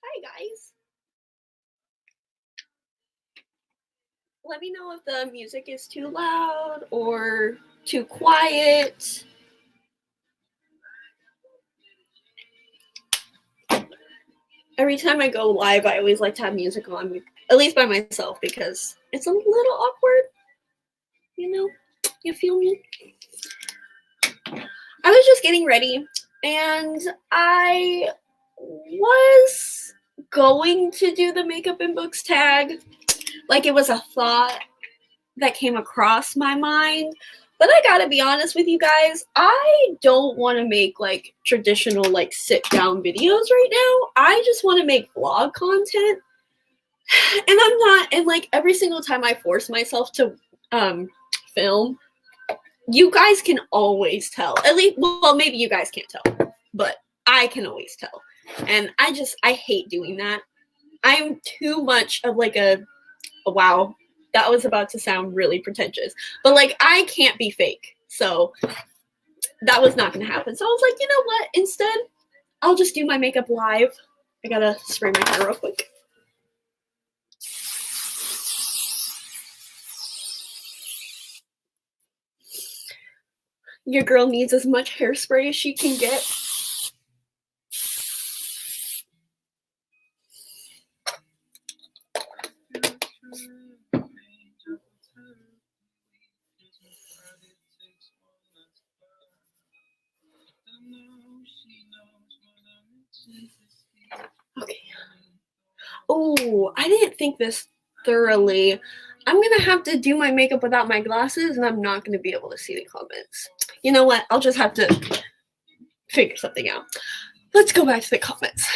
Hi guys. Let me know if the music is too loud or too quiet. Every time I go live, I always like to have music on, at least by myself, because it's a little awkward. You know, you feel me? I was just getting ready, and I was going to do the makeup and books tag. Like, it was a thought that came across my mind. But I gotta be honest with you guys, I don't want to make like traditional like sit down videos right now. I just want to make vlog content. And I'm not, and like every single time I force myself to film, you guys can always tell. At least, well, maybe you guys can't tell, but I can always tell. And I hate doing that. I'm too much of like wow, that was about to sound really pretentious, but like I can't be fake, so that was not going to happen. So I was like, you know what, instead I'll just do my makeup live. I gotta spray my hair real quick. Your girl needs as much hairspray as she can get. Okay. Oh, I didn't think this thoroughly. I'm gonna have to do my makeup without my glasses, and I'm not gonna be able to see the comments. You know what? I'll just have to figure something out. Let's go back to the comments.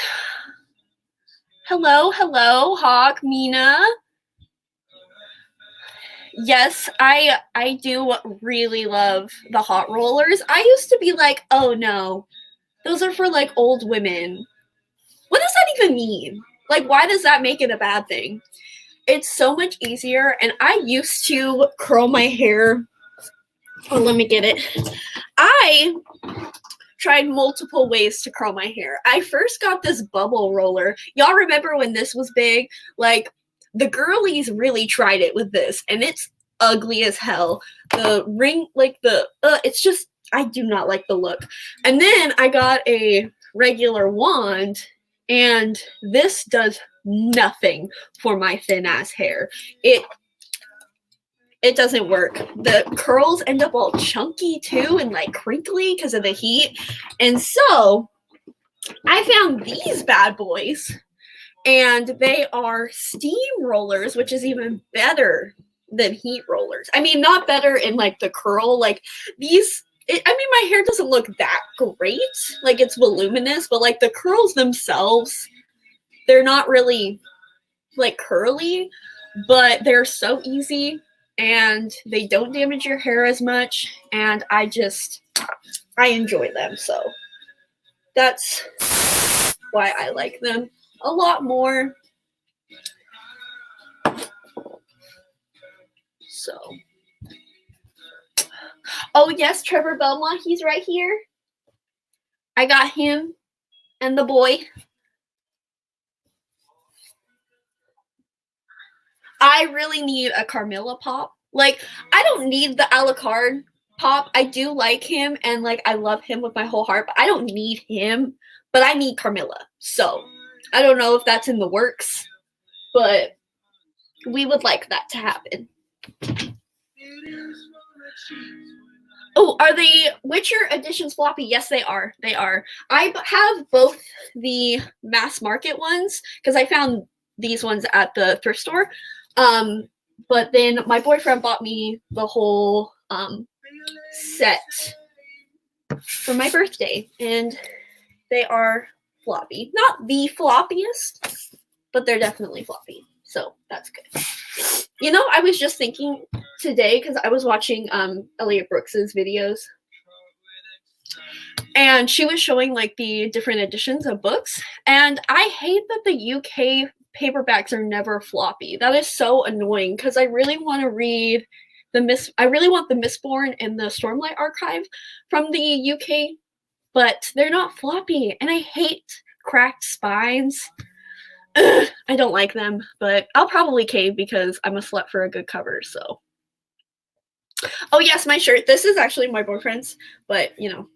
Hello, Hawk, Mina. Yes, I do really love the hot rollers. I used to be like, oh no, those are for like old women. What does that even mean? Like, why does that make it a bad thing? It's so much easier, and I used to curl my hair. Oh, let me get it. I tried multiple ways to curl my hair. I first got this bubble roller. Y'all remember when this was big? Like, the girlies really tried it with this, and it's ugly as hell. The ring, like it's just, I do not like the look. And then I got a regular wand, and this does nothing for my thin ass hair. It doesn't work. The curls end up all chunky too and like crinkly because of the heat. And so I found these bad boys, and they are steam rollers, which is even better than heat rollers. I mean, not better in like the curl, like these. My hair doesn't look that great. Like, it's voluminous, but like the curls themselves, they're not really like curly, but they're so easy and they don't damage your hair as much, and I enjoy them. So that's why I like them a lot more. So, oh yes, Trevor Belmont, he's right here. I got him and the boy. I really need a Carmilla pop. Like, I don't need the Alucard pop. I do like him, and like I love him with my whole heart, but I don't need him. But I need Carmilla. So I don't know if that's in the works, but we would like that to happen. Oh, are the Witcher editions floppy? Yes, they are. They are. I have both the mass market ones because I found these ones at the thrift store. But then my boyfriend bought me the whole set for my birthday, and they are floppy. Not the floppiest, but they're definitely floppy. So that's good. You know, I was just thinking today, because I was watching Elliot Brooks's videos, and she was showing like the different editions of books, and I hate that the UK paperbacks are never floppy. That is so annoying, because I really want to read I really want the Mistborn and the Stormlight Archive from the UK, but they're not floppy, and I hate cracked spines. Ugh, I don't like them, but I'll probably cave because I'm a slut for a good cover, so. Oh yes, my shirt. This is actually my boyfriend's, but you know,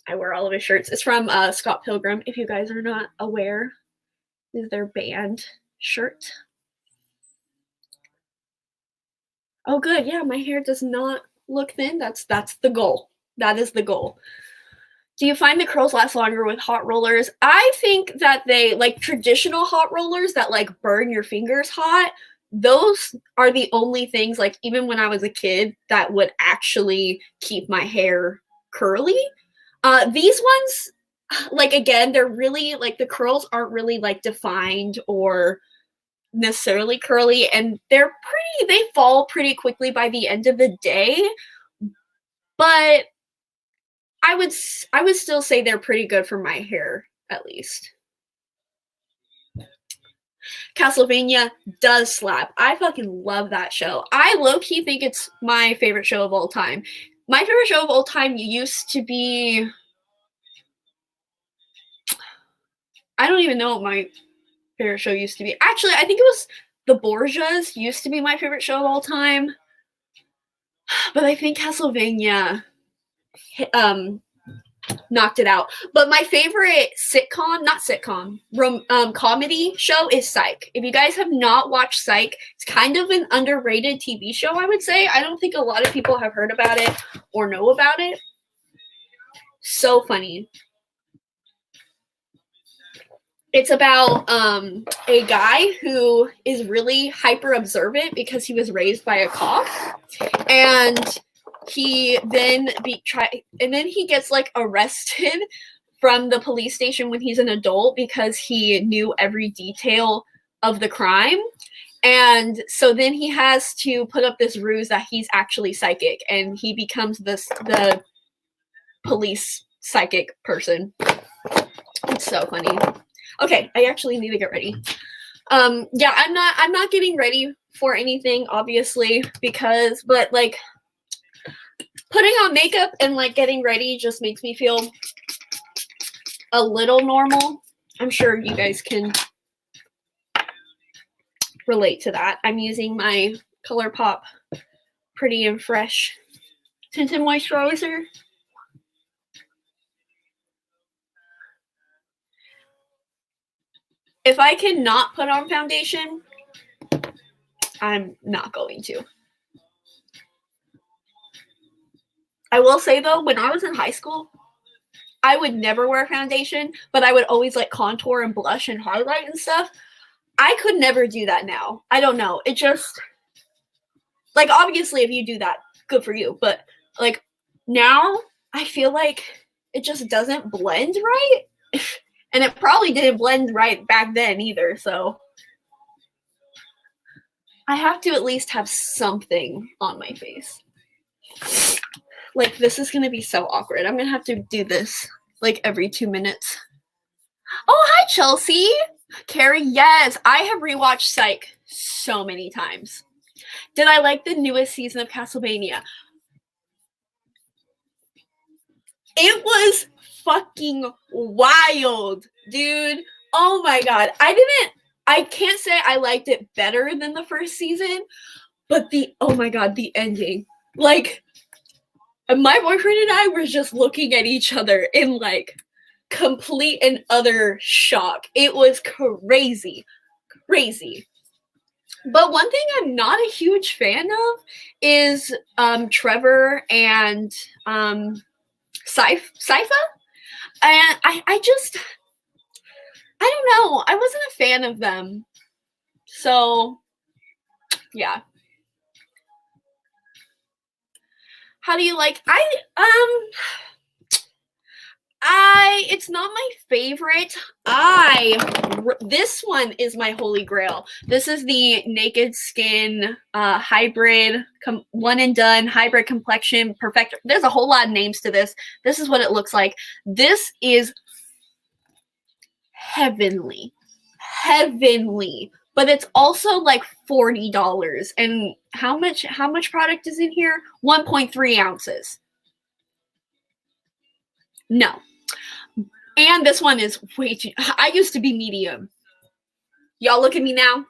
I wear all of his shirts. It's from Scott Pilgrim, if you guys are not aware. This is their band shirt. Oh good, yeah, my hair does not look thin. That's the goal. That is the goal. Do you find the curls last longer with hot rollers? I think that they, like traditional hot rollers that like burn your fingers hot, those are the only things, like even when I was a kid, that would actually keep my hair curly. These ones, like again, they're really like the curls aren't really like defined or necessarily curly, and they fall pretty quickly by the end of the day, but I would still say they're pretty good for my hair, at least. Castlevania does slap. I fucking love that show. I low-key think it's my favorite show of all time. My favorite show of all time used to be, I don't even know what my favorite show used to be. Actually, I think it was The Borgias used to be my favorite show of all time. But I think Castlevania knocked it out. But my favorite comedy show is Psych. If you guys have not watched Psych, it's kind of an underrated TV show, I would say. I don't think a lot of people have heard about it or know about it. So funny. It's about a guy who is really hyper observant because he was raised by a cop, and he then he gets like arrested from the police station when he's an adult because he knew every detail of the crime. And so then he has to put up this ruse that he's actually psychic, and he becomes the police psychic person. It's so funny. Okay, I actually need to get ready. Yeah, I'm not getting ready for anything, obviously, but like putting on makeup and like getting ready just makes me feel a little normal. I'm sure you guys can relate to that. I'm using my ColourPop Pretty and Fresh tinted moisturizer. If I cannot put on foundation, I'm not going to. I will say though, when I was in high school, I would never wear foundation, but I would always like contour and blush and highlight and stuff. I could never do that now. I don't know. It just, like, obviously if you do that, good for you. But like now, I feel like it just doesn't blend right. And it probably didn't blend right back then either, so I have to at least have something on my face. Like, this is going to be so awkward. I'm going to have to do this, like, every 2 minutes. Oh, hi, Chelsea! Carrie, yes, I have rewatched Psych so many times. Did I like the newest season of Castlevania? It was fucking wild, dude. Oh my god. I can't say I liked it better than the first season, but oh my god, the ending. Like, my boyfriend and I were just looking at each other in like complete and utter shock. It was crazy. Crazy. But one thing I'm not a huge fan of is Trevor and Sypha. And I don't know. I wasn't a fan of them. So, yeah. How do you like? It's not my favorite. This one is my holy grail. This is the Naked Skin hybrid, one and done hybrid complexion perfector. There's a whole lot of names to this. This is what it looks like. This is heavenly, but it's also like $40. And how much product is in here? 1.3 ounces. No. And this one is way too, I used to be medium. Y'all look at me now.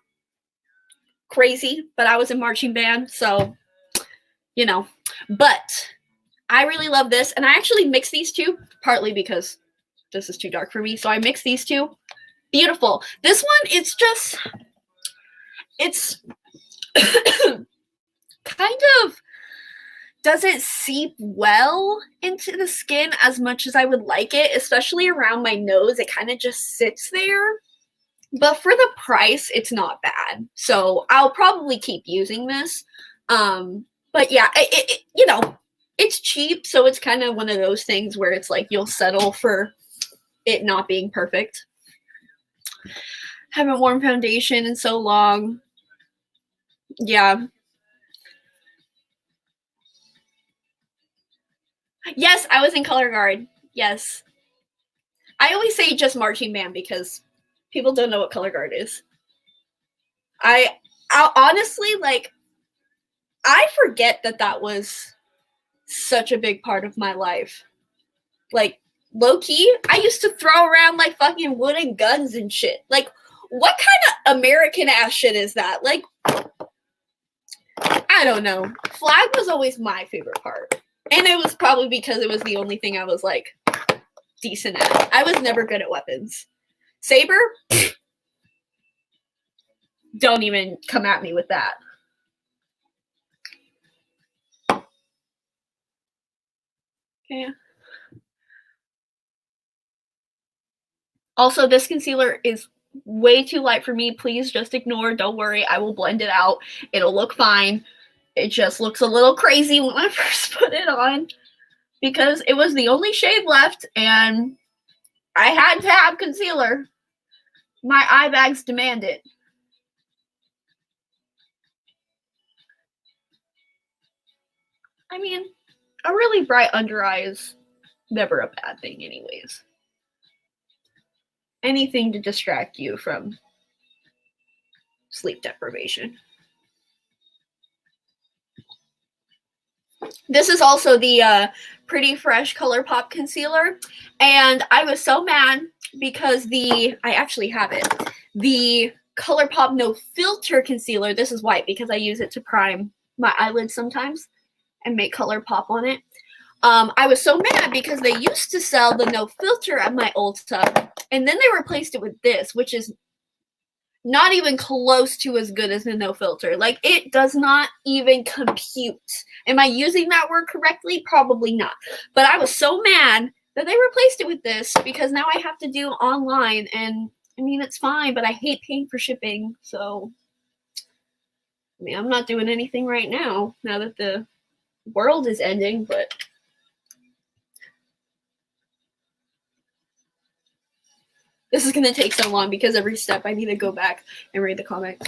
Crazy, but I was in marching band, so, you know. But I really love this, and I actually mix these two, partly because this is too dark for me, so I mix these two. Beautiful. This one, it's kind of doesn't seep well into the skin as much as I would like it, especially around my nose. It kind of just sits there. But for the price, it's not bad. So I'll probably keep using this. But yeah, you know, it's cheap. So it's kind of one of those things where it's like you'll settle for it not being perfect. Haven't worn foundation in so long. Yeah. Yes, I was in color guard. Yes. I always say just marching band because people don't know what color guard is. I honestly, like, I forget that was such a big part of my life. Like, low key, I used to throw around like fucking wooden guns and shit. Like, what kind of American ass shit is that? Like, I don't know. Flag was always my favorite part. And it was probably because it was the only thing I was like decent at. I was never good at weapons. Saber? Don't even come at me with that. Okay. Also, this concealer is way too light for me. Please just ignore. Don't worry. I will blend it out. It'll look fine. It just looks a little crazy when I first put it on because it was the only shade left and I had to have concealer. My eye bags demand it. I mean, a really bright under eye is never a bad thing anyways. Anything to distract you from sleep deprivation. This is also the Pretty Fresh ColourPop concealer, and I was so mad because I actually have it, the ColourPop No Filter concealer, this is white because I use it to prime my eyelids sometimes and make ColourPop on it. I was so mad because they used to sell the No Filter at my Ulta, and then they replaced it with this, which is not even close to as good as the No Filter. Like, it does not even compute. Am I using that word correctly? Probably not. But I was so mad that they replaced it with this because now I have to do online, and I mean, it's fine, but I hate paying for shipping. So, I mean, I'm not doing anything right now that the world is ending, but this is going to take so long because every step I need to go back and read the comics.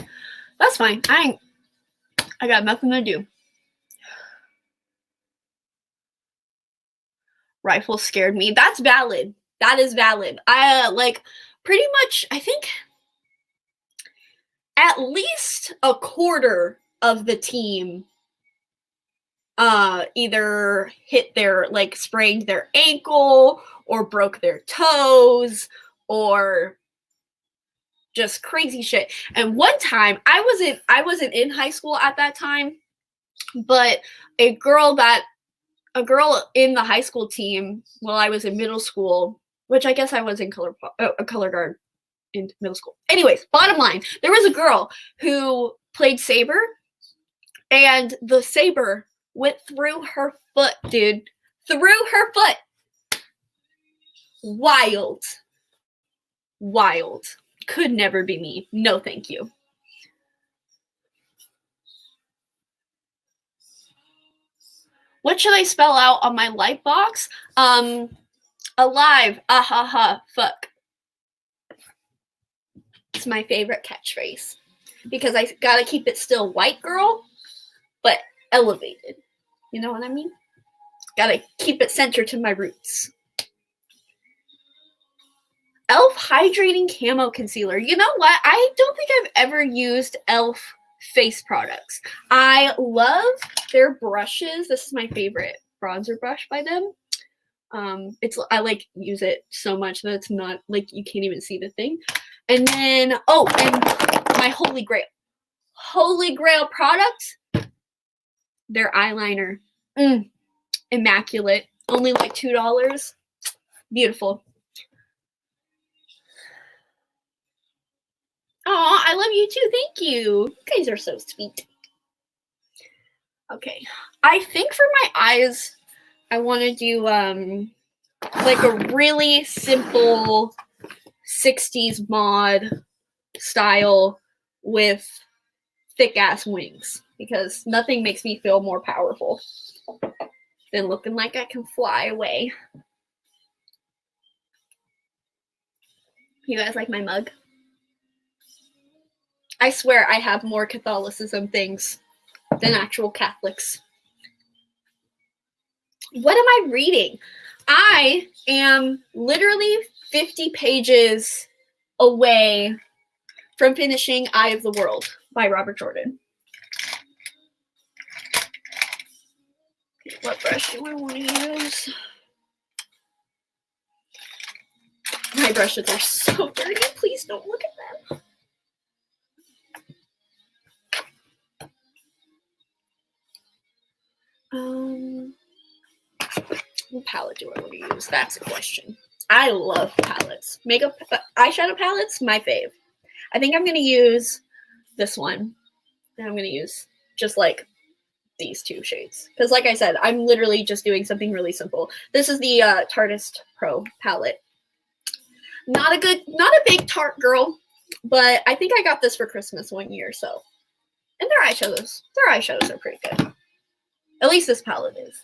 That's fine. I got nothing to do. Rifle scared me. That's valid. That is valid. I like pretty much, I think at least a quarter of the team either hit their, like, sprained their ankle or broke their toes or just crazy shit. And one time I wasn't in high school at that time, but a girl in the high school team while I was in middle school, which I guess I was in color guard in middle school. Anyways, bottom line, there was a girl who played saber, and the saber went through her foot, dude. Through her foot. Wild. Wild. Could never be me. No, thank you. What should I spell out on my light box? Alive. Ah ha ha. Fuck. It's my favorite catchphrase. Because I gotta keep it still white girl, but elevated. You know what I mean? Gotta keep it centered to my roots. e.l.f. Hydrating Camo Concealer. You know what? I don't think I've ever used e.l.f. face products. I love their brushes. This is my favorite bronzer brush by them. I like use it so much that it's not like you can't even see the thing. And then and my holy grail product, their eyeliner. Immaculate. Only like $2. Beautiful. Oh, I love you too. Thank you. You guys are so sweet. Okay. I think for my eyes, I want to do like a really simple 60s mod style with thick ass wings, because nothing makes me feel more powerful than looking like I can fly away. You guys like my mug? I swear I have more Catholicism things than actual Catholics. What am I reading? I am literally 50 pages away from finishing Eye of the World by Robert Jordan. What brush do I want to use? My brushes are so dirty. Please don't look at them. What palette do I want to use? That's a question. I love palettes. Makeup, eyeshadow palettes, my fave. I think I'm going to use this one. And I'm going to use just like these two shades. Because like I said, I'm literally just doing something really simple. This is the Tartist Pro palette. Not a big Tarte girl, but I think I got this for Christmas one year, so. And their eyeshadows are pretty good. At least this palette is.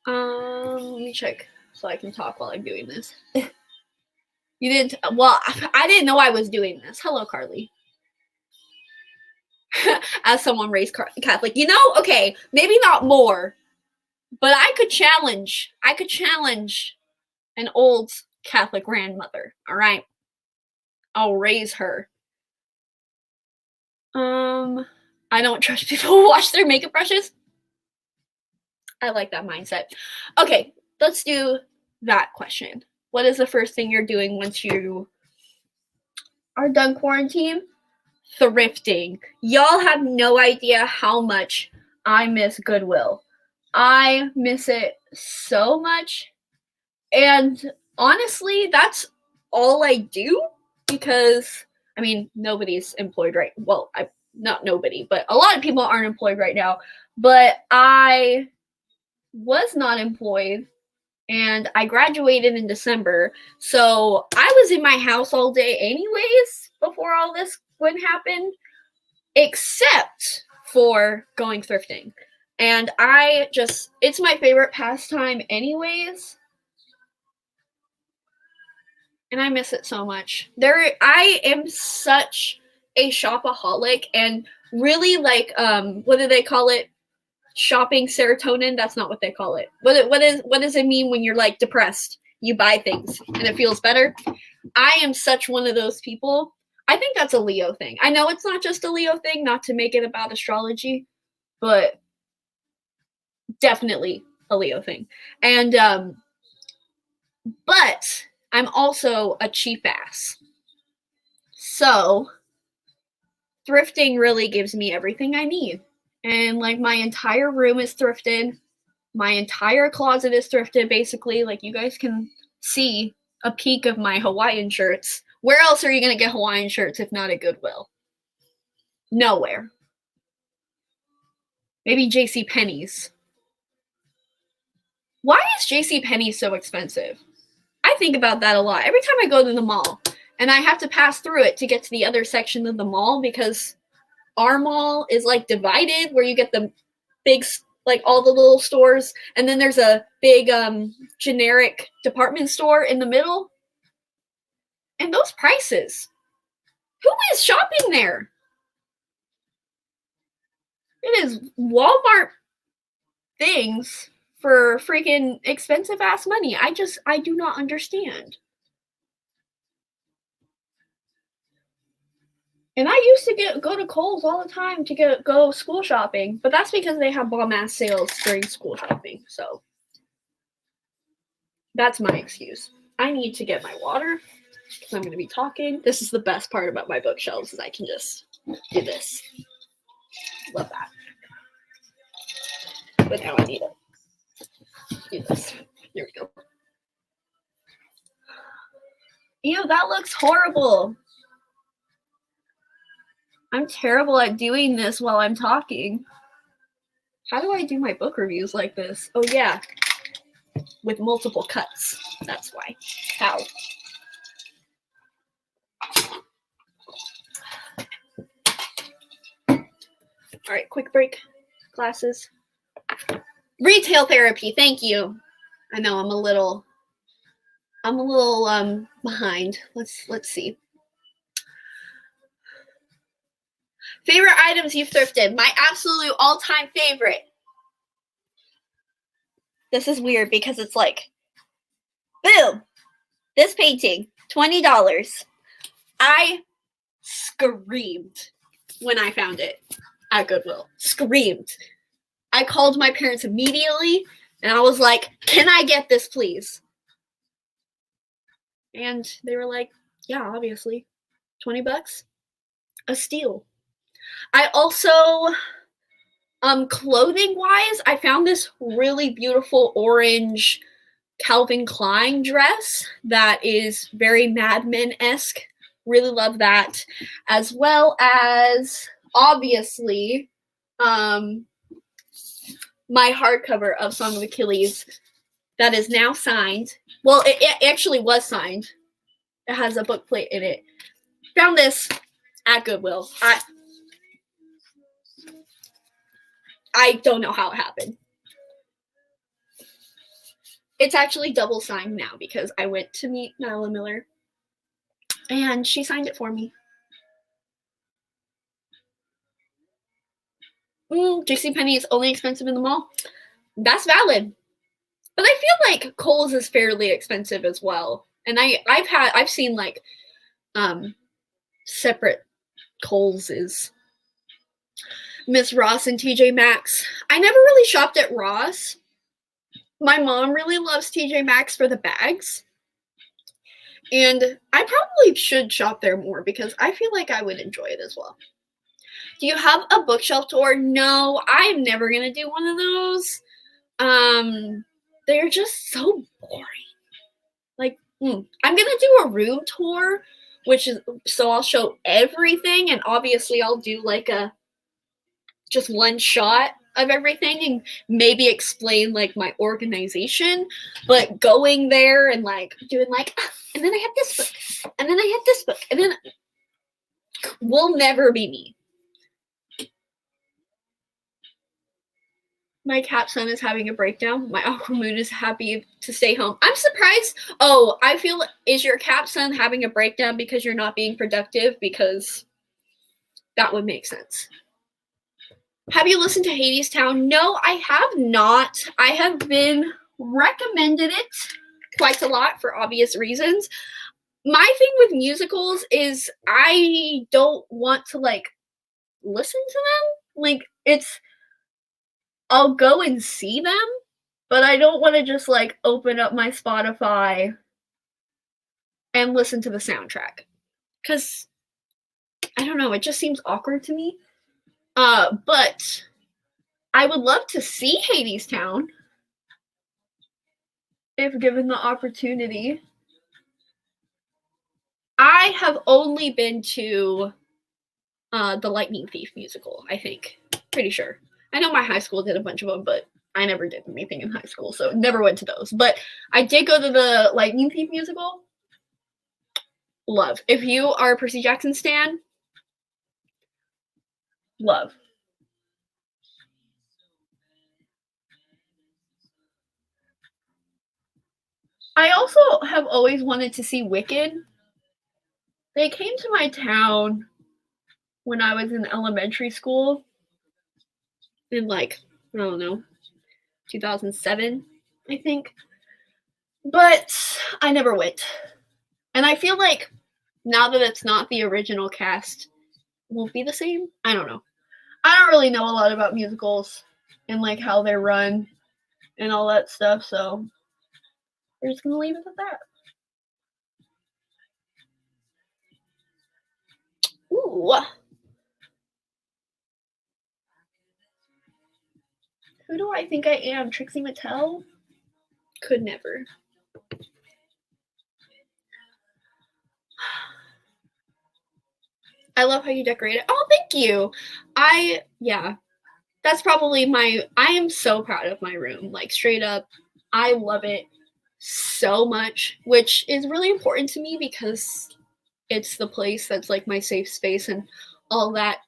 Let me check so I can talk while I'm doing this. You didn't, well, I didn't know I was doing this. Hello, Carly. As someone raised Catholic, you know, okay, maybe not more, but I could challenge an old Catholic grandmother, all right? I'll raise her. I don't trust people who wash their makeup brushes. I like that mindset. Okay, let's do that question. What is the first thing you're doing once you are done quarantine? Thrifting. Y'all have no idea how much I miss Goodwill. I miss it so much. And honestly, that's all I do, because, I mean, nobody's employed right. Well, not nobody, but a lot of people aren't employed right now. But I was not employed, and I graduated in December. So I was in my house all day anyways before all this would happen, except for going thrifting. And it's my favorite pastime anyways. And I miss it so much. I am such a shopaholic, and really like, what do they call it? Shopping serotonin. That's not what they call it. What does it mean when you're like depressed? You buy things and it feels better. I am such one of those people. I think that's a Leo thing. I know it's not just a Leo thing, not to make it about astrology, but definitely a Leo thing. And but I'm also a cheap ass. So thrifting really gives me everything I need. And like my entire room is thrifted. My entire closet is thrifted, basically. Like you guys can see a peek of my Hawaiian shirts. Where else are you going to get Hawaiian shirts if not at Goodwill? Nowhere. Maybe JCPenney's. Why is JCPenney so expensive? I think about that a lot. Every time I go to the mall and I have to pass through it to get to the other section of the mall because our mall is like divided where you get the big, like all the little stores, and then there's a big generic department store in the middle. And those prices. Who is shopping there? It is Walmart things for freaking expensive ass money. I do not understand. And I used to go to Kohl's all the time to go school shopping, but that's because they have bomb ass sales during school shopping. So that's my excuse. I need to get my water because I'm going to be talking. This is the best part about my bookshelves is I can just do this. Love that. But now I need to do this. Here we go. Ew, that looks horrible. I'm terrible at doing this while I'm talking. How do I do my book reviews like this? Oh, yeah. With multiple cuts. That's why. How? All right, quick break. Glasses. Retail therapy. Thank you. I know I'm a little behind. Let's see. Favorite items you've thrifted. My absolute all-time favorite. This is weird because it's like, boom, this painting, $20. I screamed when I found it at Goodwill. Screamed. I called my parents immediately and I was like, can I get this, please? And they were like, yeah, obviously. $20? A steal. I also, clothing-wise, I found this really beautiful orange Calvin Klein dress that is very Mad Men-esque. Really love that. As well as, obviously, my hardcover of Song of Achilles that is now signed. Well, it actually was signed. It has a book plate in it. Found this at Goodwill. I don't know how it happened. It's actually double signed now because I went to meet Nyla Miller and she signed it for me. JCPenney is only expensive in the mall. That's valid. But I feel like Kohl's is fairly expensive as well. And I've seen like separate Kohl's. Miss Ross and TJ Maxx. I never really shopped at Ross. My mom really loves TJ Maxx for the bags. And I probably should shop there more because I feel like I would enjoy it as well. Do you have a bookshelf tour? No, I'm never going to do one of those. They're just so boring. Like, I'm going to do a room tour, so I'll show everything, and obviously I'll do like just one shot of everything and maybe explain like my organization, but going there and like doing like, and then I have this book, and then I have this book, and then will never be me. My capson is having a breakdown. My aqua moon is happy to stay home. I'm surprised. Oh, I feel, is your capson having a breakdown because you're not being productive? Because that would make sense. Have you listened to Hadestown? No, I have not. I have been recommended it quite a lot for obvious reasons. My thing with musicals is I don't want to like listen to them. Like I'll go and see them, but I don't want to just like open up my Spotify and listen to the soundtrack. Because I don't know, it just seems awkward to me. But I would love to see Hadestown if given the opportunity. I have only been to the Lightning Thief musical, I think. Pretty sure. I know my high school did a bunch of them, but I never did anything in high school, so never went to those. But I did go to the Lightning Thief musical. Love. If you are a Percy Jackson stan, love. I also have always wanted to see Wicked. They came to my town when I was in elementary school in like, I don't know, 2007, I think. But I never went. And I feel like now that it's not the original cast, won't be the same. I don't know. I don't really know a lot about musicals and like how they're run and all that stuff, so we're just gonna leave it at that. Ooh. Who do I think I am? Trixie Mattel? Could never. I love how you decorate it. Oh, thank you. Yeah. That's probably I am so proud of my room. Like, straight up, I love it so much, which is really important to me because it's the place that's like my safe space and all that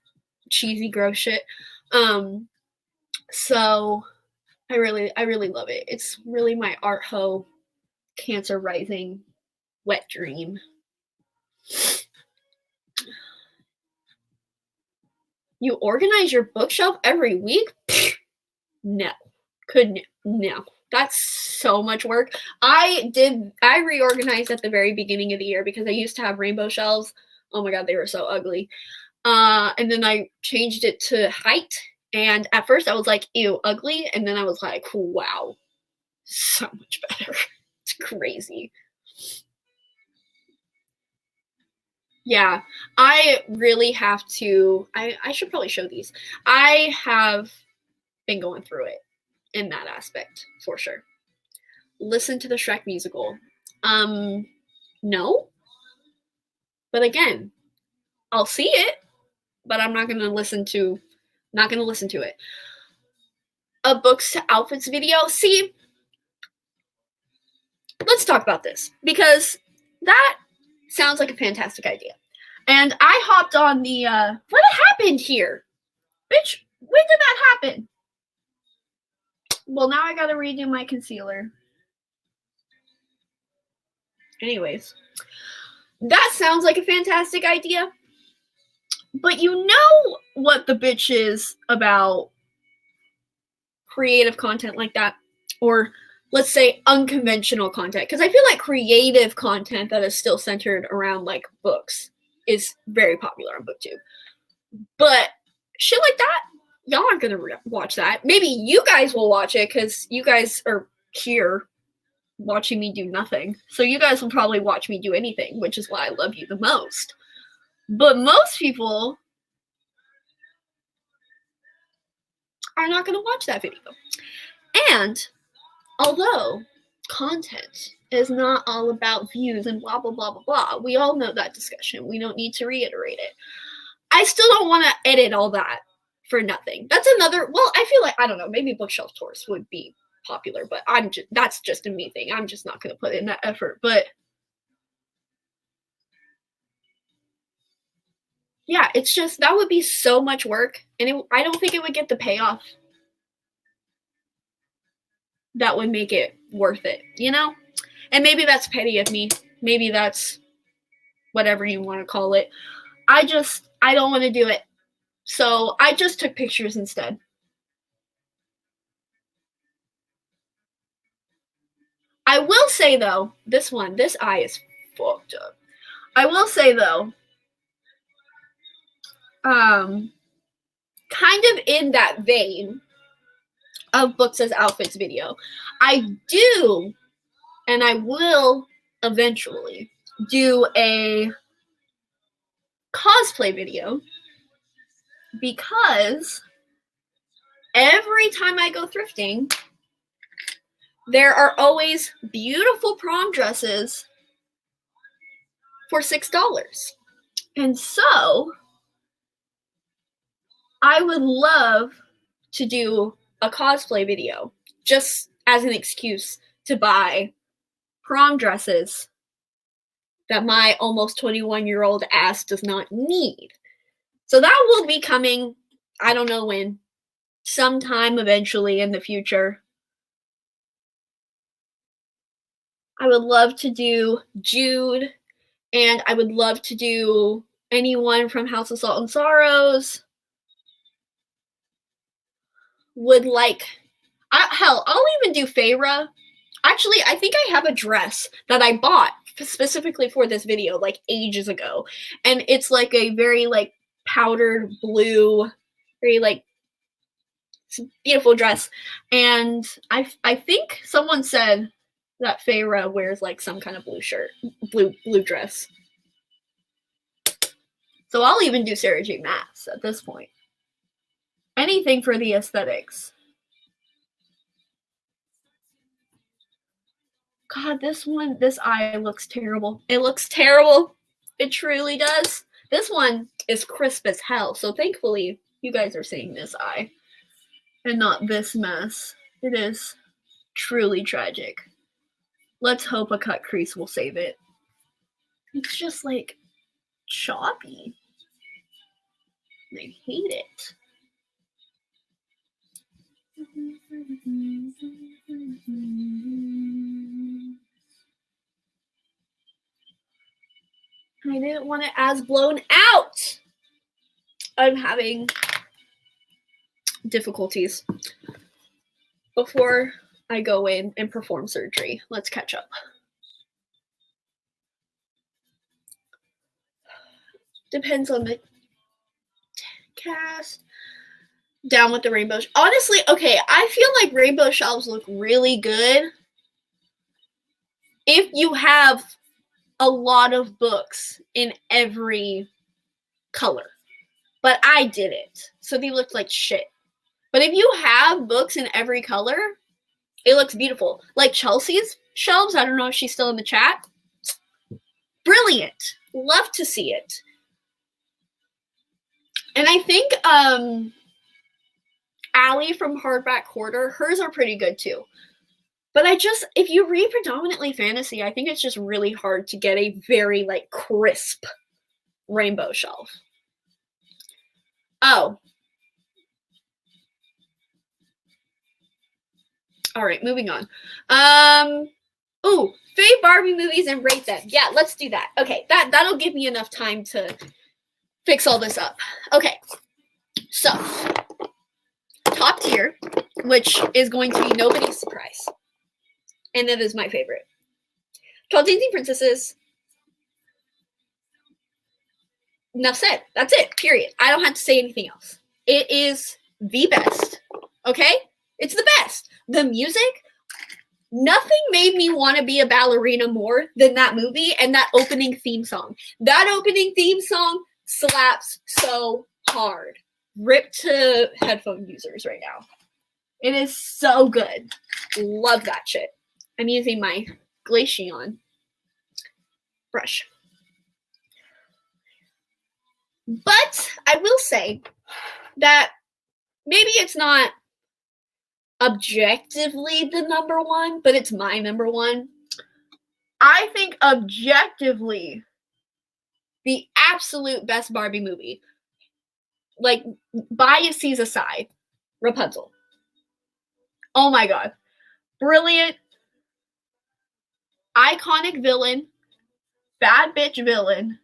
cheesy gross shit. So I really love it. It's really my art hoe Cancer rising wet dream. You organize your bookshelf every week? No. No. That's so much work. I reorganized at the very beginning of the year because I used to have rainbow shelves. Oh my god, they were so ugly. And then I changed it to height. And at first I was like, ew, ugly. And then I was like, wow, so much better. It's crazy. Yeah, I really have to. I should probably show these. I have been going through it in that aspect for sure. Listen to the Shrek musical. No. But again, I'll see it, but I'm not gonna listen to it. A books to outfits video. See, let's talk about this because that sounds like a fantastic idea. And I hopped on the what happened here? Bitch, when did that happen? Well, now I gotta redo my concealer. Anyways, that sounds like a fantastic idea. But you know what the bitch is about creative content like that, or let's say unconventional content, because I feel like creative content that is still centered around like books is very popular on BookTube. But shit like that, y'all aren't gonna watch that. Maybe you guys will watch it because you guys are here watching me do nothing. So you guys will probably watch me do anything, which is why I love you the most. But most people are not going to watch that video. And although content is not all about views and blah, blah, blah, blah, blah, we all know that discussion. We don't need to reiterate it. I still don't want to edit all that for nothing. That's another, well, I feel like, I don't know, maybe bookshelf tours would be popular, but that's just a me thing. I'm just not going to put in that effort. But yeah, it's just, that would be so much work. And I don't think it would get the payoff that would make it worth it, you know? And maybe that's petty of me. Maybe that's whatever you want to call it. I don't want to do it. So I just took pictures instead. I will say though, this eye is fucked up. I will say though, kind of in that vein of books as outfits video, I do, and I will eventually do a cosplay video because every time I go thrifting, there are always beautiful prom dresses for $6. And so I would love to do a cosplay video just as an excuse to buy prom dresses that my almost 21-year-old ass does not need. So that will be coming, I don't know when, sometime eventually in the future. I would love to do Jude, and I would love to do anyone from House of Salt and Sorrows. Would like, hell, I'll even do Feyre. Actually, I think I have a dress that I bought specifically for this video like ages ago, and it's like a very like powdered blue, very like beautiful dress. And I think someone said that Feyre wears like some kind of blue shirt, blue dress. So I'll even do Sarah J. Maas at this point. Anything for the aesthetics. God, this eye looks terrible. It looks terrible. It truly does. This one is crisp as hell. So thankfully, you guys are seeing this eye and not this mess. It is truly tragic. Let's hope a cut crease will save it. It's just like choppy. I hate it. I didn't want it as blown out. I'm having difficulties before I go in and perform surgery. Let's catch up. Depends on the cast. Down with the rainbow. Honestly, okay, I feel like rainbow shelves look really good if you have a lot of books in every color. But I didn't, so they looked like shit. But if you have books in every color, it looks beautiful. Like Chelsea's shelves, I don't know if she's still in the chat. Brilliant. Love to see it. And I think Allie from Hardback Hoarder, hers are pretty good too. But if you read predominantly fantasy, I think it's just really hard to get a very like crisp rainbow shelf. Oh. All right, moving on. Ooh, fave Barbie movies and rate them. Yeah, let's do that. Okay, that'll give me enough time to fix all this up. Okay, so top tier, which is going to be nobody's surprise, and it is my favorite. 12 Dancing Princesses. Enough said. That's it. Period. I don't have to say anything else. It is the best. Okay? It's the best. The music, nothing made me want to be a ballerina more than that movie and that opening theme song. That opening theme song slaps so hard. Rip to headphone users right now. It is so good. Love that shit. I'm using my Glaceon brush. But I will say that maybe it's not objectively the number one, but it's my number one. I think objectively the absolute best Barbie movie, like biases aside, Rapunzel. Oh my god. Brilliant. Iconic villain. Bad bitch villain.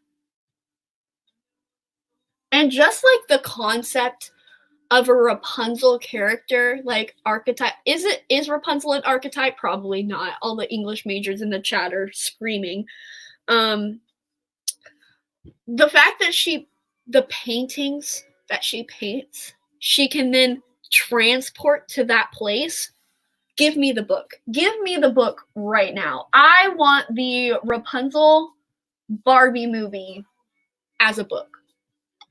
And just like the concept of a Rapunzel character, like archetype. Is Rapunzel an archetype? Probably not. All the English majors in the chat are screaming. The fact that the paintings that she paints, she can then transport to that place. Give me the book. Give me the book right now. I want the Rapunzel Barbie movie as a book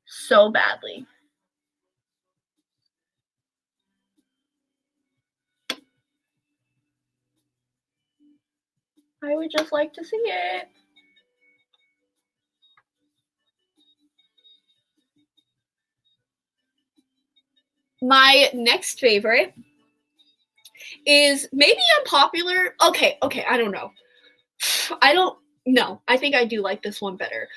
so badly. I would just like to see it. My next favorite is maybe unpopular. Okay, I don't know. I think I do like this one better.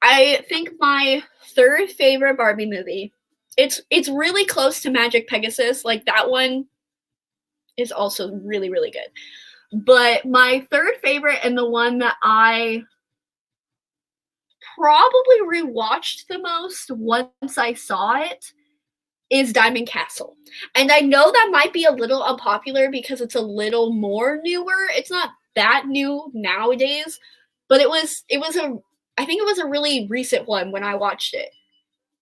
I think my third favorite Barbie movie, it's really close to Magic Pegasus. Like, that one is also really, really good. But my third favorite, and the one that I probably rewatched the most once I saw it, is Diamond Castle. And I know that might be a little unpopular because it's a little more newer. It's not that new nowadays, but it was I think it was a really recent one when I watched it.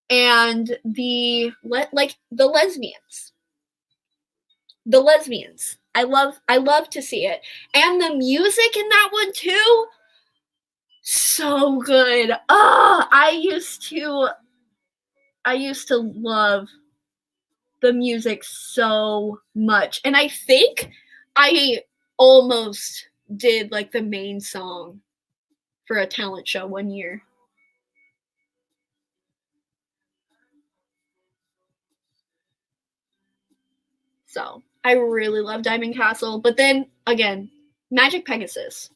And the lesbians. The lesbians. I love to see it. And the music in that one too, so good. I used to love the music so much. And I think I almost did like the main song for a talent show one year. So I really love Diamond Castle. But then again, Magic Pegasus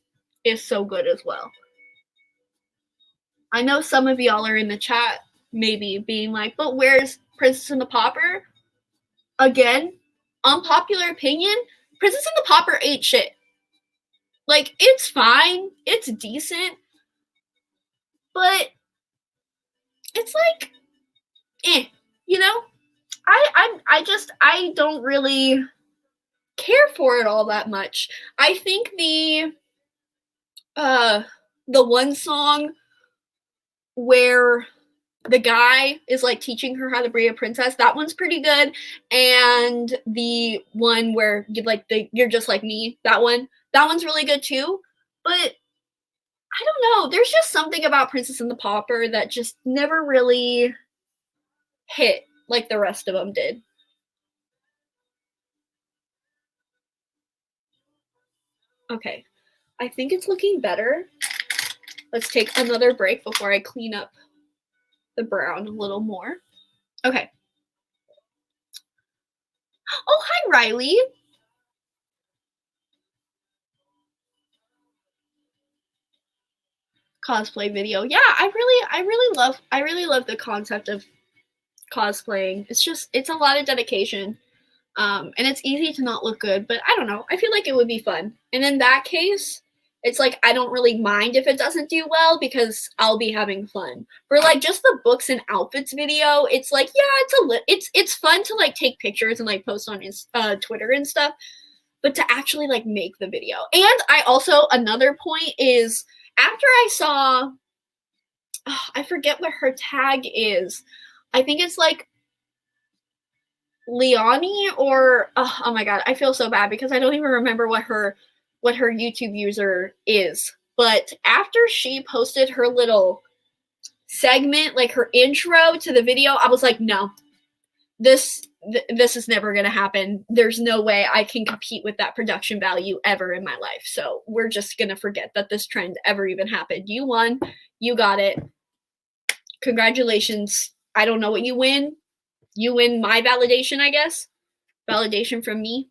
is so good as well. I know some of y'all are in the chat maybe being like, but where's Princess and the Pauper? Again, unpopular opinion, Princess and the Pauper ain't shit. Like, it's fine, it's decent, but it's like, you know? I don't really care for it all that much. I think the one song where the guy is like teaching her how to be a princess, that one's pretty good. And the one where you're just like me, that one's really good too. But I don't know, there's just something about Princess and the Pauper that just never really hit like the rest of them did. Okay, I think it's looking better. Let's take another break before I clean up the brown a little more. Okay. Oh, hi, Riley. Cosplay video. Yeah, I really love the concept of cosplaying. It's a lot of dedication. And it's easy to not look good, but I don't know. I feel like it would be fun. And in that case, it's like I don't really mind if it doesn't do well because I'll be having fun. For like just the books and outfits video, it's like, yeah, it's fun to like take pictures and like post on Twitter and stuff, but to actually like make the video. And I also, another point is, after I saw, I forget what her tag is. I think it's like Leonie, or oh my god, I feel so bad because I don't even remember what her YouTube user is. But after she posted her little segment, like her intro to the video, I was like, no, this is never gonna happen. There's no way I can compete with that production value ever in my life. So we're just gonna forget that this trend ever even happened. You won, you got it. Congratulations. I don't know what you win. You win my validation, I guess. Validation from me.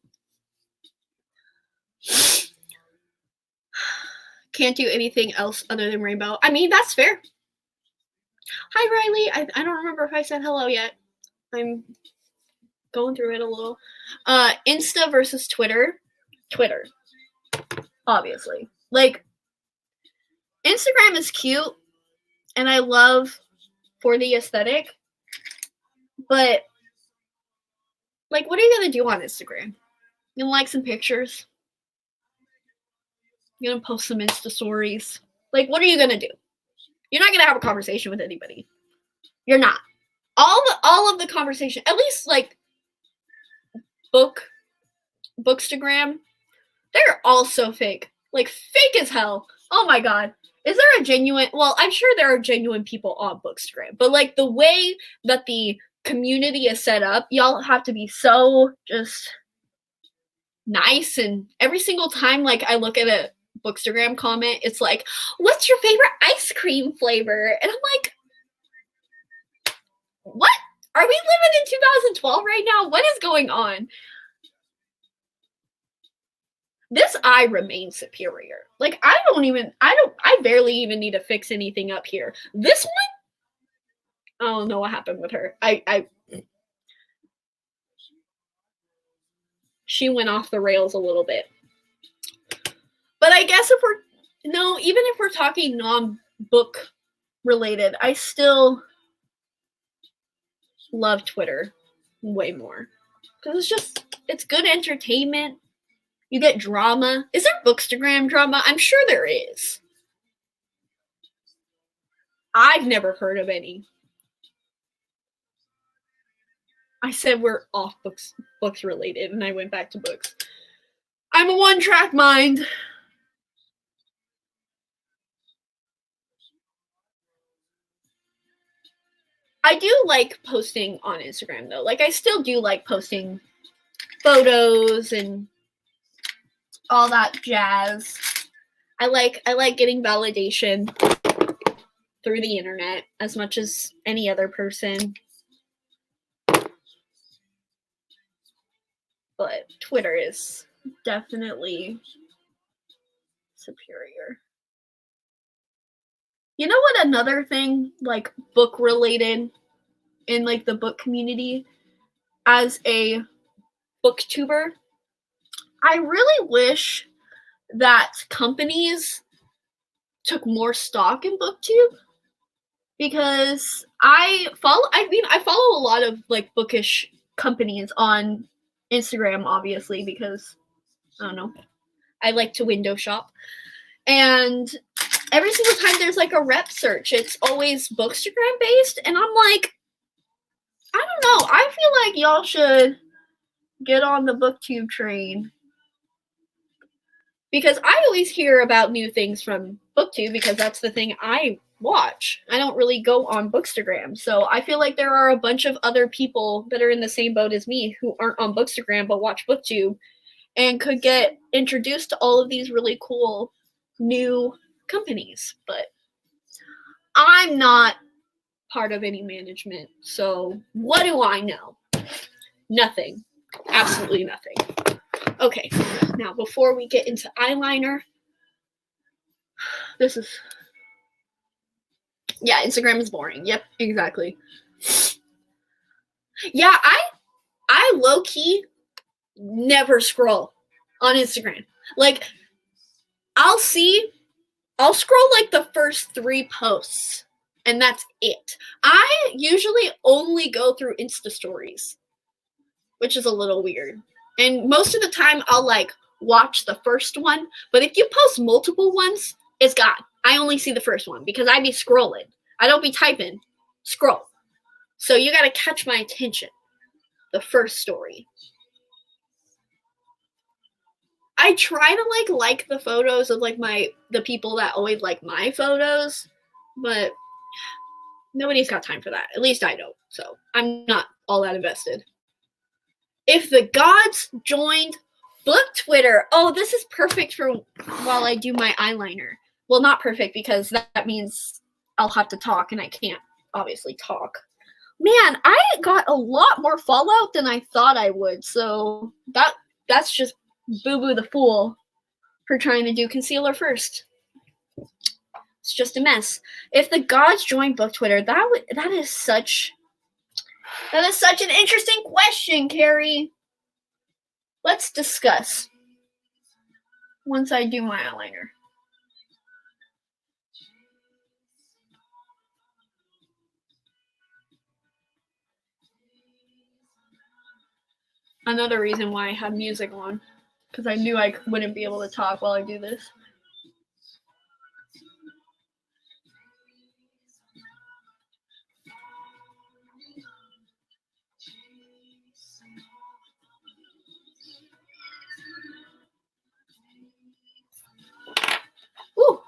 Can't do anything else other than rainbow. I mean, that's fair. Hi, Riley. I don't remember if I said hello yet. I'm going through it a little. Insta versus Twitter. Twitter. Obviously. Like, Instagram is cute, and I love for the aesthetic, but like, what are you gonna do on Instagram? You gonna like some pictures? You're gonna post some Insta stories? Like, what are you gonna do? You're not gonna have a conversation with anybody. You're not. All of the conversation, at least like bookstagram, they're all so fake. Like, fake as hell. Oh my god. Is there a genuine, well, I'm sure there are genuine people on Bookstagram, but like the way that the community is set up, y'all have to be so just nice. And every single time like I look at a Bookstagram comment, it's like, what's your favorite ice cream flavor? And I'm like, what? Are we living in 2012 right now? What is going on? this eye remains superior. Like, I barely even need to fix anything up here. This one, I don't know what happened with her. She went off the rails a little bit. But I guess even if we're talking non-book related, I still love Twitter way more. Because it's good entertainment. You get drama. Is there Bookstagram drama? I'm sure there is. I've never heard of any. I said we're off books related, and I went back to books. I'm a one-track mind. I do like posting on Instagram, though. Like, I still do like posting photos and all that jazz. I like getting validation through the internet as much as any other person. But Twitter is definitely superior. You know what another thing, like, book related in, like, the book community, as a booktuber, I really wish that companies took more stock in booktube, because I follow a lot of, like, bookish companies on Instagram, obviously, because I don't know, I like to window shop, and every single time there's like a rep search, it's always Bookstagram based, and I'm like, I don't know, I feel like y'all should get on the booktube train, because I always hear about new things from booktube because that's the thing I watch. I don't really go on Bookstagram, so I feel like there are a bunch of other people that are in the same boat as me who aren't on Bookstagram but watch booktube and could get introduced to all of these really cool new companies. But I'm not part of any management, so what do I know? Nothing. Absolutely nothing. Okay, now before we get into eyeliner, Instagram is boring. Yep, exactly. Yeah, I low-key never scroll on Instagram. Like, I'll scroll like the first 3 posts, and that's it. I usually only go through Insta stories, which is a little weird. And most of the time, I'll like watch the first one, but if you post multiple ones, it's gone. I only see the first one because I be scrolling. I don't be typing. Scroll. So you gotta catch my attention. The first story. I try to like the photos of like the people that always like my photos, but nobody's got time for that. At least I don't. So I'm not all that invested. If the gods joined book Twitter, oh, this is perfect for while I do my eyeliner. Well, not perfect because that means I'll have to talk and I can't obviously talk. Man, I got a lot more fallout than I thought I would. So that's just Boo Boo the Fool for trying to do concealer first. It's just a mess. If the gods joined book Twitter, that is such an interesting question, Carrie. Let's discuss once I do my eyeliner. Another reason why I have music on, because I knew I wouldn't be able to talk while I do this. Ooh.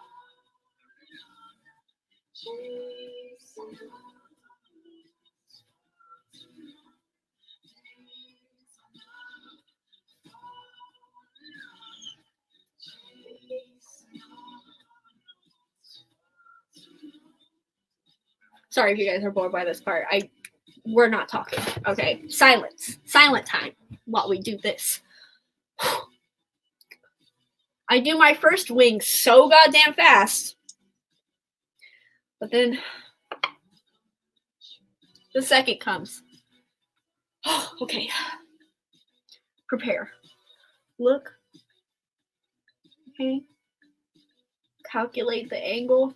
Sorry if you guys are bored by this part. We're not talking. Okay. Silence. Silent time while we do this. I do my first wing so goddamn fast. But then the second comes. Oh, okay. Prepare. Look. Okay. Calculate the angle.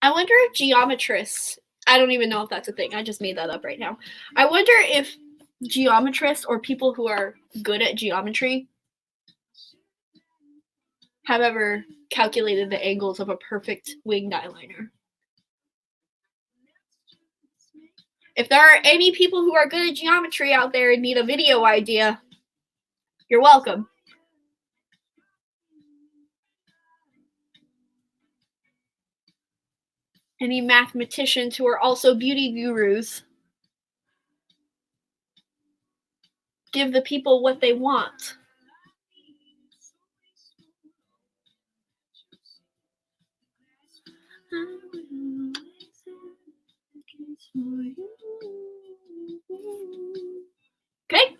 I wonder if geometrists, I don't even know if that's a thing. I just made that up right now. I wonder if geometrists or people who are good at geometry have ever calculated the angles of a perfect winged eyeliner. If there are any people who are good at geometry out there and need a video idea, you're welcome. Any mathematicians who are also beauty gurus, give the people what they want. Okay.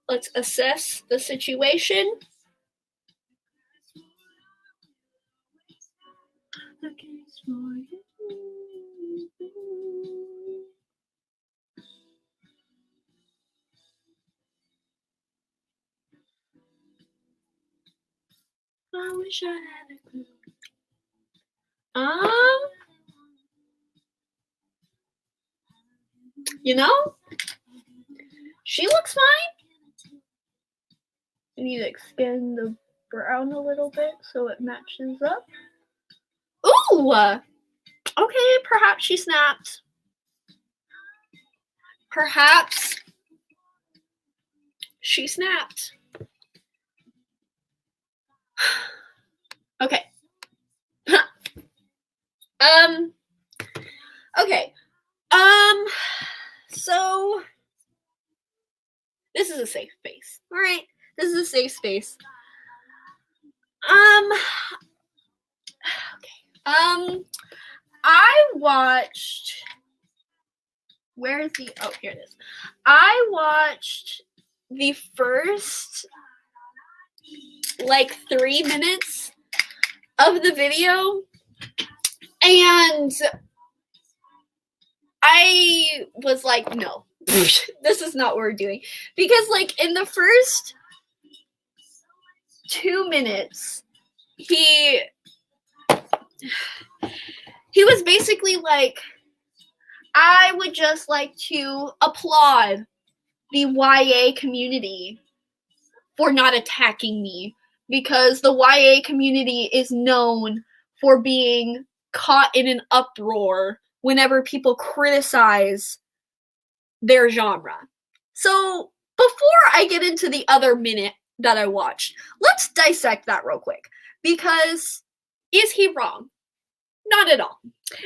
Let's assess the situation. I wish I had a clue. You know, she looks fine. I need to extend the brown a little bit so it matches up. Ooh! Okay, perhaps she snapped. Perhaps she snapped. Okay. Okay. So this is a safe space. All right. This is a safe space. Okay. I watched. Where is the? Oh, here it is. I watched the first 3 minutes of the video, and I was like, no, this is not what we're doing. Because, in the first 2 minutes, he was basically like, I would just like to applaud the YA community for not attacking me, because the YA community is known for being caught in an uproar whenever people criticize their genre. So before I get into the other minute that I watched, let's dissect that real quick. Because is he wrong? Not at all.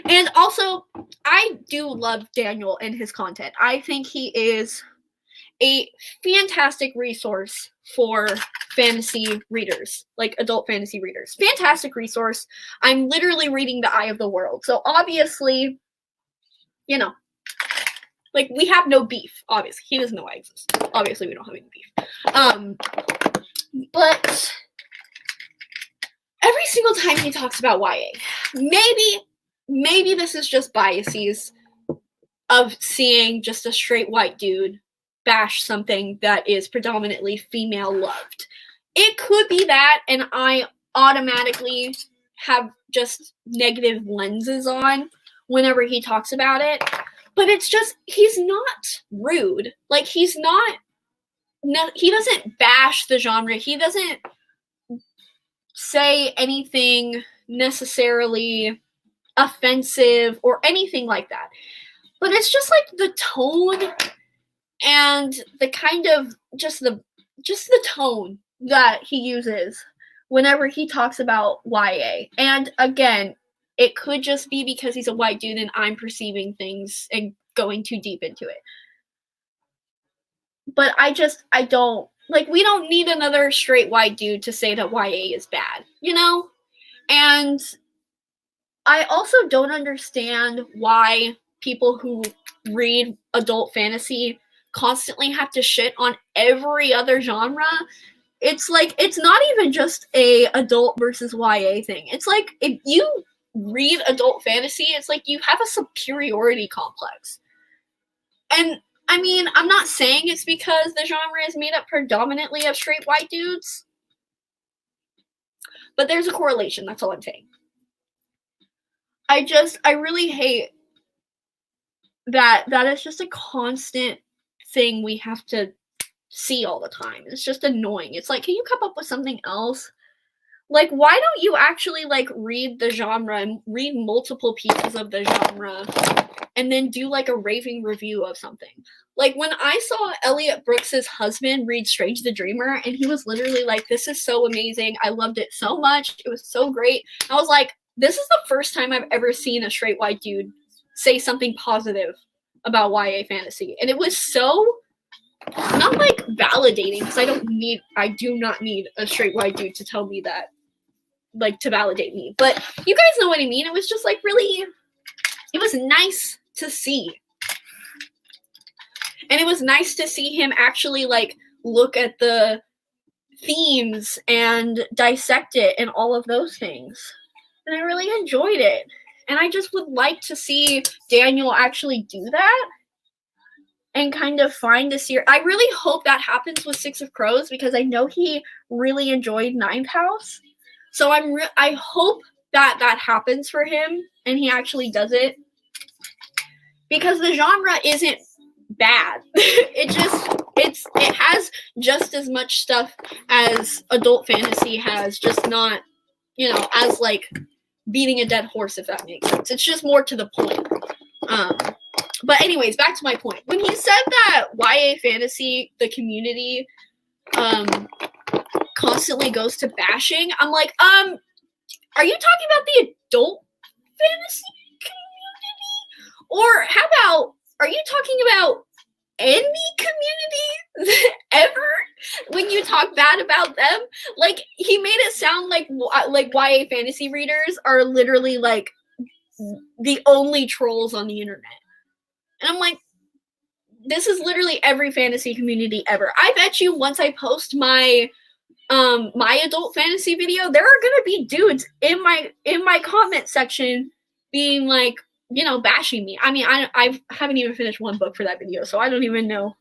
And also, I do love Daniel and his content. I think he is a fantastic resource for fantasy readers, adult fantasy readers. Fantastic resource. I'm literally reading The Eye of the World. So obviously, we have no beef, obviously. He doesn't know I exist. Obviously, we don't have any beef. But every single time he talks about YA, maybe this is just biases of seeing just a straight white dude bash something that is predominantly female loved. It could be that, and I automatically have just negative lenses on whenever he talks about it. But it's just, he's not rude. He doesn't bash the genre. He doesn't say anything necessarily offensive or anything like that. But it's just the tone and the kind of just the tone that he uses whenever he talks about YA. And again, it could just be because he's a white dude and I'm perceiving things and going too deep into it. but I don't, like, we don't need another straight white dude to say that YA is bad, you know? And I also don't understand why people who read adult fantasy constantly have to shit on every other genre. It's like, it's not even just a adult versus YA thing. It's like, if you read adult fantasy, it's like you have a superiority complex. And I mean, I'm not saying it's because the genre is made up predominantly of straight white dudes, but there's a correlation, that's all I'm saying. I really hate that is just a constant thing we have to see all the time. It's just annoying. It's like, can you come up with something else? Like, why don't you actually, like, read the genre and read multiple pieces of the genre and then do, like, a raving review of something? Like, when I saw Elliot Brooks's husband read Strange the Dreamer, and he was literally like, this is so amazing. I loved it so much. It was so great. I was like, this is the first time I've ever seen a straight white dude say something positive about YA fantasy. And it was so, not like validating, because I do not need a straight white dude to tell me that, like, to validate me. But you guys know what I mean. It was just, like, really, it was nice to see. And it was nice to see him actually, like, look at the themes and dissect it and all of those things. And I really enjoyed it. And I just would like to see Daniel actually do that and kind of find a series. I really hope that happens with Six of Crows, because I know he really enjoyed Ninth House. So I hope that happens for him and he actually does it, because the genre isn't bad. It has just as much stuff as adult fantasy has, just not, you know, as, like, beating a dead horse, if that makes sense. It's just more to the point. But anyways, back to my point. When he said that YA fantasy, the community, constantly goes to bashing, I'm like, are you talking about the adult fantasy community? Or how about, are you talking about any community ever when you talk bad about them? Like, he made it sound like YA fantasy readers are literally, like, the only trolls on the internet. And I'm like, this is literally every fantasy community ever. I bet you once I post my adult fantasy video, there are gonna be dudes in my comment section being like, you know, bashing me. I mean, I haven't even finished one book for that video, so I don't even know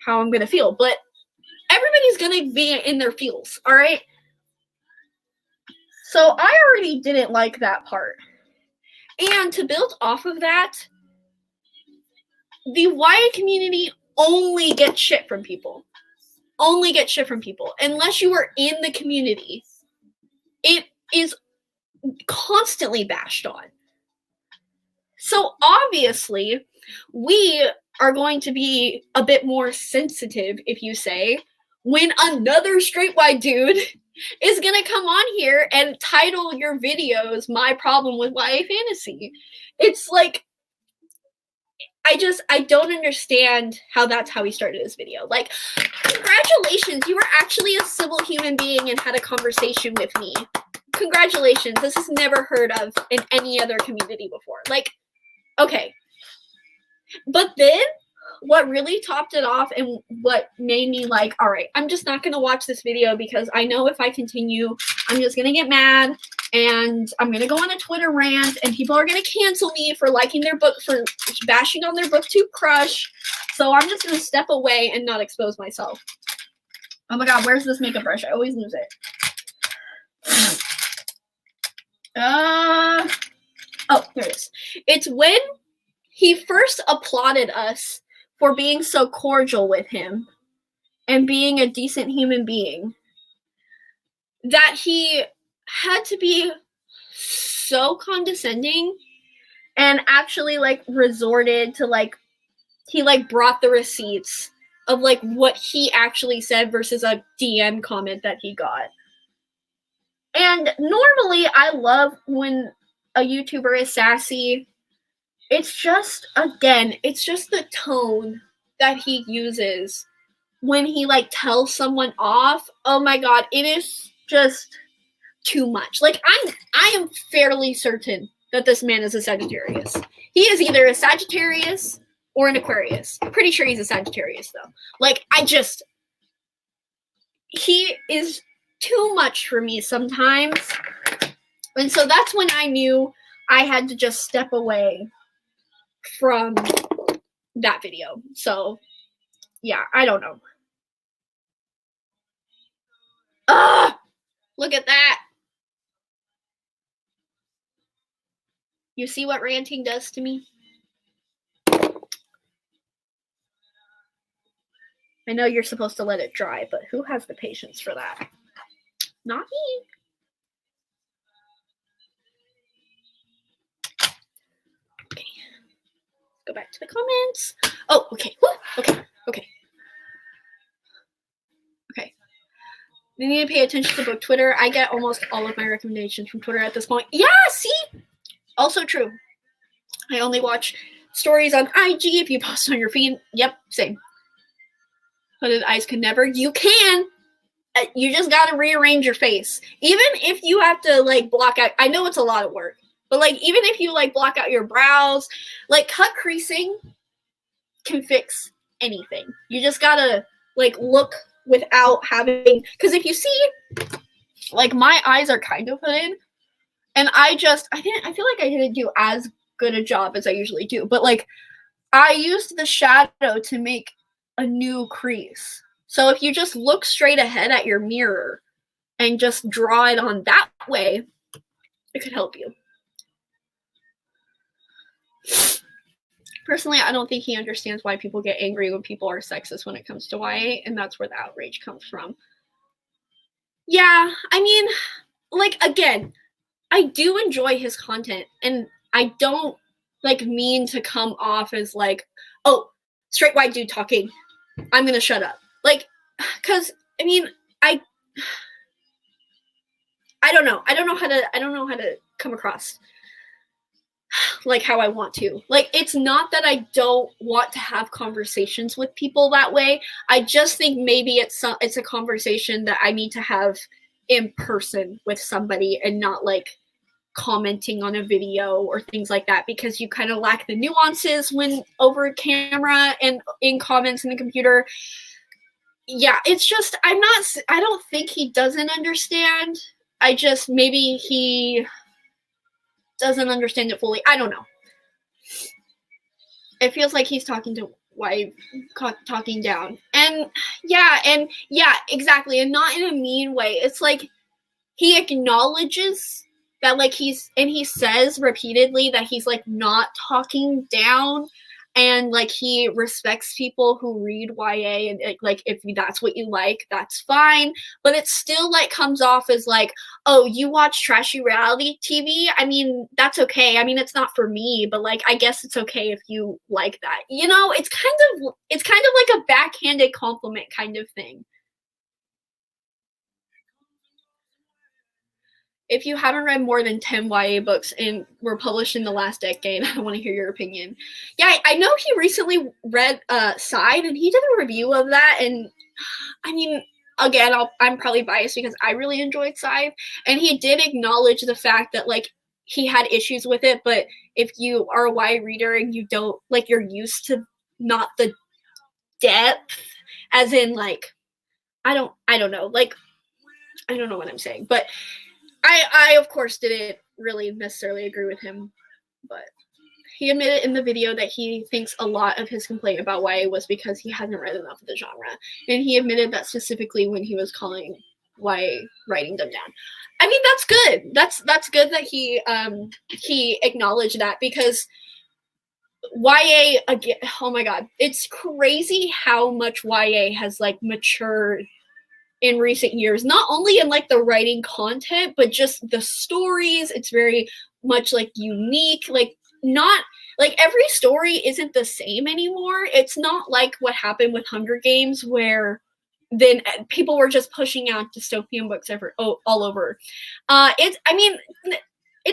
how I'm gonna feel. But everybody's gonna be in their feels, all right? So I already didn't like that part. And to build off of that, the YA community only gets shit from people. Only get shit from people. Unless you are in the community, it is constantly bashed on. So obviously, we are going to be a bit more sensitive, if you say, when another straight white dude is gonna come on here and title your videos "My Problem with YA Fantasy." It's like, I don't understand how that's how he started his video. Like, congratulations, you were actually a civil human being and had a conversation with me. Congratulations, this is never heard of in any other community before. Like, okay. But then, what really topped it off and what made me like, all right, I'm just not going to watch this video, because I know if I continue, I'm just going to get mad and I'm going to go on a Twitter rant and people are going to cancel me for liking their book, for bashing on their booktube crush. So I'm just going to step away and not expose myself. Oh my god, where's this makeup brush? I always lose it. Oh, here it is. It's when he first applauded us for being so cordial with him and being a decent human being, that he had to be so condescending and actually, like, resorted to, like, he, like, brought the receipts of, like, what he actually said versus a DM comment that he got. And normally I love when a YouTuber is sassy. It's just, again, it's just the tone that he uses when he like tells someone off, oh my god, it is just too much. Like I am fairly certain that this man is a Sagittarius. He is either a Sagittarius or an Aquarius. I'm pretty sure he's a Sagittarius though. Like he is too much for me sometimes. And so that's when I knew I had to just step away from that video. So yeah, I don't know. Look at that. You see what ranting does to me? I know you're supposed to let it dry, but who has the patience for that? Not me. Okay. Go back to the comments. Oh, okay. Okay. We need to pay attention to book Twitter. I get almost all of my recommendations from Twitter at this point. Yeah, see? Also true. I only watch stories on IG if you post on your feed. Yep, same. Hooded eyes can never. You can. You just gotta rearrange your face. Even if you have to like block out. I know it's a lot of work. But like even if you like block out your brows, like cut creasing can fix anything. You just gotta like look without having, because if you see, like my eyes are kind of hooded, and I feel like I didn't do as good a job as I usually do, but like I used the shadow to make a new crease. So if you just look straight ahead at your mirror and just draw it on that way, it could help you. Personally, I don't think he understands why people get angry when people are sexist when it comes to YA, and that's where the outrage comes from. Yeah, I mean, like, again, I do enjoy his content, and I don't, like, mean to come off as, like, oh, straight white dude talking, I'm gonna shut up. Like, because, I mean, I don't know. I don't know how to come across like how I want to. Like, it's not that I don't want to have conversations with people that way. I just think maybe it's a conversation that I need to have in person with somebody and not like commenting on a video or things like that, because you kind of lack the nuances when over camera and in comments in the computer. Yeah, it's just I don't think he doesn't understand. I just maybe he doesn't understand it fully. I don't know. It feels like he's talking to wife, talking down. And yeah, exactly. And not in a mean way. It's like he acknowledges that like he says repeatedly that he's like not talking down, and like he respects people who read YA, and like if that's what you like, that's fine. But it still like comes off as like, oh, you watch trashy reality TV? I mean, that's okay. I mean, it's not for me, but like I guess it's okay if you like that. You know, it's kind of like a backhanded compliment kind of thing. If you haven't read more than 10 YA books and were published in the last decade, I want to hear your opinion. Yeah, I know he recently read Side, and he did a review of that. And I mean, again, I'm probably biased because I really enjoyed Side. And he did acknowledge the fact that, like, he had issues with it. But if you are a YA reader and you don't, like, you're used to not the depth, as in, like, I don't know. Like, I don't know what I'm saying. But I of course didn't really necessarily agree with him, but he admitted in the video that he thinks a lot of his complaint about YA was because he hadn't read enough of the genre, and he admitted that specifically when he was calling YA writing them down. I mean, that's good. That's good that he acknowledged that, because YA again. Oh my god, it's crazy how much YA has like matured in recent years, not only in like the writing content, but just the stories. It's very much like unique, like not like every story isn't the same anymore. It's not like what happened with Hunger Games, where then people were just pushing out dystopian books all over. It's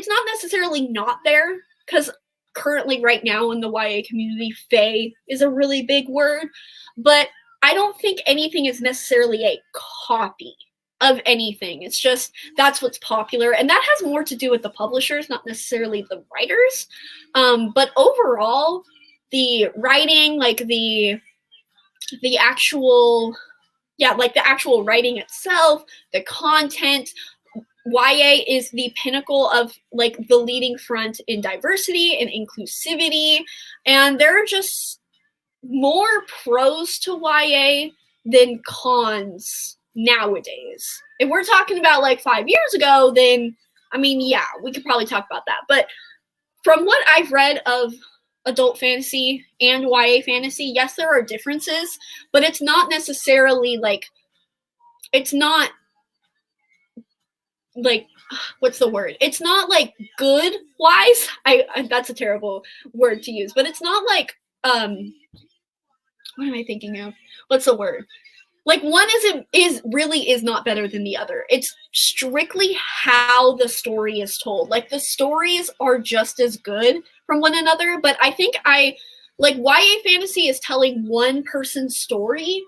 not necessarily not there, because currently right now in the YA community, fae is a really big word, but I don't think anything is necessarily a copy of anything. It's just that's what's popular, and that has more to do with the publishers, not necessarily the writers. But overall, the writing, like the actual, like the actual writing itself, the content, YA is the pinnacle of like the leading front in diversity and inclusivity, and there are just more pros to YA than cons nowadays. If we're talking about like 5 years ago, then I mean, yeah, we could probably talk about that. But from what I've read of adult fantasy and YA fantasy, yes, there are differences, but it's not necessarily like, it's not like, what's the word? It's not like good wise. I that's a terrible word to use, but it's not like what am I thinking of? What's the word? Like one is not better than the other. It's strictly how the story is told. Like the stories are just as good from one another, but I think like YA fantasy is telling one person's story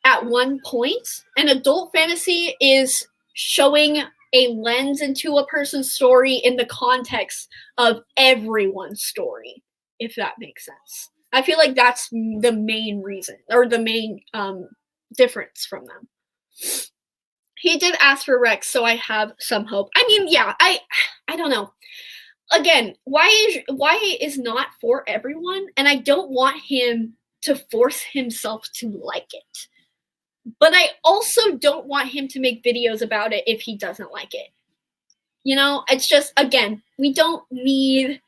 at one point, and adult fantasy is showing a lens into a person's story in the context of everyone's story, if that makes sense. I feel like that's the main reason, or the main difference from them. He did ask for Rex, so I have some hope. I mean, yeah, I don't know. Again, YA is not for everyone, and I don't want him to force himself to like it. But I also don't want him to make videos about it if he doesn't like it. You know, it's just, again, we don't need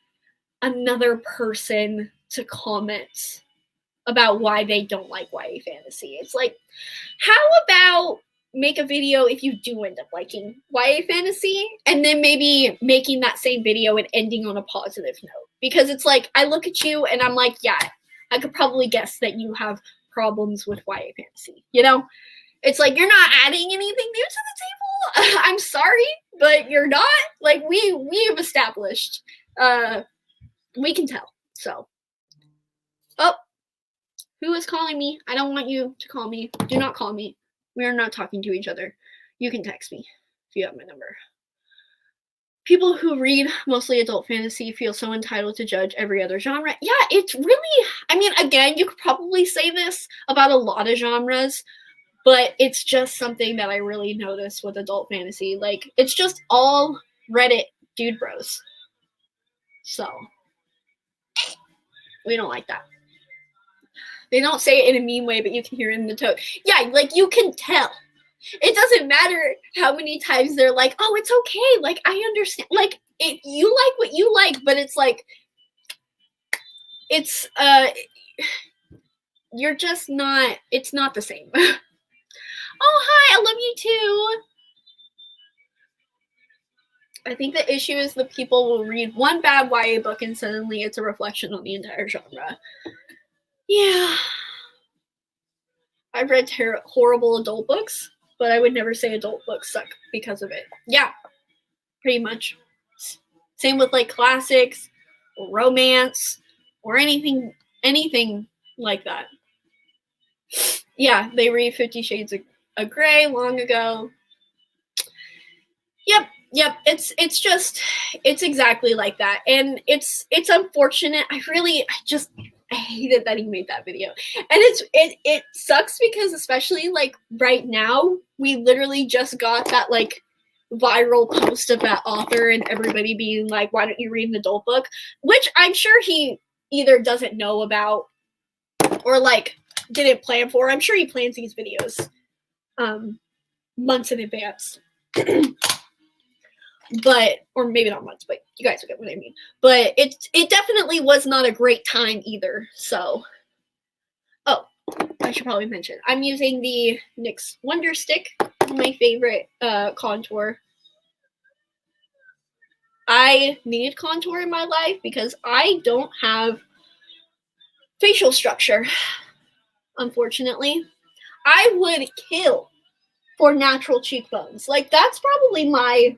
another person to comment about why they don't like YA fantasy. It's like, how about make a video if you do end up liking YA fantasy, and then maybe making that same video and ending on a positive note? Because it's like, I look at you and I'm like, yeah, I could probably guess that you have problems with YA fantasy, you know? It's like, you're not adding anything new to the table. I'm sorry, but you're not. Like, we have established. We can tell. So. Oh. Who is calling me? I don't want you to call me. Do not call me. We are not talking to each other. You can text me if you have my number. People who read mostly adult fantasy feel so entitled to judge every other genre. Yeah, it's really, I mean, again, you could probably say this about a lot of genres, but it's just something that I really notice with adult fantasy. Like, it's just all Reddit dude bros. So, we don't like that. They don't say it in a mean way, but you can hear it in the tone. Yeah, like, you can tell. It doesn't matter how many times they're like, oh, it's okay. Like, I understand. Like, you like what you like, but it's like, it's, you're just not, it's not the same. Oh, hi, I love you too. I think the issue is the people will read one bad YA book and suddenly it's a reflection on the entire genre. Yeah. I've read horrible adult books, but I would never say adult books suck because of it. Yeah, pretty much. Same with like classics, or romance, or anything like that. Yeah, they read 50 Shades of Grey long ago. Yep. It's exactly like that, and it's unfortunate. I hated that he made that video, and it sucks because especially like right now, we literally just got that like viral post of that author and everybody being like, "Why don't you read an adult book?" Which I'm sure he either doesn't know about or like didn't plan for. I'm sure he plans these videos months in advance. But, or maybe not months, but you guys will get what I mean. But it definitely was not a great time either. So, oh, I should probably mention, I'm using the NYX Wonder Stick, my favorite contour. I need contour in my life because I don't have facial structure, unfortunately. I would kill for natural cheekbones. Like, that's probably my,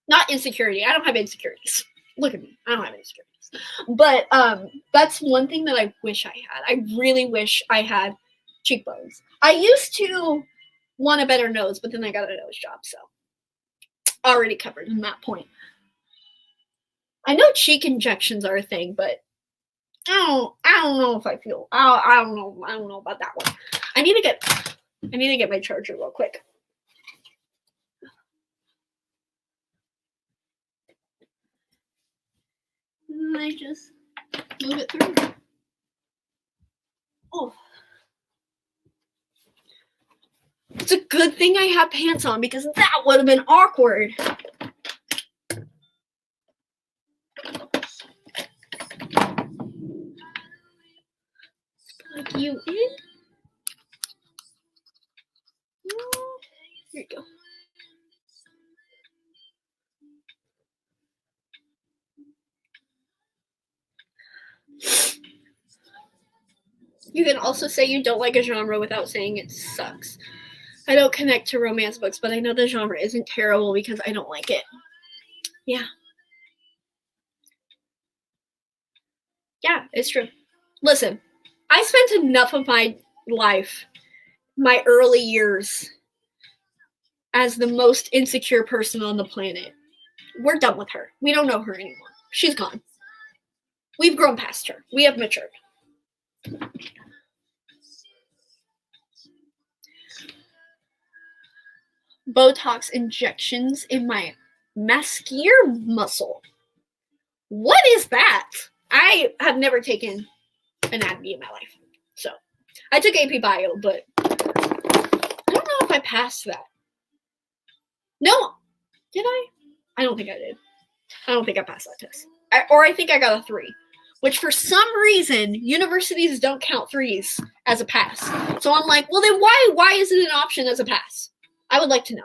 not insecurity. I don't have insecurities. Look at me. I don't have any insecurities. But that's one thing that I wish I had. I really wish I had cheekbones. I used to want a better nose, but then I got a nose job, so already covered in that point. I know cheek injections are a thing, but I don't know if I feel. I don't know about that one. I need to get my charger real quick. And I just move it through. Oh. It's a good thing I have pants on because that would have been awkward. Plug you in. Here you go. You can also say you don't like a genre without saying it sucks. I don't connect to romance books, but I know the genre isn't terrible because I don't like it. Yeah. Yeah, it's true. Listen, I spent enough of my life, my early years, as the most insecure person on the planet. We're done with her. We don't know her anymore. She's gone. We've grown past her. We have matured. Botox injections in my masseter muscle. What is that? I have never taken anatomy in my life. So I took AP Bio, but I don't know if I passed that. No. Did I? I don't think I did. I don't think I passed that test. I think I got a 3, which for some reason, universities don't count 3s as a pass. So I'm like, well then why is it an option as a pass? I would like to know.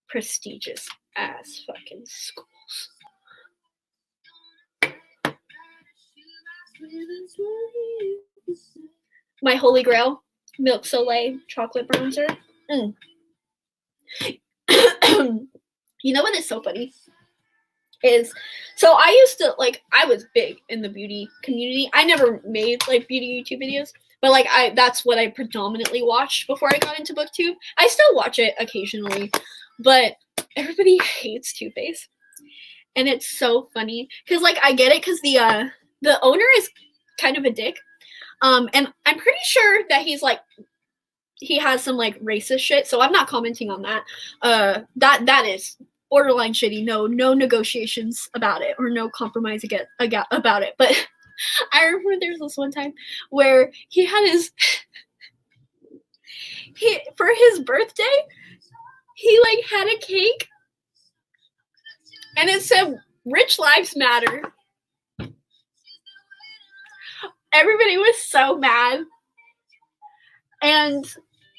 Prestigious ass fucking schools. My holy grail, Milk Soleil chocolate bronzer. You know what is so funny? So I used to, like, I was big in the beauty community. I never made, like, beauty YouTube videos, but, like, that's what I predominantly watched before I got into BookTube. I still watch it occasionally, but everybody hates Too Faced. And it's so funny, because, like, I get it, because the owner is kind of a dick, and I'm pretty sure that he has some, like, racist shit, so I'm not commenting on that. That is borderline shitty. No negotiations about it, or no compromise about it. But I remember there was this one time where he had for his birthday, he, like, had a cake and it said "Rich Lives Matter." Everybody was so mad. And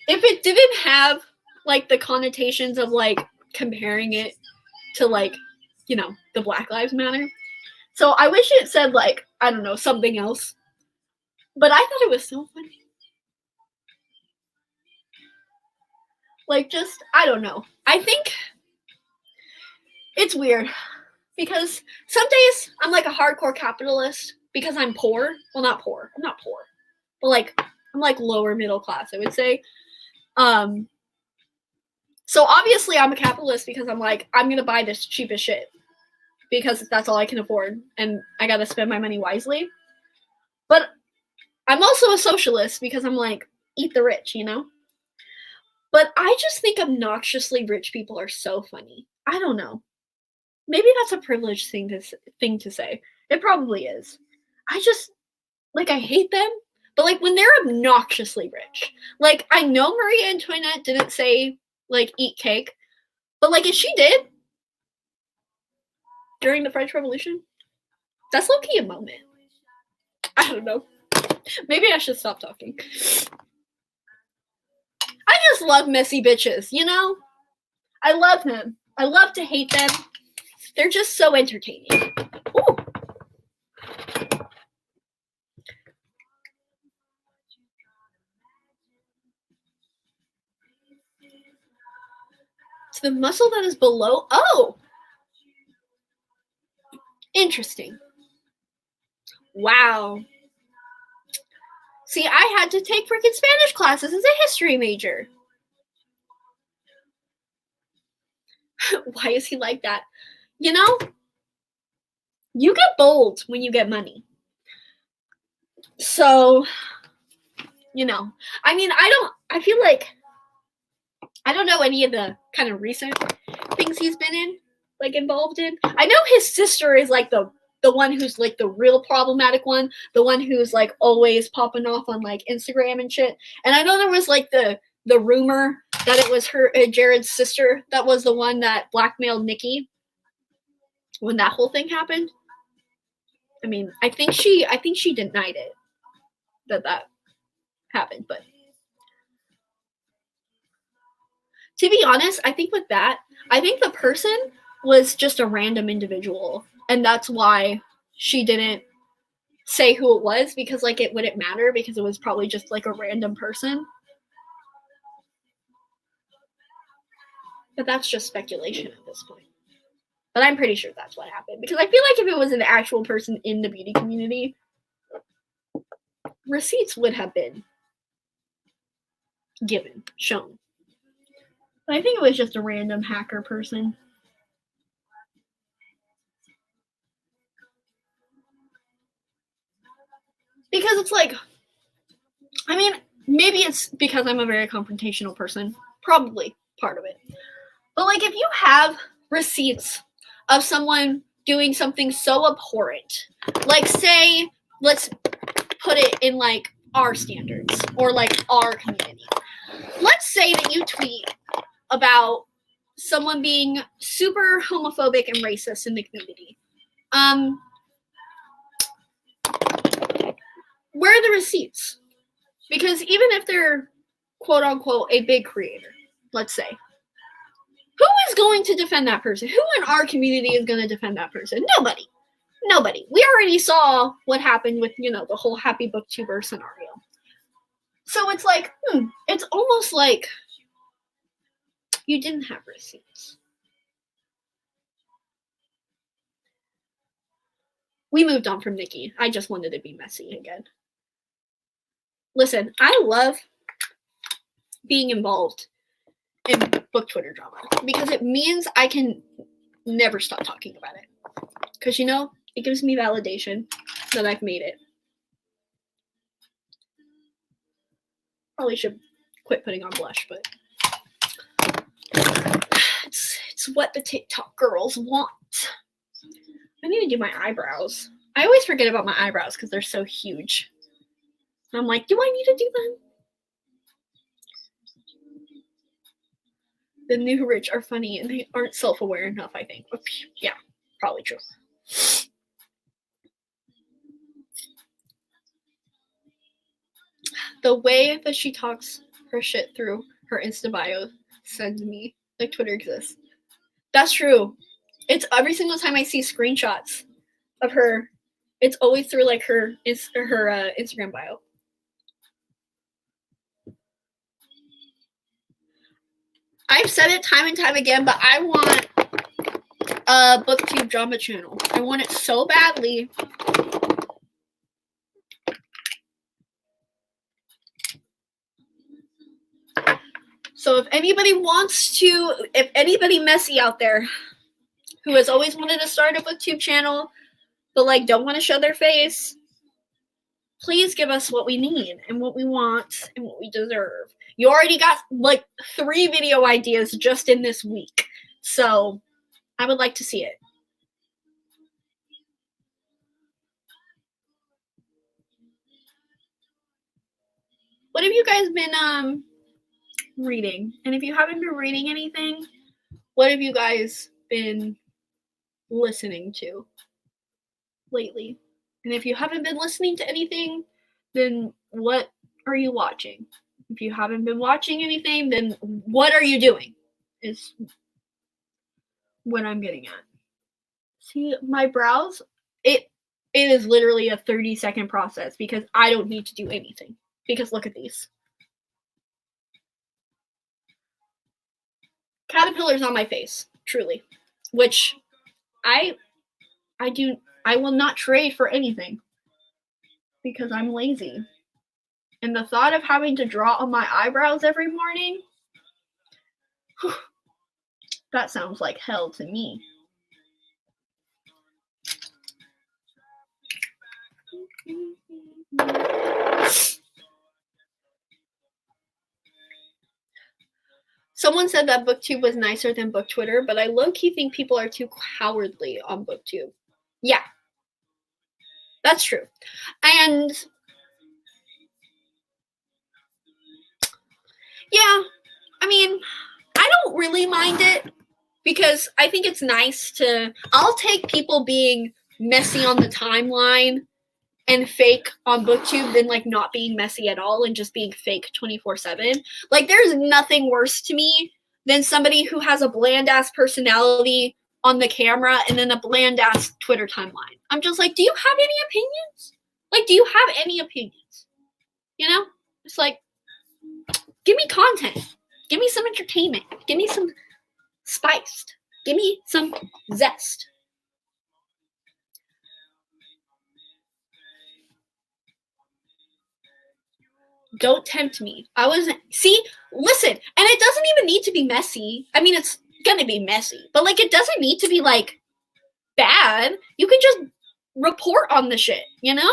if it didn't have, like, the connotations of, like, comparing it to, like, you know, the Black Lives Matter. So I wish it said, like, I don't know, something else. But I thought it was so funny. Like, just, I don't know. I think it's weird because some days I'm like a hardcore capitalist because I'm poor. Well, not poor. I'm not poor. But, like, I'm like lower middle class, I would say. So obviously I'm a capitalist because I'm like, I'm going to buy this cheapest shit because that's all I can afford and I got to spend my money wisely. But I'm also a socialist because I'm like, eat the rich, you know? But I just think obnoxiously rich people are so funny. I don't know. Maybe that's a privileged thing to say. It probably is. I just, like, I hate them. But, like, when they're obnoxiously rich. Like, I know Marie Antoinette didn't say, like, eat cake. But, like, if she did during the French Revolution, that's low-key a moment. I don't know. Maybe I should stop talking. I just love messy bitches, you know? I love them. I love to hate them. They're just so entertaining. Ooh. It's the muscle that is below. Oh! Interesting. Wow. See, I had to take freaking Spanish classes as a history major. Why is he like that? You know, you get bold when you get money. So, you know, I mean, I feel like, I don't know any of the kind of recent things he's been in, like involved in. I know his sister is like the one who's like the real problematic one, the one who's like always popping off on like Instagram and shit. And I know there was like the rumor that it was her Jared's sister that was the one that blackmailed Nikki when that whole thing happened. I mean, I think she denied it that happened, but to be honest, I think with that, I think the person was just a random individual, and that's why she didn't say who it was, because like it wouldn't matter, because it was probably just like a random person. But that's just speculation at this point. But I'm pretty sure that's what happened, because I feel like if it was an actual person in the beauty community, receipts would have been given, shown. But I think it was just a random hacker person. Because it's like, I mean, maybe it's because I'm a very confrontational person. Probably part of it. But like, if you have receipts of someone doing something so abhorrent, like say, let's put it in like our standards or like our community. Let's say that you tweet about someone being super homophobic and racist in the community. Where are the receipts? Because even if they're quote unquote a big creator, let's say, who is going to defend that person? Who in our community is going to defend that person? Nobody. Nobody. We already saw what happened with, you know, the whole Happy Booktuber scenario. So it's like, it's almost like you didn't have receipts. We moved on from Nikki. I just wanted to be messy again. Listen, I love being involved in book Twitter drama because it means I can never stop talking about it. Because, you know, it gives me validation that I've made it. Probably should quit putting on blush, but it's what the TikTok girls want. I need to do my eyebrows. I always forget about my eyebrows because they're so huge. And I'm like, do I need to do them? The new rich are funny and they aren't self-aware enough, I think. Yeah, probably true. The way that she talks her shit through her Insta bio sends me like Twitter exists. That's true. It's every single time I see screenshots of her, it's always through like her Instagram bio. I've said it time and time again, but I want a booktube drama channel. I want it so badly. So if anybody messy out there who has always wanted to start a booktube channel, but like don't want to show their face, please give us what we need and what we want and what we deserve. You already got like 3 video ideas just in this week. So I would like to see it. What have you guys been reading? And if you haven't been reading anything, what have you guys been listening to lately? And if you haven't been listening to anything, then what are you watching? If you haven't been watching anything, then what are you doing? Is what I'm getting at. See, my brows, it is literally a 30-second process because I don't need to do anything. Because look at these. Caterpillars on my face, truly. Which I I will not trade for anything because I'm lazy. And the thought of having to draw on my eyebrows every morning, that sounds like hell to me. Someone said that BookTube was nicer than BookTwitter, but I low-key think people are too cowardly on BookTube. Yeah. That's true. And yeah, I mean, I don't really mind it because I think it's nice I'll take people being messy on the timeline and fake on BookTube than like not being messy at all and just being fake 24/7. Like there's nothing worse to me than somebody who has a bland ass personality on the camera and then a bland ass Twitter timeline. I'm just like, do you have any opinions? Like, do you have any opinions? You know? It's like, give me content. Give me some entertainment. Give me some spiced. Give me some zest. Don't tempt me. Listen, and it doesn't even need to be messy. I mean, it's gonna be messy, but like, it doesn't need to be like bad. You can just report on the shit, you know?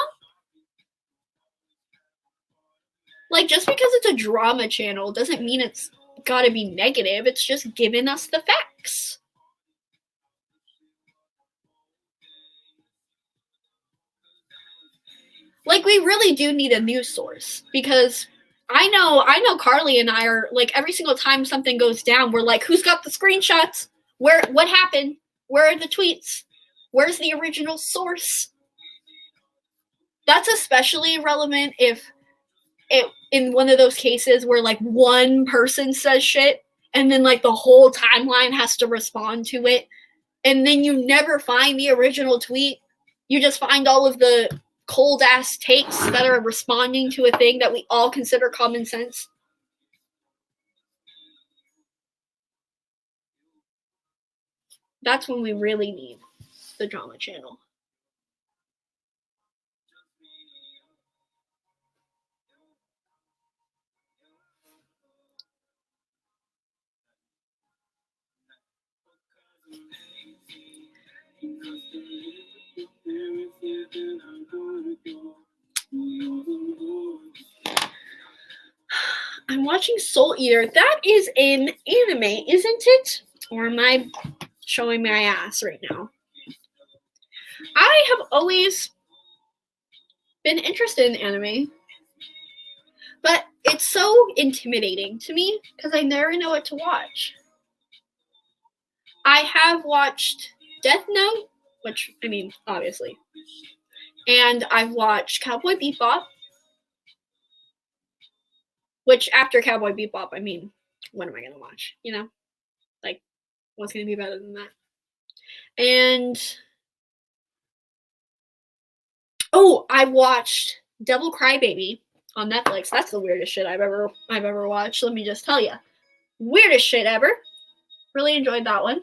Like, just because it's a drama channel doesn't mean it's gotta be negative. It's just giving us the facts. Like, we really do need a news source because I know Carly and I are like, every single time something goes down, we're like, who's got the screenshots? What happened? Where are the tweets? Where's the original source? That's especially relevant if in one of those cases where like one person says shit and then like the whole timeline has to respond to it, and then you never find the original tweet. You just find all of the cold ass takes that are responding to a thing that we all consider common sense. That's when we really need the drama channel. I'm watching Soul Eater. That is an anime, isn't it? Or am I showing my ass right now? I have always been interested in anime, but it's so intimidating to me because I never know what to watch. I have watched Death Note, which, I mean, obviously. And I've watched Cowboy Bebop, which after Cowboy Bebop, I mean, what am I going to watch? You know? Like, what's going to be better than that? And, oh, I watched Devil Crybaby on Netflix. That's the weirdest shit I've ever watched. Let me just tell you. Weirdest shit ever. Really enjoyed that one.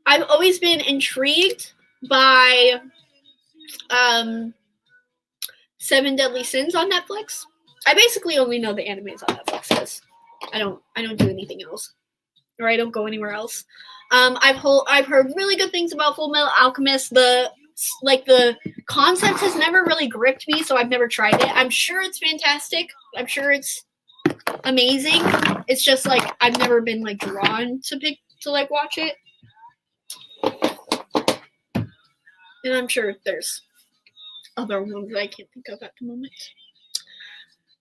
I've always been intrigued by Seven Deadly Sins on Netflix. I basically only know the animes on Netflix because I don't do anything else, or I don't go anywhere else. I've heard really good things about Full Metal Alchemist. The concept has never really gripped me, so I've never tried it. I'm sure it's fantastic. I'm sure it's amazing. It's just like I've never been like drawn to like watch it. And I'm sure there's other ones that I can't think of at the moment.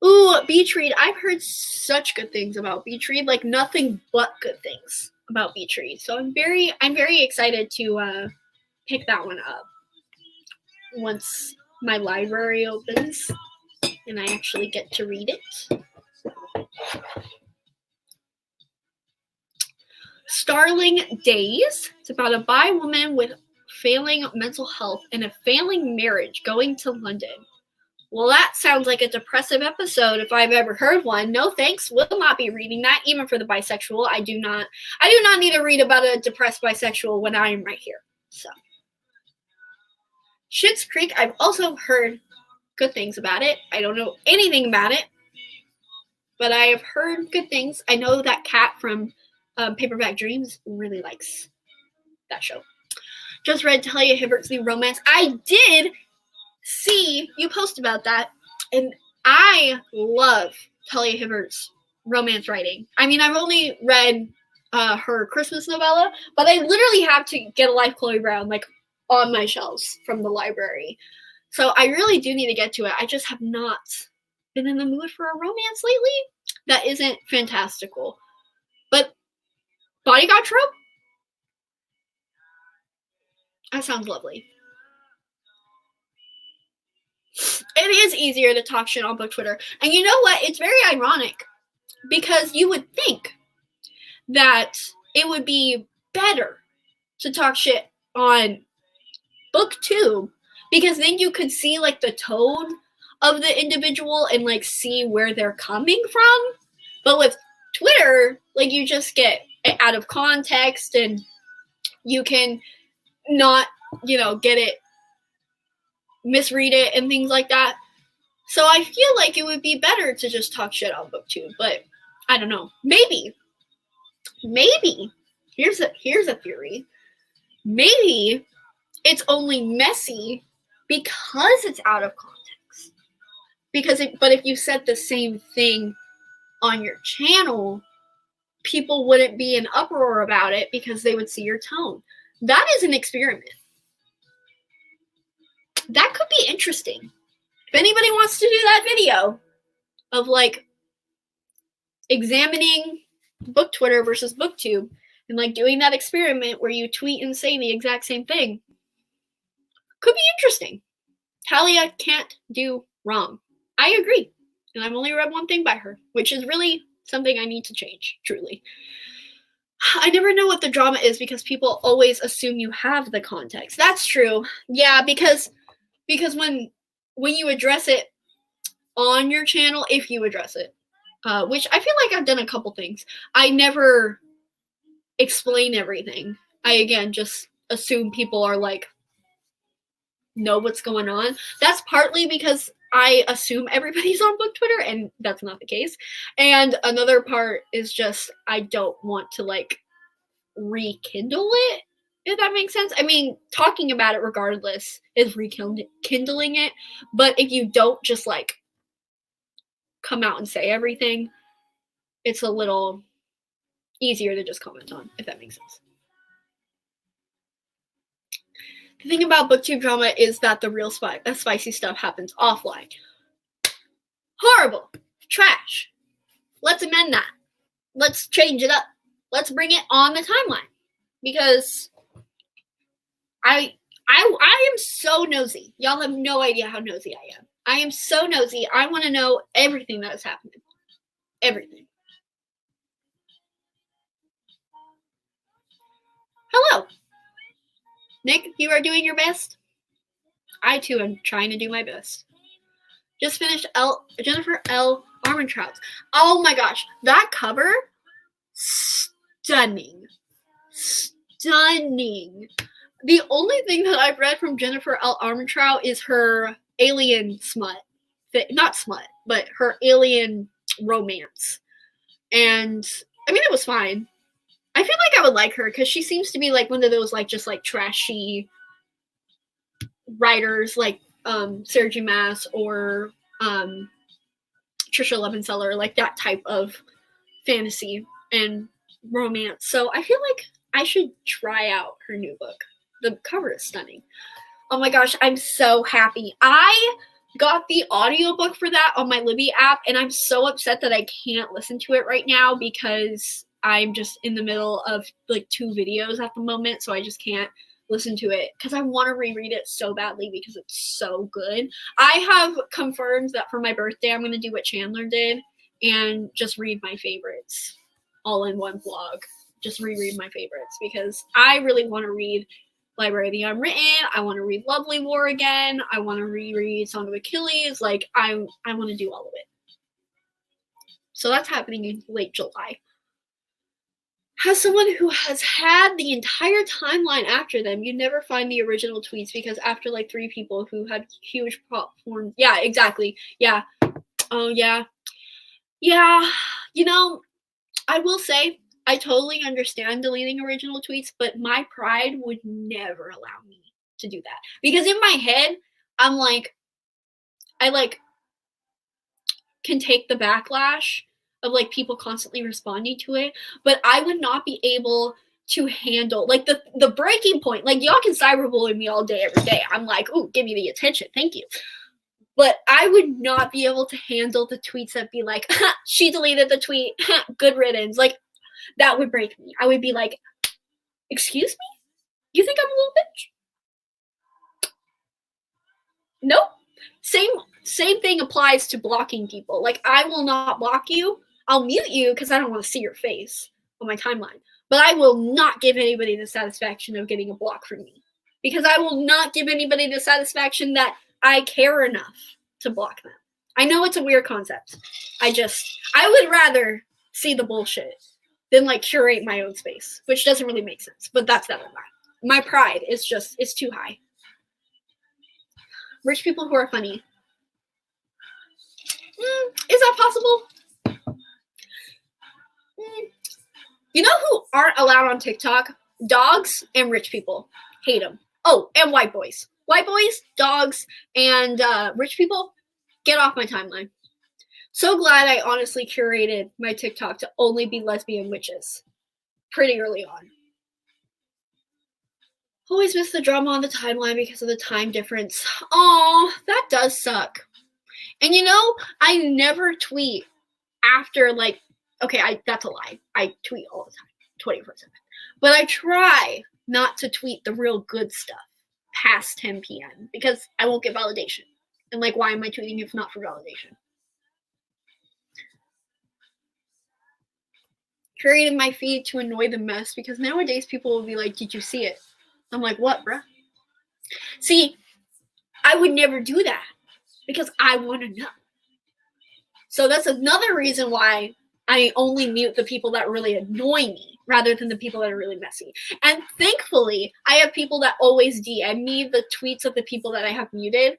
Ooh, Beach Read. I've heard such good things about Beach Read, like nothing but good things about Beach Read. So I'm very excited to pick that one up once my library opens and I actually get to read it. Starling Days. It's about a bi woman with failing mental health and a failing marriage going to London. Well, that sounds like a depressive episode if I've ever heard one. No thanks. Will not be reading that, even for the bisexual. I do not need to read about a depressed bisexual when I am right here. So, Schitt's Creek, I've also heard good things about it. I don't know anything about it, but I have heard good things. I know that Kat from Paperback Dreams really likes that show. Just read Talia Hibbert's new romance. I did see you post about that, and I love Talia Hibbert's romance writing. I mean, I've only read her Christmas novella, but I literally have to get a Life Chloe Brown like on my shelves from the library. So I really do need to get to it. I just have not been in the mood for a romance lately that isn't fantastical. But Bodyguard Trope? That sounds lovely. It is easier to talk shit on book Twitter. And you know what? It's very ironic because you would think that it would be better to talk shit on BookTube because then you could see like the tone of the individual and like see where they're coming from. But with Twitter, like you just get it out of context and you can not, get it, misread it and things like that. So I feel like it would be better to just talk shit on BookTube, but I don't know. Maybe. Here's a theory. Maybe it's only messy because it's out of context. But if you said the same thing on your channel, people wouldn't be in uproar about it because they would see your tone. That is an experiment. That could be interesting. If anybody wants to do that video of like examining book Twitter versus BookTube and like doing that experiment where you tweet and say the exact same thing, could be interesting. Talia can't do wrong. I agree. And I've only read one thing by her, which is really something I need to change, truly. I never know what the drama is because people always assume you have the context. That's true. Yeah, because when you address it on your channel, if you address it, which I feel like I've done a couple things, I never explain everything. I, again, just assume people are like, know what's going on. That's partly because I assume everybody's on book Twitter, and that's not the case. And another part is just I don't want to like rekindle it, if that makes sense. I mean, talking about it regardless is rekindling it, but if you don't just like come out and say everything, it's a little easier to just comment on, if that makes sense. The thing about BookTube drama is that the real spicy stuff happens offline. Horrible. Trash. Let's amend that. Let's change it up. Let's bring it on the timeline. Because I am so nosy. Y'all have no idea how nosy I am. I am so nosy. I want to know everything that is happening. Everything. Hello. Nick, you are doing your best? I, too, am trying to do my best. Just finished Jennifer L. Armentrout's. Oh my gosh. That cover, stunning. Stunning. The only thing that I've read from Jennifer L. Armentrout is her alien smut. Not smut, but her alien romance. And, I mean, it was fine. I feel like I would like her because she seems to be like one of those like just like trashy writers like Sarah J. Maas or Trisha Levenseller, like that type of fantasy and romance. So I feel like I should try out her new book. The cover is stunning. Oh my gosh, I'm so happy. I got the audiobook for that on my Libby app, and I'm so upset that I can't listen to it right now because I'm just in the middle of like 2 videos at the moment, so I just can't listen to it because I want to reread it so badly because it's so good. I have confirmed that for my birthday I'm going to do what Chandler did and just read my favorites all in one vlog. Just reread my favorites because I really want to read Library of the Unwritten. I want to read Lovely War again. I want to reread Song of Achilles. Like, I want to do all of it. So that's happening in late July. As someone who has had the entire timeline after them, you never find the original tweets because after like 3 people who had huge platforms. Yeah, exactly. Yeah. Oh, yeah. Yeah. You know, I will say, I totally understand deleting original tweets, but my pride would never allow me to do that. Because in my head, I'm like, I like can take the backlash of like people constantly responding to it, but I would not be able to handle like the breaking point. Like, y'all can cyberbully me all day, every day. I'm like, ooh, give me the attention. Thank you. But I would not be able to handle the tweets that be like, she deleted the tweet, good riddance. Like, that would break me. I would be like, excuse me? You think I'm a little bitch? Nope. Same thing applies to blocking people. Like, I will not block you. I'll mute you because I don't want to see your face on my timeline. But I will not give anybody the satisfaction of getting a block from me. Because I will not give anybody the satisfaction that I care enough to block them. I know it's a weird concept. I would rather see the bullshit than like curate my own space, which doesn't really make sense. But that's that. My pride is too high. Rich people who are funny. Is that possible? You know who aren't allowed on TikTok? Dogs and rich people. Hate them. Oh, and white boys. White boys, dogs, and rich people, get off my timeline. So glad I honestly curated my TikTok to only be lesbian witches pretty early on. Always miss the drama on the timeline because of the time difference. Aw, that does suck. And you know, I never tweet after like, okay, that's a lie. I tweet all the time, 24/7. But I try not to tweet the real good stuff past 10 p.m. because I won't get validation. And like, why am I tweeting if not for validation? Created my feed to annoy the mess because nowadays people will be like, did you see it? I'm like, what, bruh? See, I would never do that because I want to know. So that's another reason why I only mute the people that really annoy me rather than the people that are really messy. And thankfully, I have people that always DM me the tweets of the people that I have muted.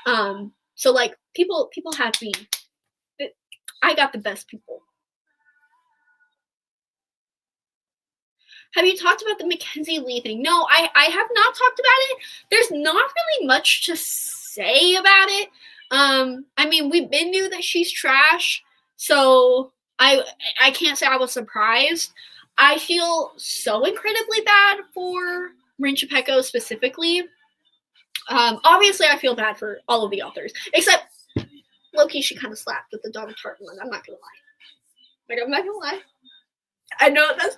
So like people have me. I got the best people. Have you talked about the Mackenzie Lee thing? No, I have not talked about it. There's not really much to say about it. I mean, we been knew that she's trash, so I can't say I was surprised. I feel so incredibly bad for Rin Chapeko specifically. Obviously, I feel bad for all of the authors, except Loki. She kind of slapped with the Donna Tartt one. I'm not gonna lie. Like, I'm not gonna lie. I know that's.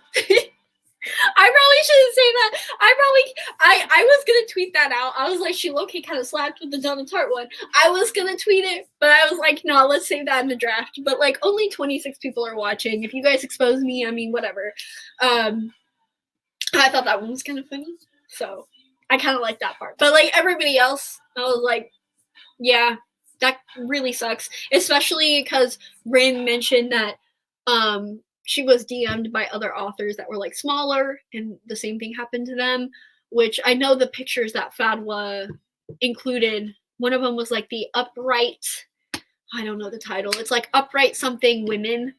I probably shouldn't say that. I was gonna tweet that out. I was like, she low-key kind of slapped with the Donna Tartt one. I was gonna tweet it, but I was like, no, let's save that in the draft. But like, only 26 people are watching. If you guys expose me, I mean, whatever. I thought that one was kind of funny, so I kind of like that part. But like everybody else, I was like, yeah, that really sucks. Especially because Rin mentioned that she was DM'd by other authors that were like smaller, and the same thing happened to them, which I know the pictures that Fadwa included. One of them was like the upright, I don't know the title. It's like Upright Something Women.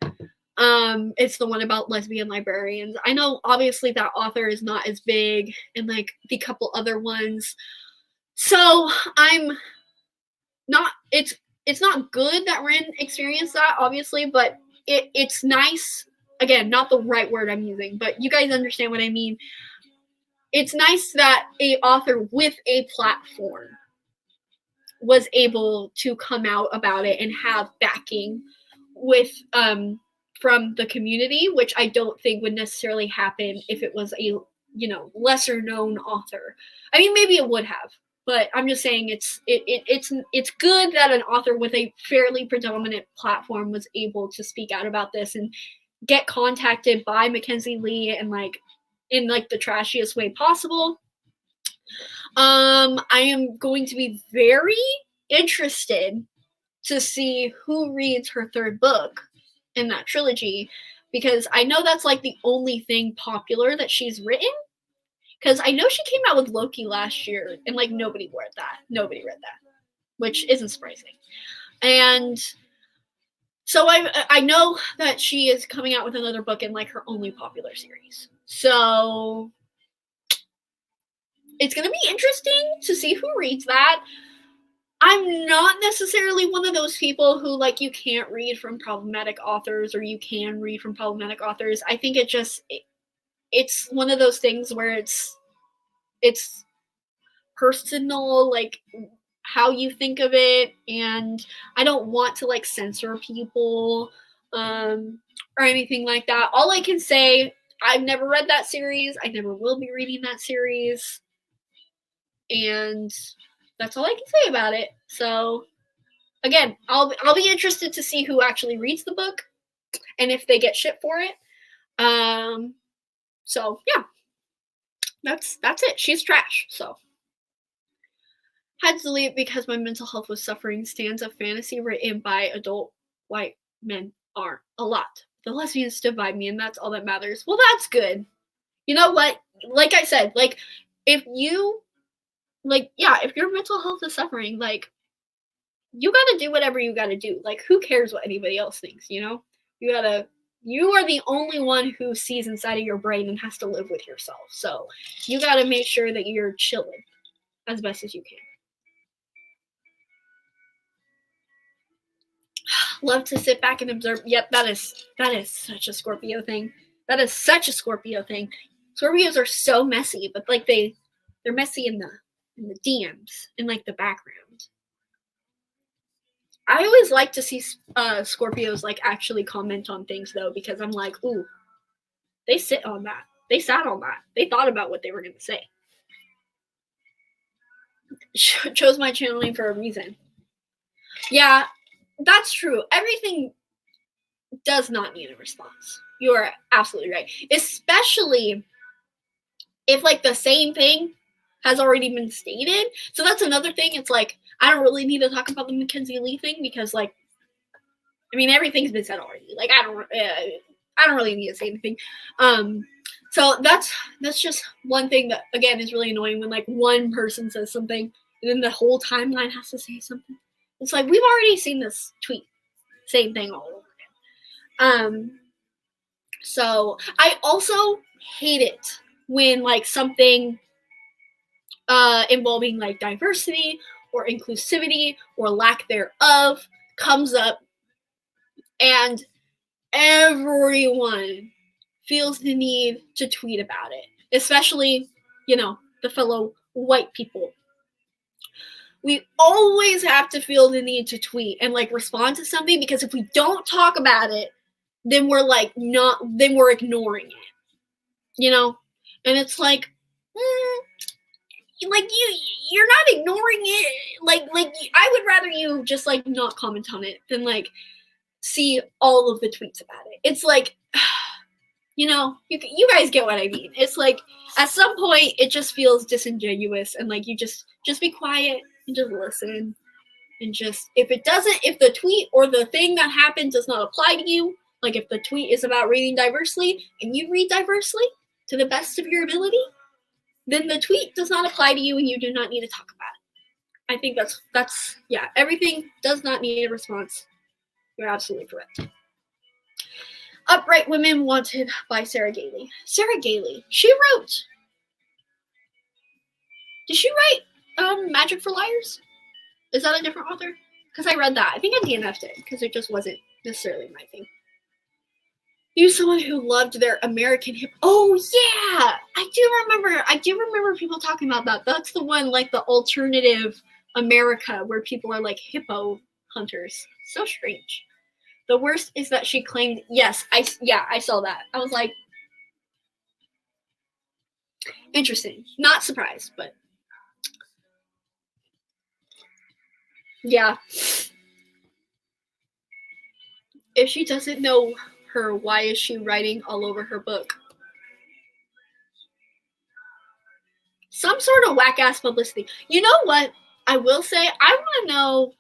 It's the one about lesbian librarians. I know obviously that author is not as big, and like the couple other ones. So I'm not, it's not good that Rin experienced that, obviously, but it's nice. Again, not the right word I'm using, but you guys understand what I mean. It's nice that a author with a platform was able to come out about it and have backing with from the community, which I don't think would necessarily happen if it was a lesser known author. I mean, maybe it would have, but I'm just saying it's good that an author with a fairly predominant platform was able to speak out about this and get contacted by Mackenzie Lee and like in like the trashiest way possible. I am going to be very interested to see who reads her third book in that trilogy, because I know that's like the only thing popular that she's written. Because I know she came out with Loki last year, and like nobody read that. Nobody read that, which isn't surprising. And so I know that she is coming out with another book in like her only popular series. So it's going to be interesting to see who reads that. I'm not necessarily one of those people who like you can't read from problematic authors or you can read from problematic authors. I think it's one of those things where it's personal, like how you think of it, and I don't want to like censor people or anything like that. All I can say, I've never read that series. I never will be reading that series. And that's all I can say about it. So again, I'll be interested to see who actually reads the book and if they get shit for it. So yeah, that's it. She's trash. So had to delete because my mental health was suffering. Stands of fantasy written by adult white men are a lot. The lesbians stood by me, and that's all that matters. Well, that's good. You know what? Like I said, like if you like, yeah, if your mental health is suffering, like you gotta do whatever you gotta do. Like, who cares what anybody else thinks, you know? You are the only one who sees inside of your brain and has to live with yourself. So you gotta make sure that you're chilling as best as you can. Love to sit back and observe. Yep, that is such a Scorpio thing. That is such a Scorpio thing. Scorpios are so messy, but like they're messy in the DMs, in like the background. I always like to see Scorpios like actually comment on things though, because I'm like, ooh, they sit on that. They sat on that. They thought about what they were going to say. Chose my channel name for a reason. Yeah, that's true. Everything does not need a response. You are absolutely right. Especially if like the same thing has already been stated. So that's another thing. It's like, I don't really need to talk about the Mackenzie Lee thing because like, I mean, everything's been said already. Like, I don't really need to say anything. So that's just one thing that again is really annoying when like one person says something and then the whole timeline has to say something. It's like we've already seen this tweet, same thing all over again. So I also hate it when like something involving like diversity or inclusivity or lack thereof comes up and everyone feels the need to tweet about it, especially, you know, the fellow white people. We always have to feel the need to tweet and like respond to something, because if we don't talk about it, then we're like then we're ignoring it, you know? And it's like, like you're not ignoring it. Like I would rather you just like not comment on it than like see all of the tweets about it. It's like, you know, you guys get what I mean. It's like at some point it just feels disingenuous, and like you just be quiet and just listen, and just if the tweet or the thing that happened does not apply to you, like if the tweet is about reading diversely and you read diversely to the best of your ability, then the tweet does not apply to you and you do not need to talk about it. I think that's yeah, everything does not need a response. You're absolutely correct. Upright Women Wanted by Sarah Gailey. Sarah Gailey, she wrote. Did she write Magic for Liars? Is that a different author? Because I read that. I think I DNF'd it because it just wasn't necessarily my thing. You someone who loved their American hip. Oh yeah, I do remember people talking about that. That's the one, like the alternative America where people are like hippo hunters. So strange. The worst is that she claimed. Yes, I saw that. I was like, interesting. Not surprised, but yeah. If she doesn't know her, why is she writing all over her book? some sort of whack-ass publicity. You know what? I will say, I want to know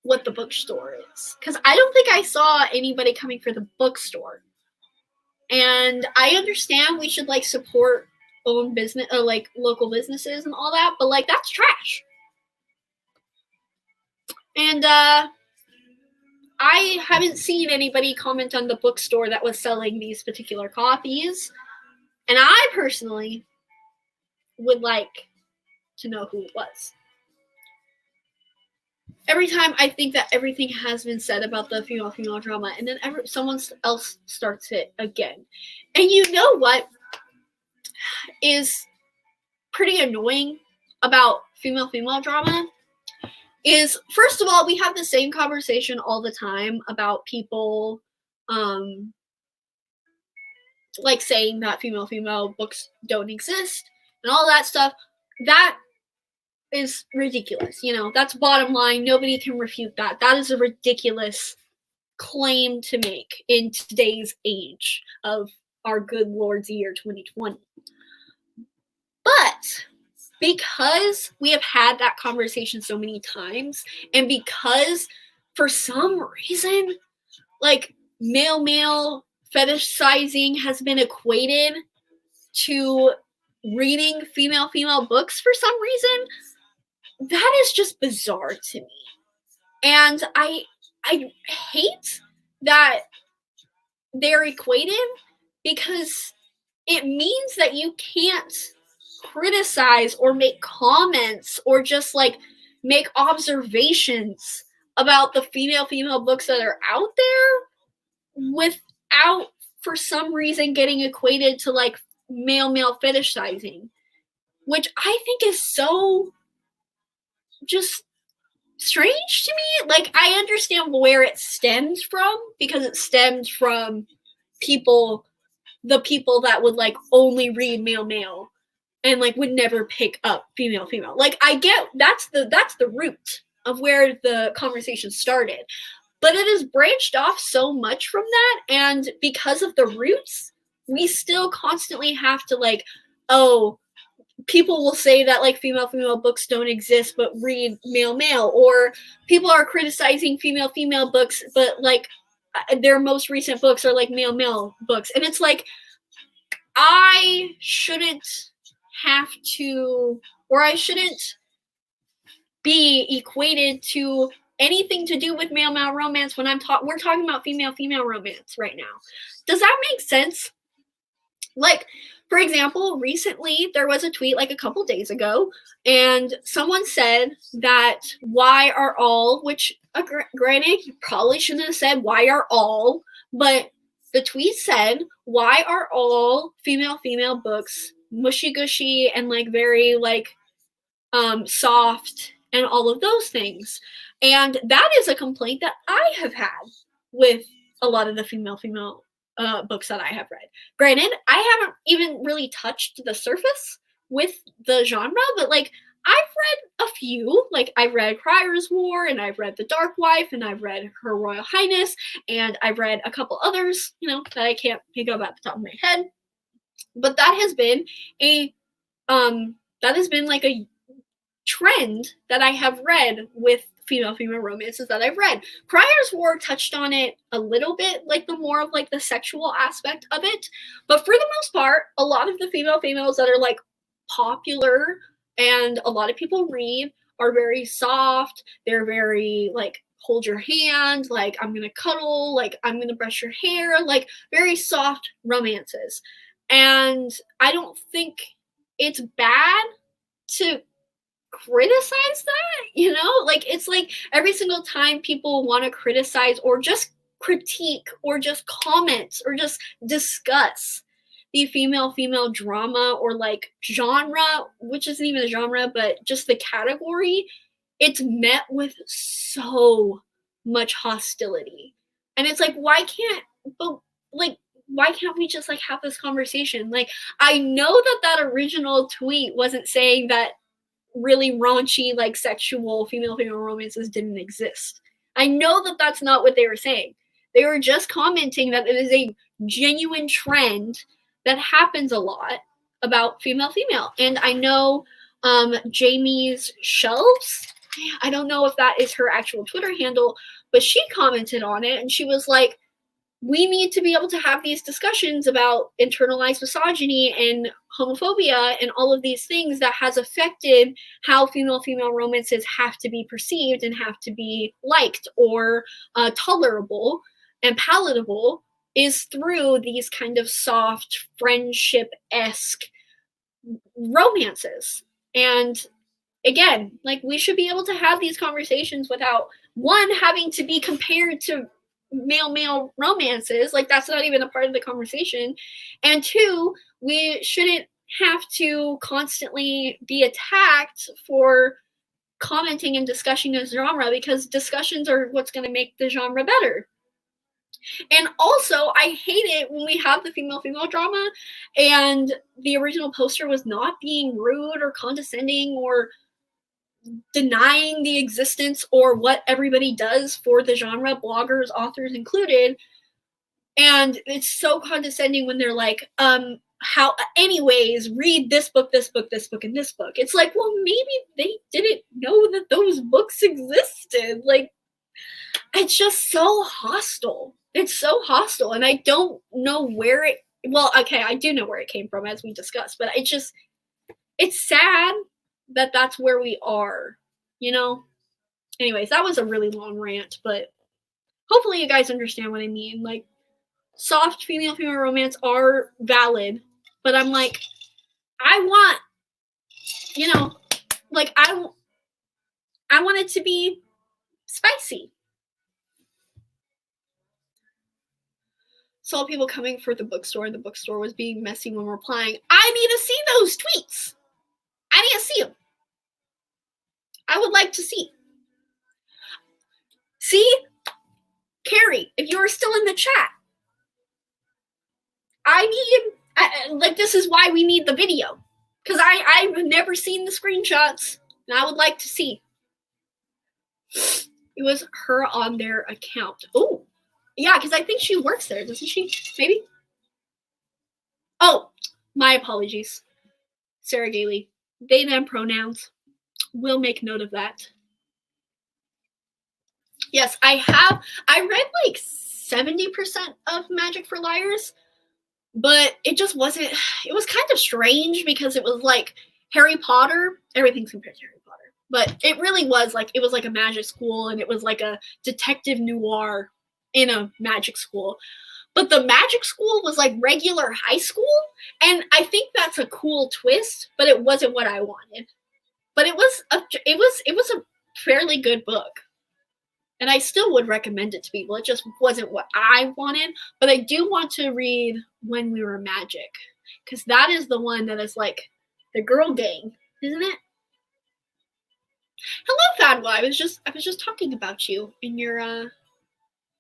what the bookstore is. Because I don't think I saw anybody coming for the bookstore. And I understand we should, like, support own business, or, like, local businesses and all that, but, like, that's trash. And, I haven't seen anybody comment on the bookstore that was selling these particular copies. And I personally would like to know who it was. Every time I think that everything has been said about the female drama, and then someone else starts it again. And you know what is pretty annoying about female drama? Is, first of all, we have the same conversation all the time about people like saying that female books don't exist and all that stuff. That is ridiculous. You know, that's bottom line. Nobody can refute that. That is a ridiculous claim to make in today's age of our good Lord's year 2020. But because we have had that conversation so many times, and because for some reason, like, male fetishizing has been equated to reading female books for some reason, that is just bizarre to me. And I hate that they're equated, because it means that you can't criticize or make comments or just, like, make observations about the female books that are out there without, for some reason, getting equated to, like, male fetishizing, which I think is so just strange to me. Like, I understand where it stems from, because it stems from the people that would, like, only read male and, like, would never pick up female. Like, I get that's the root of where the conversation started. But it has branched off so much from that, and because of the roots, we still constantly have to, like, oh, people will say that, like, female books don't exist but read male, or people are criticizing female books, but, like, their most recent books are, like, male books. And it's like, I shouldn't have to, or I shouldn't be equated to anything to do with male romance when we're talking about female romance right now. Does that make sense? Like, for example, recently there was a tweet, like, a couple days ago, and someone said that why are all, which, granted, you probably shouldn't have said why are all, but the tweet said, why are all female books mushy gushy and, like, very, like, soft and all of those things. And that is a complaint that I have had with a lot of the female books that I have read. Granted, I haven't even really touched the surface with the genre, but, like, I've read a few. Like, I've read Crier's War, and I've read The Dark Wife, and I've read Her Royal Highness, and I've read a couple others, you know, that I can't think of at the top of my head. But that has been like a trend that I have read with female romances that I've read. Crier's War touched on it a little bit, like, the more of, like, the sexual aspect of it, but for the most part, a lot of the females that are, like, popular and a lot of people read are very soft. They're very, like, hold your hand, like, I'm gonna cuddle, like, I'm gonna brush your hair, like, very soft romances. And I don't think it's bad to criticize that, you know? Like, it's like every single time people want to criticize or just critique or just comment or just discuss the female drama, or, like, genre, which isn't even a genre, but just the category, it's met with so much hostility. And it's like, why can't we just, like, have this conversation? Like, I know that original tweet wasn't saying that really raunchy, like, sexual female romances didn't exist. I know that that's not what they were saying. They were just commenting that it is a genuine trend that happens a lot about female. And I know Jamie's Shelves, I don't know if that is her actual Twitter handle, but she commented on it and she was like, we need to be able to have these discussions about internalized misogyny and homophobia and all of these things that has affected how female romances have to be perceived and have to be liked or tolerable and palatable, is through these kind of soft friendship-esque romances. And again, like, we should be able to have these conversations without, one, having to be compared to male romances. Like, that's not even a part of the conversation. And two, we shouldn't have to constantly be attacked for commenting and discussing a genre, because discussions are what's going to make the genre better. And also, I hate it when we have the female drama and the original poster was not being rude or condescending or denying the existence or what everybody does for the genre, bloggers, authors included. And it's so condescending when they're like, how, anyways, read this book, and this book. It's like, well, maybe they didn't know that those books existed. Like, it's just so hostile. It's so hostile. And I don't know where it, well, okay, I do know where it came from, as we discussed, but it's sad that that's where we are, you know? Anyways, that was a really long rant, but hopefully you guys understand what I mean. Like, soft female romance are valid, but I'm like, I want, you know, like, I want it to be spicy. Saw people coming for the bookstore, and the bookstore was being messy when replying. I need to see those tweets. I need to see them. I would like to see. See? Carrie, if you're still in the chat, this is why we need the video. Because I've never seen the screenshots, and I would like to see. It was her on their account. Oh, yeah, because I think she works there, doesn't she? Maybe? Oh, my apologies. Sarah Gailey. They, them pronouns. We'll make note of that. Yes, I read like 70% of Magic for Liars, but it just wasn't, it was kind of strange because it was like Harry Potter, everything's compared to Harry Potter, but it really was like, it was like a magic school, and it was like a detective noir in a magic school. But the magic school was like regular high school, and I think that's a cool twist, but it wasn't what I wanted. But it was a fairly good book. And I still would recommend it to people. It just wasn't what I wanted. But I do want to read When We Were Magic, because that is the one that is like the girl gang, isn't it? Hello, Fadwa. I was just talking about you in your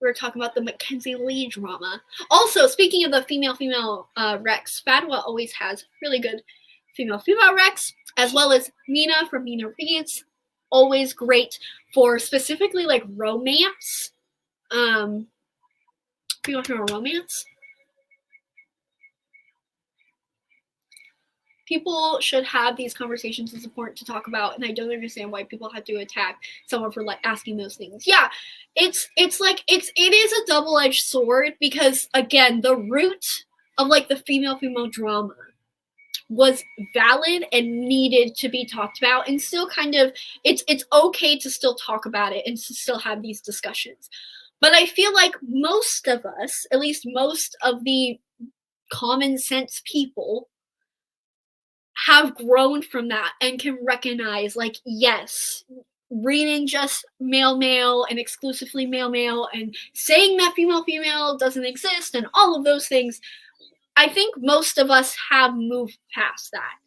we were talking about the Mackenzie Lee drama. Also, speaking of the female Rex, Fadwa always has really good female Rex, as well as Mina from Mina Reads. Always great for specifically like romance. Female romance. People should have these conversations. It's important to talk about, and I don't understand why people have to attack someone for like asking those things. Yeah, it is a double-edged sword, because again, the root of like the female drama was valid and needed to be talked about, and still kind of, it's okay to still talk about it and to still have these discussions. But I feel like most of us, at least most of the common sense people, have grown from that and can recognize, like, yes, reading just male and exclusively male and saying that female doesn't exist and all of those things, I think most of us have moved past that.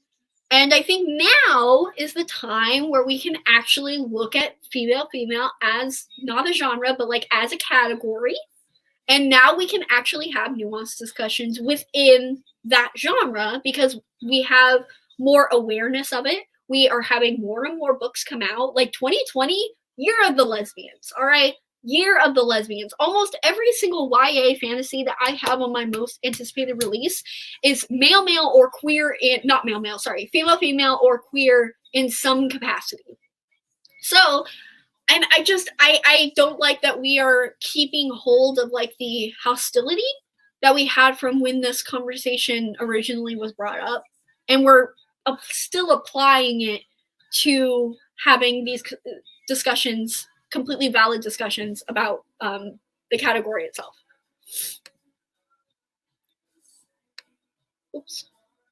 And I think now is the time where we can actually look at female as not a genre, but like as a category. And now we can actually have nuanced discussions within that genre, because we have more awareness of it. We are having more and more books come out. Like 2020, year of the lesbians, all right? year of the lesbians. Almost every single YA fantasy that I have on my most anticipated release is male or queer in, not male, sorry, female or queer in some capacity. So, and I don't like that we are keeping hold of like the hostility that we had from when this conversation originally was brought up, and we're still applying it to having these discussions, completely valid discussions about the category itself. Oops.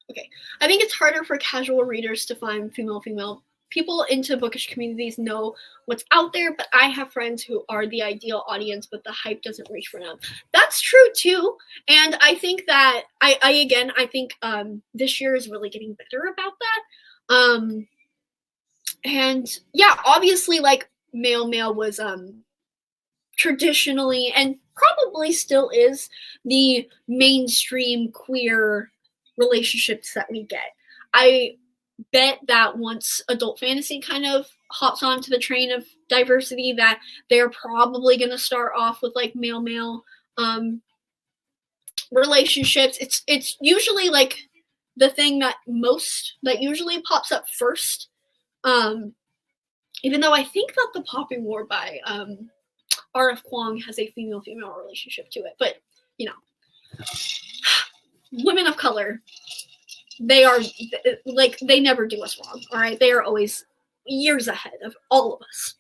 Okay. I think it's harder for casual readers to find female. People into bookish communities know what's out there, but I have friends who are the ideal audience, but the hype doesn't reach for them. That's true too. And I think that I think this year is really getting better about that. And yeah, obviously like male was traditionally, and probably still is, the mainstream queer relationships that we get. I bet that once adult fantasy kind of hops onto the train of diversity, that they're probably going to start off with like male relationships. It's usually like the thing that usually pops up first. Even though I think that the Poppy War by R.F. Kuang has a female relationship to it, but you know, women of color, they are like, they never do us wrong. All right, they are always years ahead of all of us.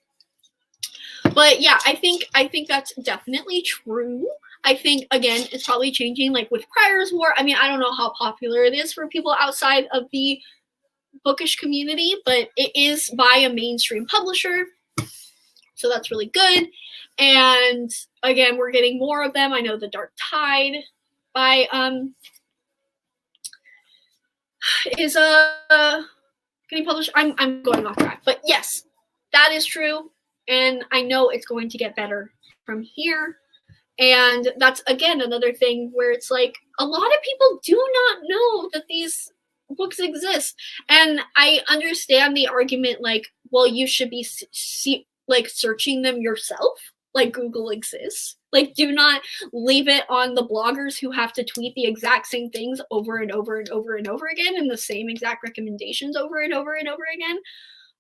But yeah, I think that's definitely true. I think again, it's probably changing. Like with Pryor's War, I mean, I don't know how popular it is for people outside of the bookish community, but it is by a mainstream publisher, so that's really good. And again, we're getting more of them. I know The Dark Tide by is getting published. I'm going off track, but yes, that is true, and I know it's going to get better from here. And that's again another thing where it's like a lot of people do not know that these books exist, and I understand the argument like, well, you should be like searching them yourself, like Google exists. Like, do not leave it on the bloggers who have to tweet the exact same things over and over and over and over again, and the same exact recommendations over and over and over again.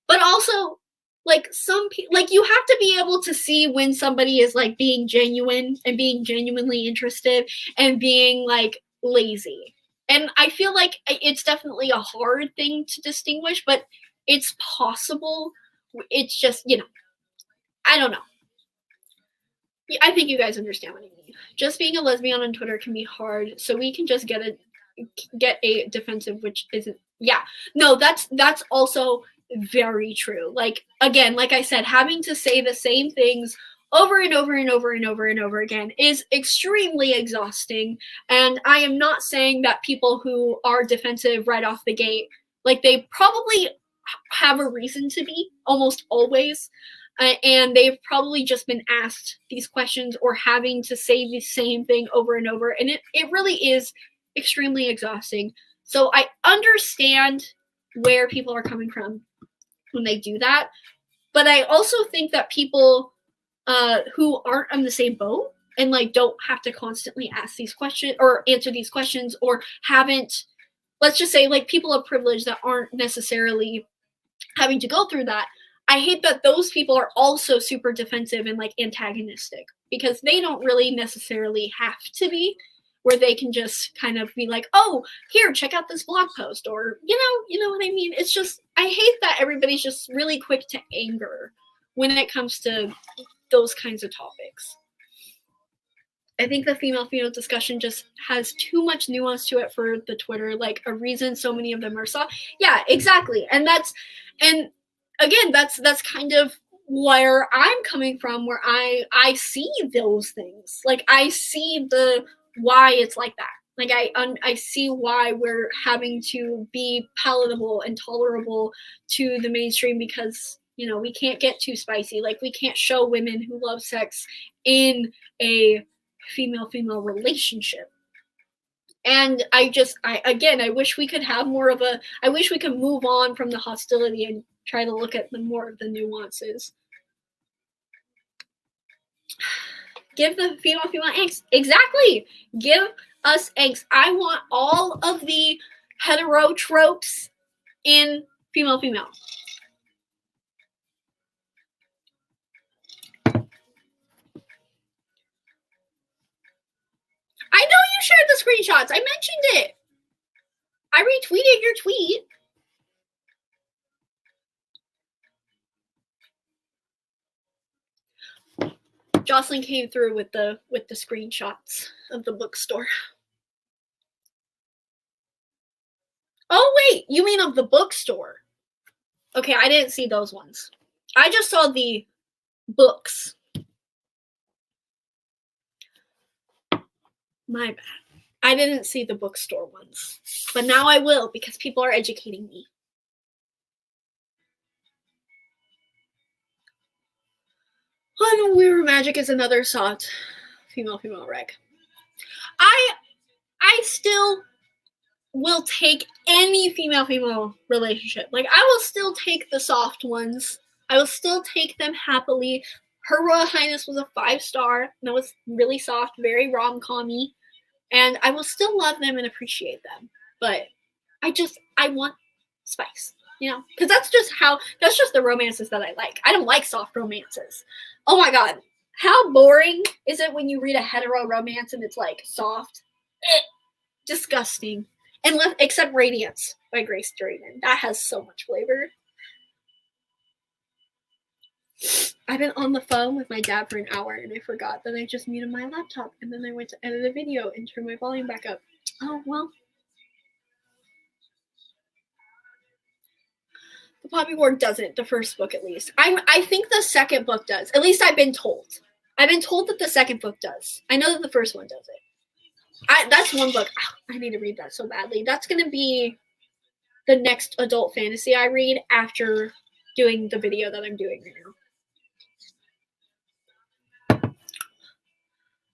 But also, like, some people, like, you have to be able to see when somebody is like being genuine and being genuinely interested and being like lazy. And I feel like it's definitely a hard thing to distinguish, but it's possible. It's just, you know, I don't know. I think you guys understand what I mean. Just being a lesbian on Twitter can be hard, so we can just get a defensive, which isn't. Yeah, no, that's also very true. Like, again, like I said, having to say the same things over and over and over and over and over again is extremely exhausting. And I am not saying that people who are defensive right off the gate, like, they probably have a reason to be almost always. And they've probably just been asked these questions or having to say the same thing over and over. And it really is extremely exhausting. So I understand where people are coming from when they do that. But I also think that people who aren't on the same boat and like don't have to constantly ask these questions or answer these questions, or haven't, let's just say like people of privilege that aren't necessarily having to go through that, I hate that those people are also super defensive and like antagonistic, because they don't really necessarily have to be, where they can just kind of be like, oh, here, check out this blog post, or, you know what I mean? It's just, I hate that everybody's just really quick to anger when it comes to those kinds of topics. I think the female discussion just has too much nuance to it for the Twitter, like a reason so many of them are soft. Yeah, exactly. And again, that's kind of where I'm coming from, where I see those things. Like, I see why it's like that. Like, I see why we're having to be palatable and tolerable to the mainstream, because, you know, we can't get too spicy. Like, we can't show women who love sex in a female relationship. And I wish we could have more of I wish we could move on from the hostility and try to look at more of the nuances. Give the female angst. Exactly. Give us angst. I want all of the hetero tropes in female. I know you shared the screenshots. I mentioned it. I retweeted your tweet. Jocelyn came through with the screenshots of the bookstore. Oh wait, you mean of the bookstore? Okay, I didn't see those ones. I just saw the books. My bad. I didn't see the bookstore ones. But now I will because people are educating me. Unweird Magic is another soft female reg. I still will take any female relationship. Like, I will still take the soft ones. I will still take them happily. Her Royal Highness was a 5-star. That was really soft, very rom-com-y. And I will still love them and appreciate them. But I want spice, you know? Because that's just the romances that I like. I don't like soft romances. Oh my god. How boring is it when you read a hetero romance and it's like soft? Disgusting. Except Radiance by Grace Drayman. That has so much flavor. I've been on the phone with my dad for an hour and I forgot that I just muted my laptop and then I went to edit a video and turn my volume back up. Oh, well. The Poppy War doesn't, the first book at least. I think the second book does. At least I've been told. I've been told that the second book does. I know that the first one does it. That's one book. I need to read that so badly. That's going to be the next adult fantasy I read after doing the video that I'm doing right now.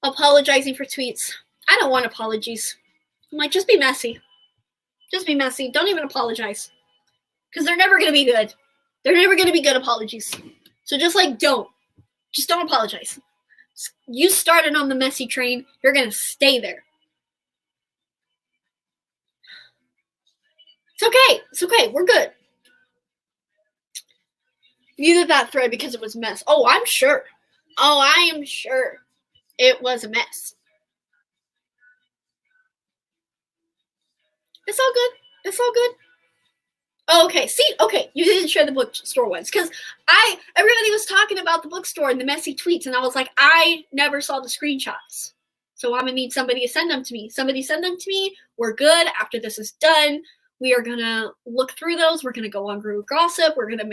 Apologizing for tweets. I don't want apologies. I'm like, just be messy. Just be messy. Don't even apologize. Because they're never going to be good. They're never going to be good apologies. So just don't. Just don't apologize. You started on the messy train. You're going to stay there. It's okay. It's okay. We're good. You did that thread because it was a mess. Oh, I'm sure. Oh, I am sure it was a mess. It's all good. It's all good. Oh, okay. See, okay, you didn't share the bookstore ones because everybody was talking about the bookstore and the messy tweets, and I was like, I never saw the screenshots, so I'm gonna need somebody to send them to me. Somebody send them to me. We're good. After this is done, we are gonna look through those. We're gonna go on Group Gossip. We're gonna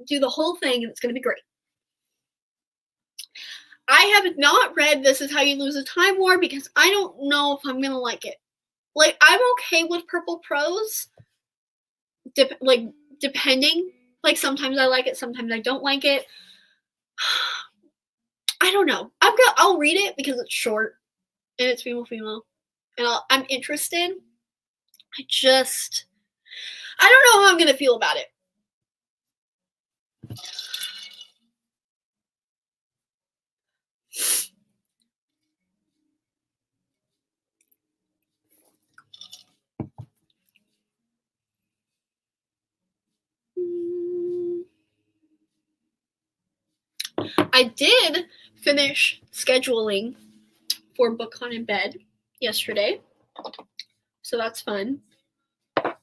do the whole thing, and it's gonna be great. I have not read This Is How You Lose a Time War because I don't know if I'm gonna like it. Like, I'm okay with purple prose. Depending. Like, sometimes I like it, sometimes I don't like it. I don't know. I'll read it because it's short and it's female, and I'm interested. I don't know how I'm gonna feel about it. I did finish scheduling for BookCon in bed yesterday, so that's fun. If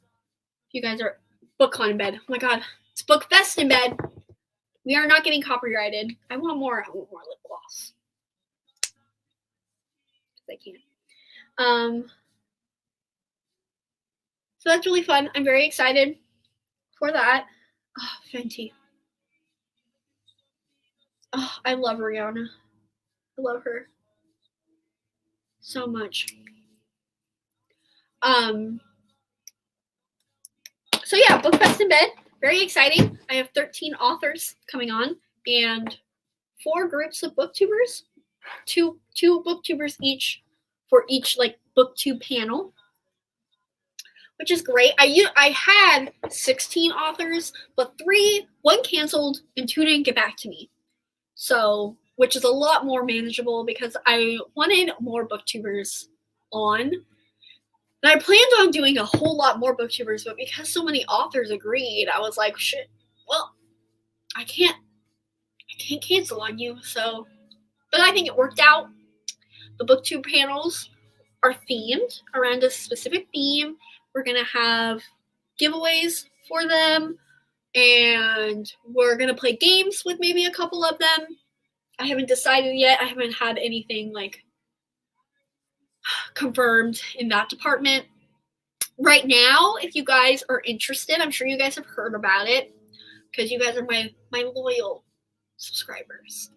you guys are BookCon in bed, oh my god, it's BookFest in bed. We are not getting copyrighted. I want more lip gloss. I can't. So that's really fun. I'm very excited for that. Oh, Fenty. Oh, I love Rihanna. I love her so much. So yeah, BookFest in bed. Very exciting. I have 13 authors coming on and 4 groups of booktubers. Two booktubers each for each booktube panel, which is great. I had 16 authors, but one canceled and 2 didn't get back to me. So which is a lot more manageable because I wanted more booktubers on. And I planned on doing a whole lot more booktubers, but because so many authors agreed, I was like, shit, well, I can't cancel on you. So, but I think it worked out. The booktube panels are themed around a specific theme. We're going to have giveaways for them, and we're going to play games with maybe a couple of them. I haven't decided yet. I haven't had anything like confirmed in that department. Right now, if you guys are interested, I'm sure you guys have heard about it because you guys are my loyal subscribers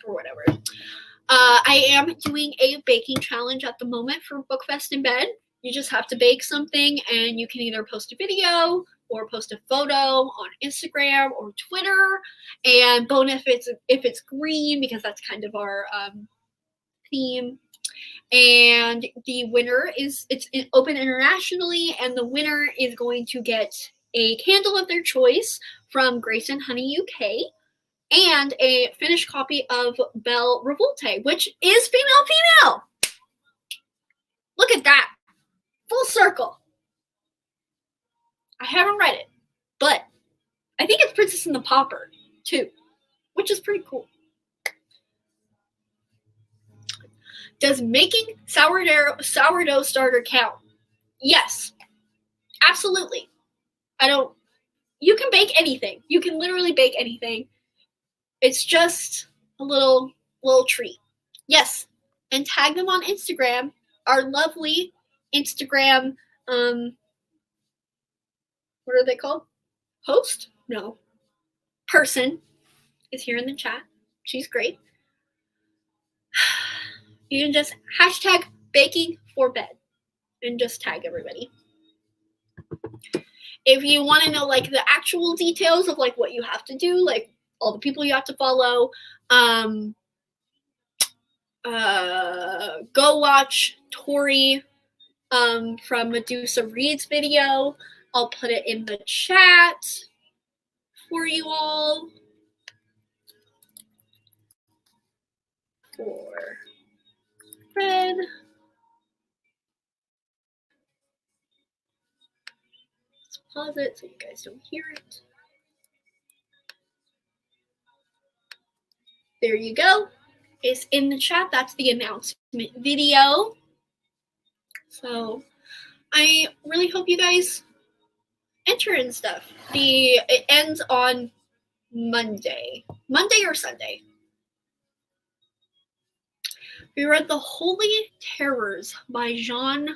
or whatever. I am doing a baking challenge at the moment for Bookfest in Bed. You just have to bake something, and you can either post a video or post a photo on Instagram or Twitter. And bonus if it's green, because that's kind of our theme. And the winner it's open internationally, and the winner is going to get a candle of their choice from Grace and Honey UK and a finished copy of Belle Revolte, which is female. Look at that. Full circle. I haven't read it, but I think it's Princess and the Pauper too, which is pretty cool. Does making sourdough starter count? Yes, absolutely. You can bake anything. You can literally bake anything. It's just a little treat. Yes, and tag them on Instagram. Our lovely Instagram, what are they called? Host? No. Person is here in the chat. She's great. You can just hashtag baking for bed and just tag everybody. If you want to know like the actual details of like what you have to do, like all the people you have to follow, go watch Tori from Medusa Reads video. I'll put it in the chat for you all. For Fred. Let's pause it so you guys don't hear it. There you go. It's in the chat. That's the announcement video. So I really hope you guys enter and stuff. It ends on Monday or Sunday. We read The Holy Terrors by Jean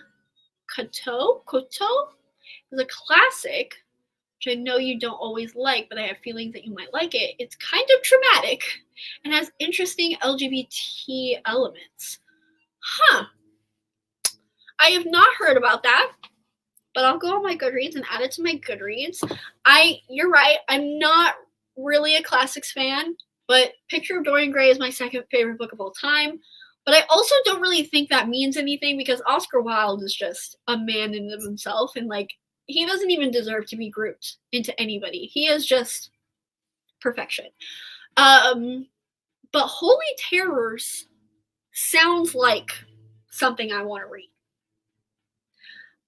Cocteau. It's a classic, which I know you don't always like, but I have feelings that you might like it. It's kind of traumatic and has interesting LGBT elements. Huh. I have not heard about that, but I'll go on my Goodreads and add it to my Goodreads. You're right, I'm not really a classics fan, but Picture of Dorian Gray is my second favorite book of all time. But I also don't really think that means anything because Oscar Wilde is just a man in himself, and like he doesn't even deserve to be grouped into anybody. He is just perfection. But Holy Terrors sounds like something I want to read.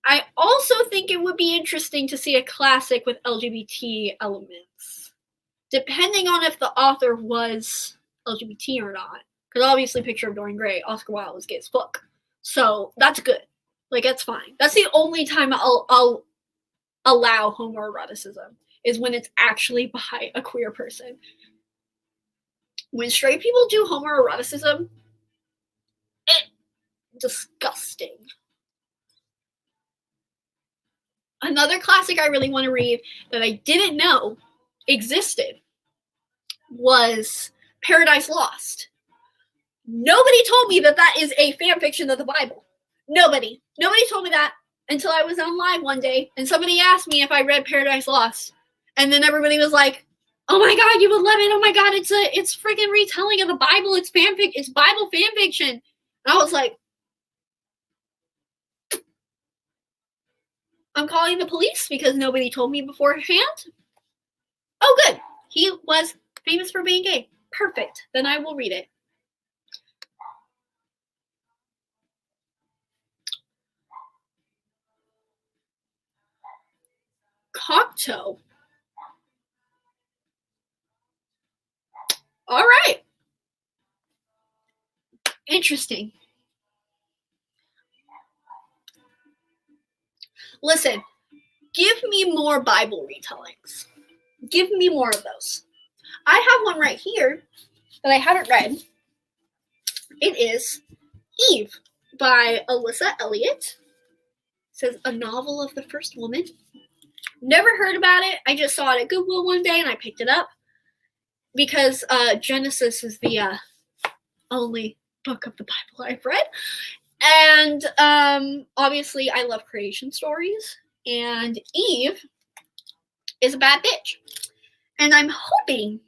I also think it would be interesting to see a classic with LGBT elements, depending on if the author was LGBT or not. Because obviously Picture of Dorian Gray, Oscar Wilde is gay as fuck. So that's good. Like, that's fine. That's the only time I'll allow homoeroticism, is when it's actually by a queer person. When straight people do homoeroticism, disgusting. Another classic I really want to read that I didn't know existed was Paradise Lost. Nobody told me that is a fan fiction of the Bible. Nobody told me that until I was on live one day and somebody asked me if I read Paradise Lost. And then everybody was like, oh my God, you would love it. Oh my God, it's freaking retelling of the Bible. It's fanfic. It's Bible fan fiction. And I was like, I'm calling the police because nobody told me beforehand. Oh, good. He was famous for being gay. Perfect. Then I will read it. Octo. All right. Interesting. Listen, give me more Bible retellings. Give me more of those. I have one right here that I haven't read. It is Eve by Alyssa Elliott. It says a novel of the first woman. Never heard about it. I just saw it at Goodwill one day and I picked it up because Genesis is the only book of the Bible I've read. And obviously I love creation stories. And Eve is a bad bitch. And I'm hoping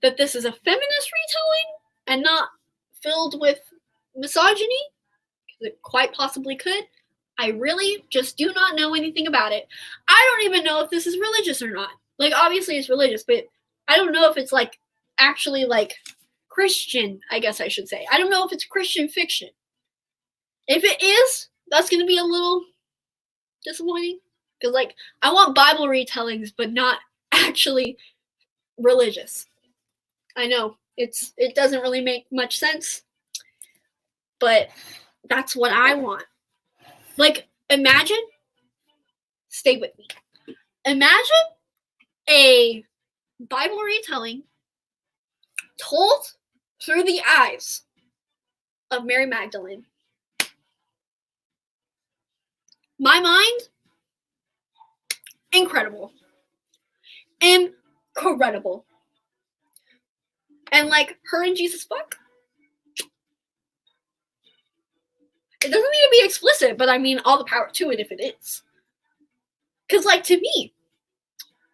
that this is a feminist retelling and not filled with misogyny, because it quite possibly could. I really just do not know anything about it. I don't even know if this is religious or not. Like, obviously it's religious, but I don't know if it's, like, actually, like, Christian, I guess I should say. I don't know if it's Christian fiction. If it is, that's going to be a little disappointing. Because, like, I want Bible retellings, but not actually religious. I know, it doesn't really make much sense, but that's what I want. Like, imagine, stay with me. Imagine a Bible retelling told through the eyes of Mary Magdalene. My mind, incredible. Incredible. And, like, her and Jesus fuck. It doesn't need to be explicit, but I mean, all the power to it if it is. Because, like, to me,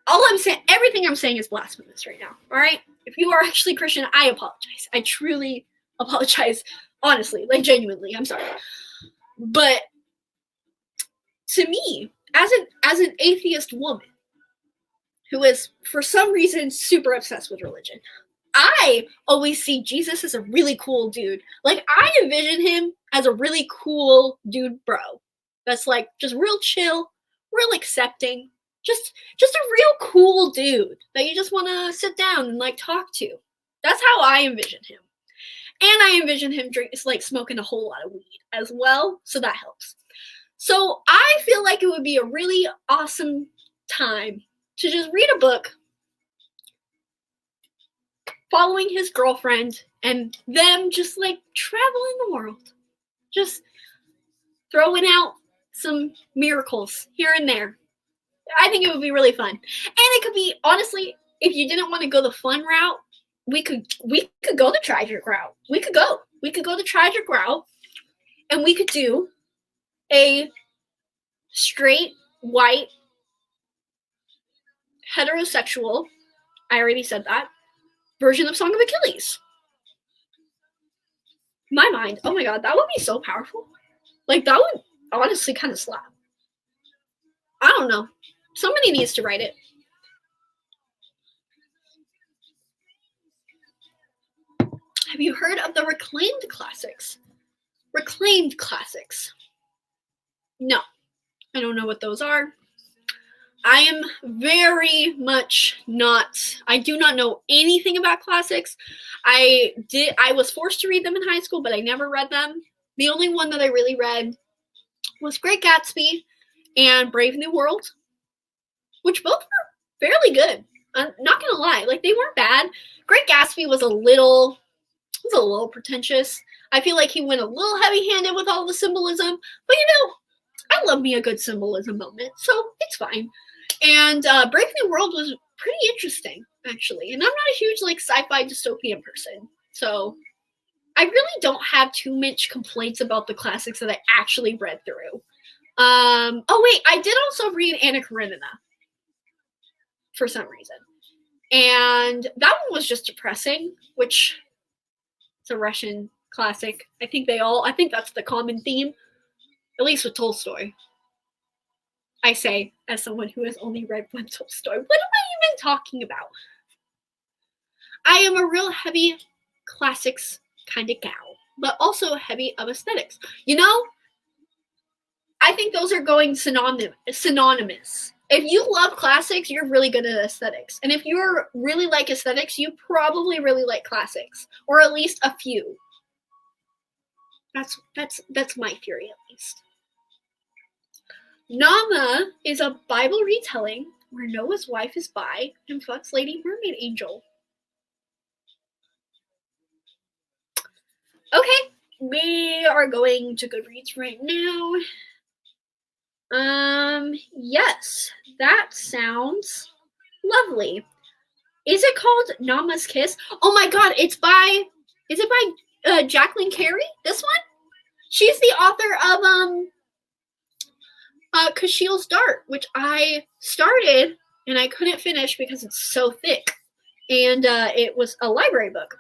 all I'm saying, everything I'm saying is blasphemous right now, all right? If you are actually Christian, I apologize. I truly apologize, honestly, like, genuinely, I'm sorry. But to me, as an atheist woman who is, for some reason, super obsessed with religion, I always see Jesus as a really cool dude. Like, I envision him as a really cool dude bro. That's, like, just real chill, real accepting. Just a real cool dude that you just want to sit down and, like, talk to. That's how I envision him. And I envision him smoking a whole lot of weed as well, so that helps. So I feel like it would be a really awesome time to just read a book following his girlfriend and them just, like, traveling the world. Just throwing out some miracles here and there. I think it would be really fun. And it could be, honestly, if you didn't want to go the fun route, we could go the tragic route. We could go the tragic route, and we could do a straight, white, heterosexual, I already said that, version of Song of Achilles. My mind, oh my god, that would be so powerful. Like, that would honestly kind of slap. I don't know. Somebody needs to write it. Have you heard of the reclaimed classics? Reclaimed classics. No, I don't know what those are. I am very much I do not know anything about classics. I was forced to read them in high school, but I never read them. The only one that I really read was Great Gatsby and Brave New World, which both were fairly good. I'm not gonna lie, like, they weren't bad. Great Gatsby was a little pretentious. I feel like he went a little heavy-handed with all the symbolism, but I love me a good symbolism moment, so it's fine. And Brave New World was pretty interesting, actually. And I'm not a huge, like, sci-fi dystopian person, so I really don't have too much complaints about the classics that I actually read through. Oh wait, I did also read Anna Karenina for some reason. And that one was just depressing, which is a Russian classic. I think that's the common theme, at least with Tolstoy. I say, as someone who has only read one Tolstoy. What am I even talking about? I am a real heavy classics kind of gal, but also heavy of aesthetics. I think those are going synonymous. If you love classics, you're really good at aesthetics. And if you really like aesthetics, you probably really like classics, or at least a few. That's my theory, at least. Nama is a Bible retelling where Noah's wife is bi and fucks Lady Mermaid Angel. Okay, we are going to Goodreads right now. Yes, that sounds lovely. Is it called Nama's Kiss? Oh my god, is it by Jacqueline Carey? This one? She's the author of Kashiel's Dart, which I started and I couldn't finish because it's so thick. And it was a library book.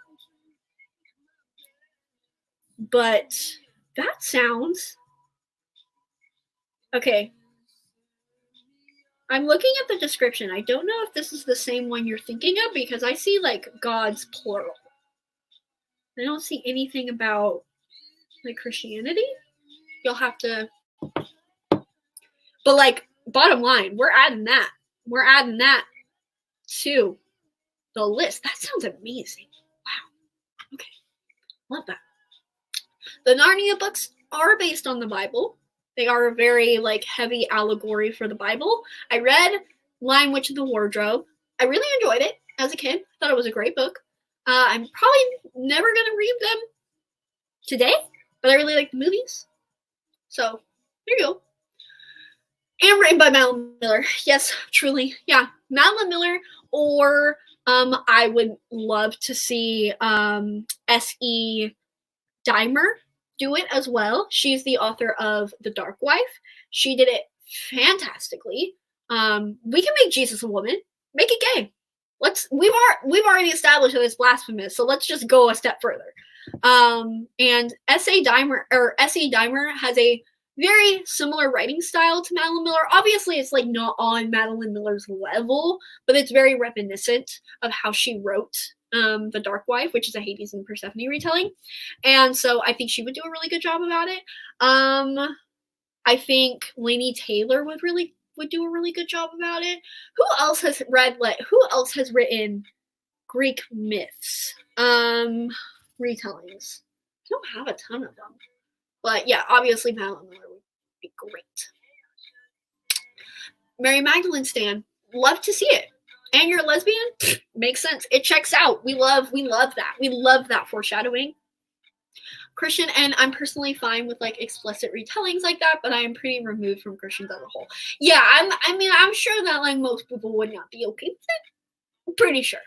But that sounds... Okay. I'm looking at the description. I don't know if this is the same one you're thinking of because I see like gods plural. I don't see anything about like Christianity. You'll have to... But like, bottom line, we're adding that. We're adding that to the list. That sounds amazing. Wow. Okay. Love that. The Narnia books are based on the Bible. They are a very like heavy allegory for the Bible. I read Lion Witch of the Wardrobe. I really enjoyed it as a kid. Thought it was a great book. I'm probably never going to read them today, but I really like the movies. So, there you go. And written by Madeline Miller. Yes, truly. Yeah, Madeline Miller, or I would love to see S.E. Dimer do it as well. She's the author of The Dark Wife. She did it fantastically. We can make Jesus a woman. Make it gay. We've already established that it's blasphemous, so let's just go a step further. And S.E. Dimer has a very similar writing style to Madeline Miller. Obviously, it's like not on Madeline Miller's level, but it's very reminiscent of how she wrote The Dark Wife, which is a Hades and Persephone retelling. And so I think she would do a really good job about it. I think Laini Taylor would do a really good job about it. Who else has written Greek myths? Retellings. I don't have a ton of them. But yeah, obviously Madeline Miller would be great. Mary Magdalene stan. Love to see it. And you're a lesbian? Makes sense. It checks out. We love that. We love that foreshadowing. Christian, and I'm personally fine with like explicit retellings like that, but I am pretty removed from Christians as a whole. Yeah, I'm sure that like most people would not be okay with it. I'm pretty sure.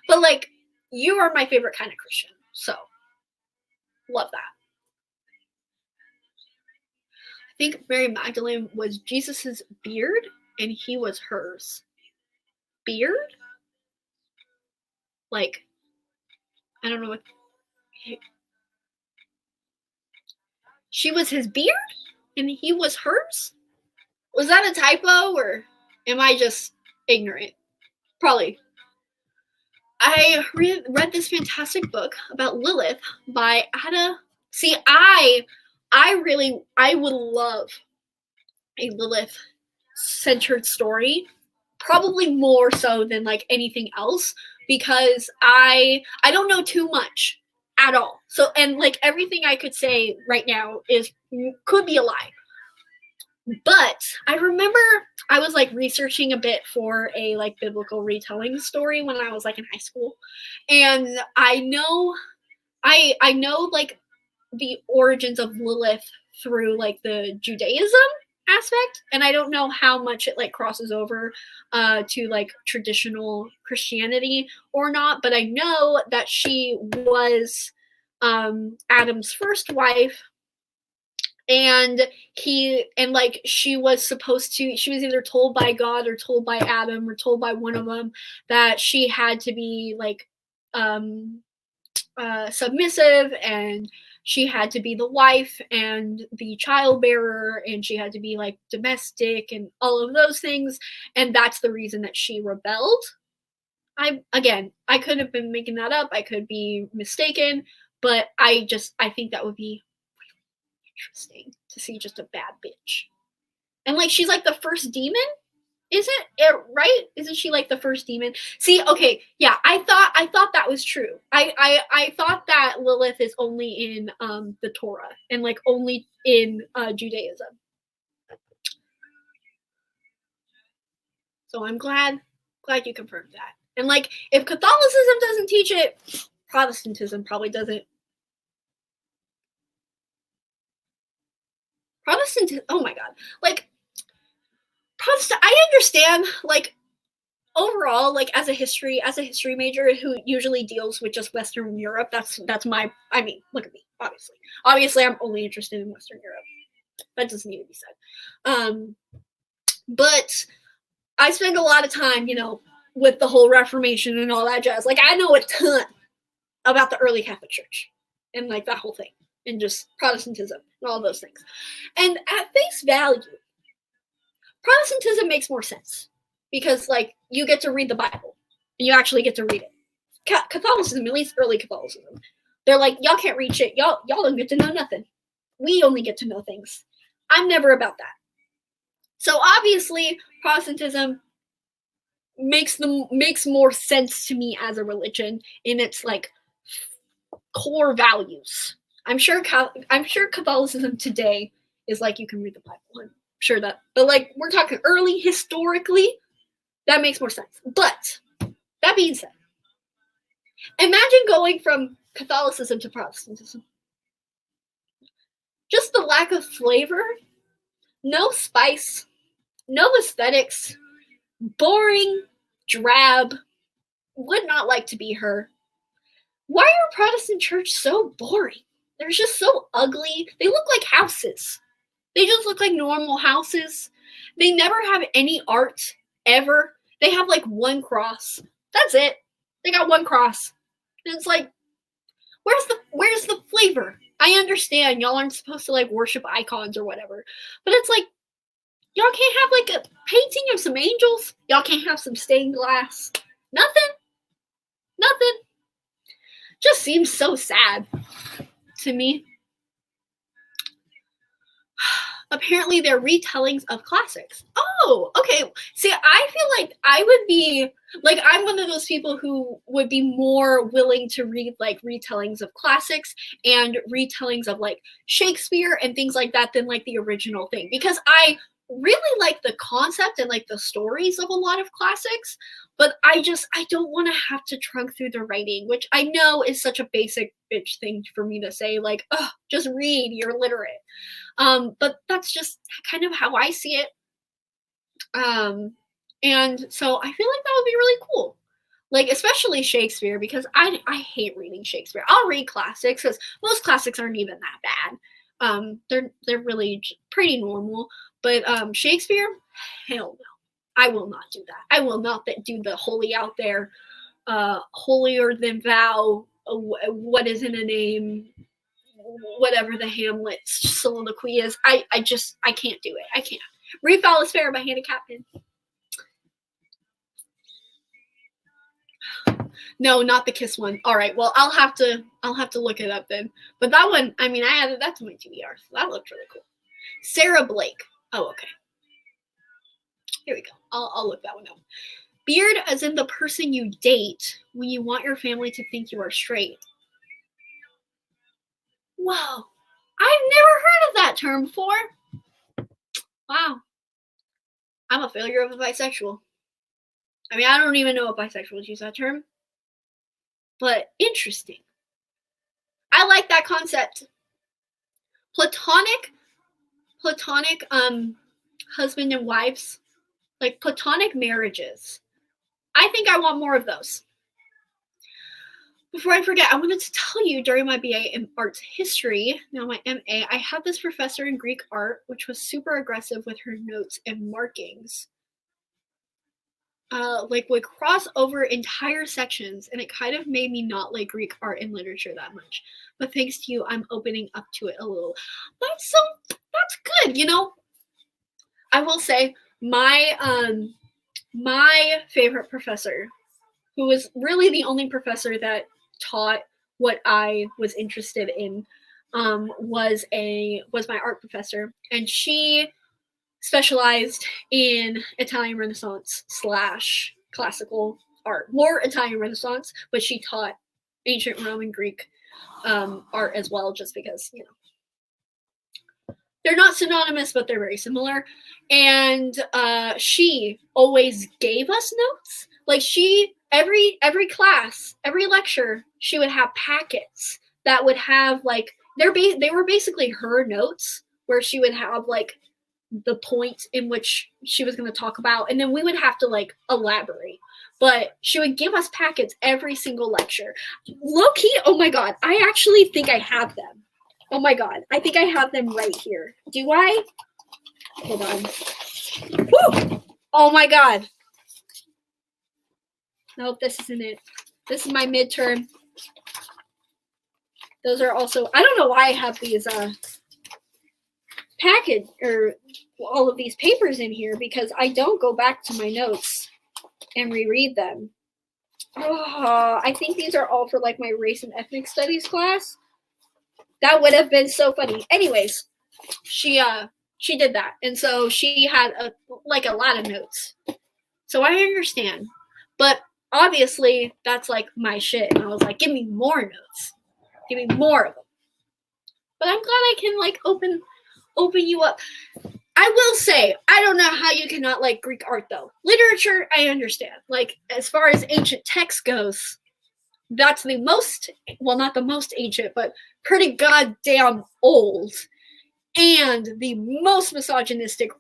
But like, you are my favorite kind of Christian. So, love that. I think Mary Magdalene was Jesus's beard and he was hers. Beard? Like, I don't know what... She was his beard and he was hers? Was that a typo or am I just ignorant? Probably. I read this fantastic book about Lilith by Ada. See, I would love a Lilith-centered story, probably more so than like anything else, because I don't know too much at all. So, and like everything I could say right now could be a lie. But I remember I was like researching a bit for a like biblical retelling story when I was like in high school, and I know like the origins of Lilith through like the Judaism aspect, and I don't know how much it like crosses over to like traditional Christianity or not, but I know that she was Adam's first wife, and she was either told by God or told by Adam or told by one of them that she had to be like submissive, and she had to be the wife and the childbearer, and she had to be like domestic and all of those things, and that's the reason that she rebelled. I could have been making that up, I could be mistaken, but I think that would be interesting to see just a bad bitch. And like she's like the first demon, Isn't it right? Isn't she like the first demon? See, okay, yeah, I thought that was true. I thought that Lilith is only in the Torah and like only in Judaism. So I'm glad you confirmed that. And like if Catholicism doesn't teach it, Protestantism probably doesn't. Protestant, oh my god. Like Protestant, I understand like overall, like as a history major who usually deals with just Western Europe, that's my, I mean, look at me, obviously I'm only interested in Western Europe. That doesn't need to be said. But I spend a lot of time, with the whole Reformation and all that jazz. Like I know a ton about the early Catholic Church and like that whole thing and just Protestantism and all those things. And at face value, Protestantism makes more sense because like you get to read the Bible and you actually get to read it. Catholicism, at least early Catholicism, they're like, y'all can't read shit. Y'all don't get to know nothing. We only get to know things. I'm never about that. So obviously Protestantism makes more sense to me as a religion in its like core values. I'm sure Catholicism today is like you can read the Bible. I'm sure that, but like we're talking early historically, that makes more sense. But that being said, imagine going from Catholicism to Protestantism. Just the lack of flavor, no spice, no aesthetics, boring, drab, would not like to be her. Why are Protestant church so boring? They're just so ugly. They look like houses. They just look like normal houses. They never have any art, ever. They have like one cross. That's it. They got one cross. And it's like, where's the flavor? I understand y'all aren't supposed to like worship icons or whatever. But it's like, y'all can't have like a painting of some angels? Y'all can't have some stained glass? Nothing? Just seems so sad to me. Apparently they're retellings of classics. Oh, okay. See, I feel like I would be like, I'm one of those people who would be more willing to read like retellings of classics and retellings of like Shakespeare and things like that than like the original thing, because I really like the concept and like the stories of a lot of classics, but I don't want to have to trunk through the writing, which I know is such a basic bitch thing for me to say, like, oh, just read, you're literate. But that's just kind of how I see it. And so I feel like that would be really cool. Like, especially Shakespeare, because I hate reading Shakespeare. I'll read classics because most classics aren't even that bad. They're really pretty normal. But Shakespeare, hell no. I will not do that. I will not do the holy out there, holier than thou, what is in a name, whatever the Hamlet soliloquy is. I can't do it. I can't. Read Foul is Fair by Hannah Captain. No, not the Kiss one. All right, well, I'll have to look it up then. But that one, I mean, I added that to my TBR, so that looked really cool. Sarah Blake. Oh, okay. Here we go. I'll look that one up. Beard as in the person you date when you want your family to think you are straight. Whoa. I've never heard of that term before. Wow. I'm a failure of a bisexual. I mean, I don't even know if bisexuals use that term. But interesting. I like that concept. Platonic husband and wives, like platonic marriages. I think I want more of those. Before I forget, I wanted to tell you during my BA in arts history, now my MA, I had this professor in Greek art, which was super aggressive with her notes and markings. Like would cross over entire sections, and it kind of made me not like Greek art and literature that much. But thanks to you, I'm opening up to it a little. That's good, I will say my favorite professor, who was really the only professor that taught what I was interested in, was my art professor, and she specialized in Italian Renaissance / classical art. More Italian Renaissance, but she taught ancient Roman Greek art as well, just because, you know, they're not synonymous, but they're very similar. And she always gave us notes. Like every class, every lecture, she would have packets that would have like they were basically her notes, where she would have like the point in which she was going to talk about, and then we would have to like elaborate. But she would give us packets every single lecture. Low key, oh my god, I actually think I have them. Oh my god, I think I have them right here. Do I? Hold on. Woo! Oh my god. Nope, this isn't it. This is my midterm. Those are also, I don't know why I have these package or all of these papers in here, because I don't go back to my notes and reread them. Oh, I think these are all for like my race and ethnic studies class. That would have been so funny. Anyways, she did that, and so she had a lot of notes. So I understand, but obviously that's like my shit, and I was like, give me more notes, give me more of them. But I'm glad I can like open you up. I will say, I don't know how you cannot like Greek art though. Literature, I understand. Like, as far as ancient text goes, that's the most, well, not the most ancient, but pretty goddamn old, and the most misogynistic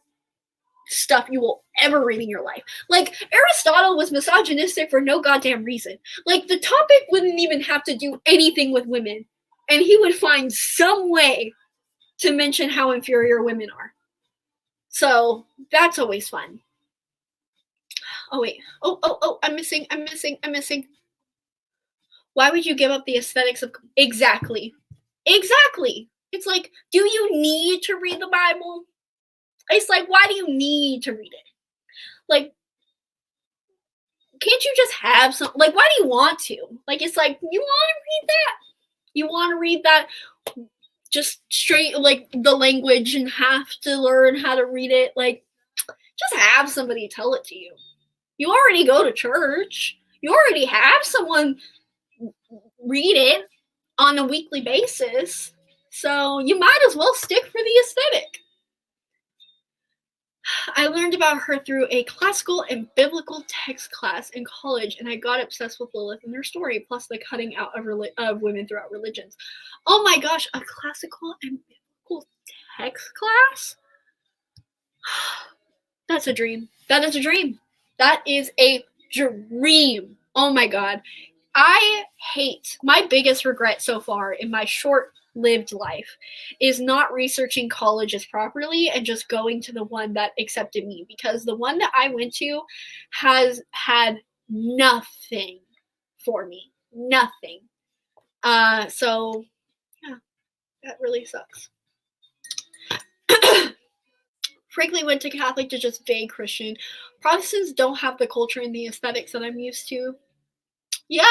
stuff you will ever read in your life. Like, Aristotle was misogynistic for no goddamn reason. Like, the topic wouldn't even have to do anything with women, and he would find some way to mention how inferior women are. So that's always fun. Oh wait. Oh, I'm missing. Why would you give up the aesthetics of exactly? It's like, do you need to read the Bible? It's like, why do you need to read it? Like, can't you just have some, like, why do you want to? Like, it's like, you want to read that? You want to read that just straight, like, the language, and have to learn how to read it? Like, just have somebody tell it to you. You already go to church. You already have someone read it on a weekly basis. So you might as well stick for the aesthetic. I learned about her through a classical and biblical text class in college, and I got obsessed with Lilith and her story, plus the cutting out of women throughout religions. Oh my gosh, a classical and biblical text class? That's a dream. That is a dream. That is a dream. Oh my god. I hate, my biggest regret so far in my short-lived life is not researching colleges properly and just going to the one that accepted me, because the one that I went to has had nothing for me. Nothing. So, yeah, that really sucks. Frankly, went to Catholic to just vague Christian. Protestants don't have the culture and the aesthetics that I'm used to. Yeah,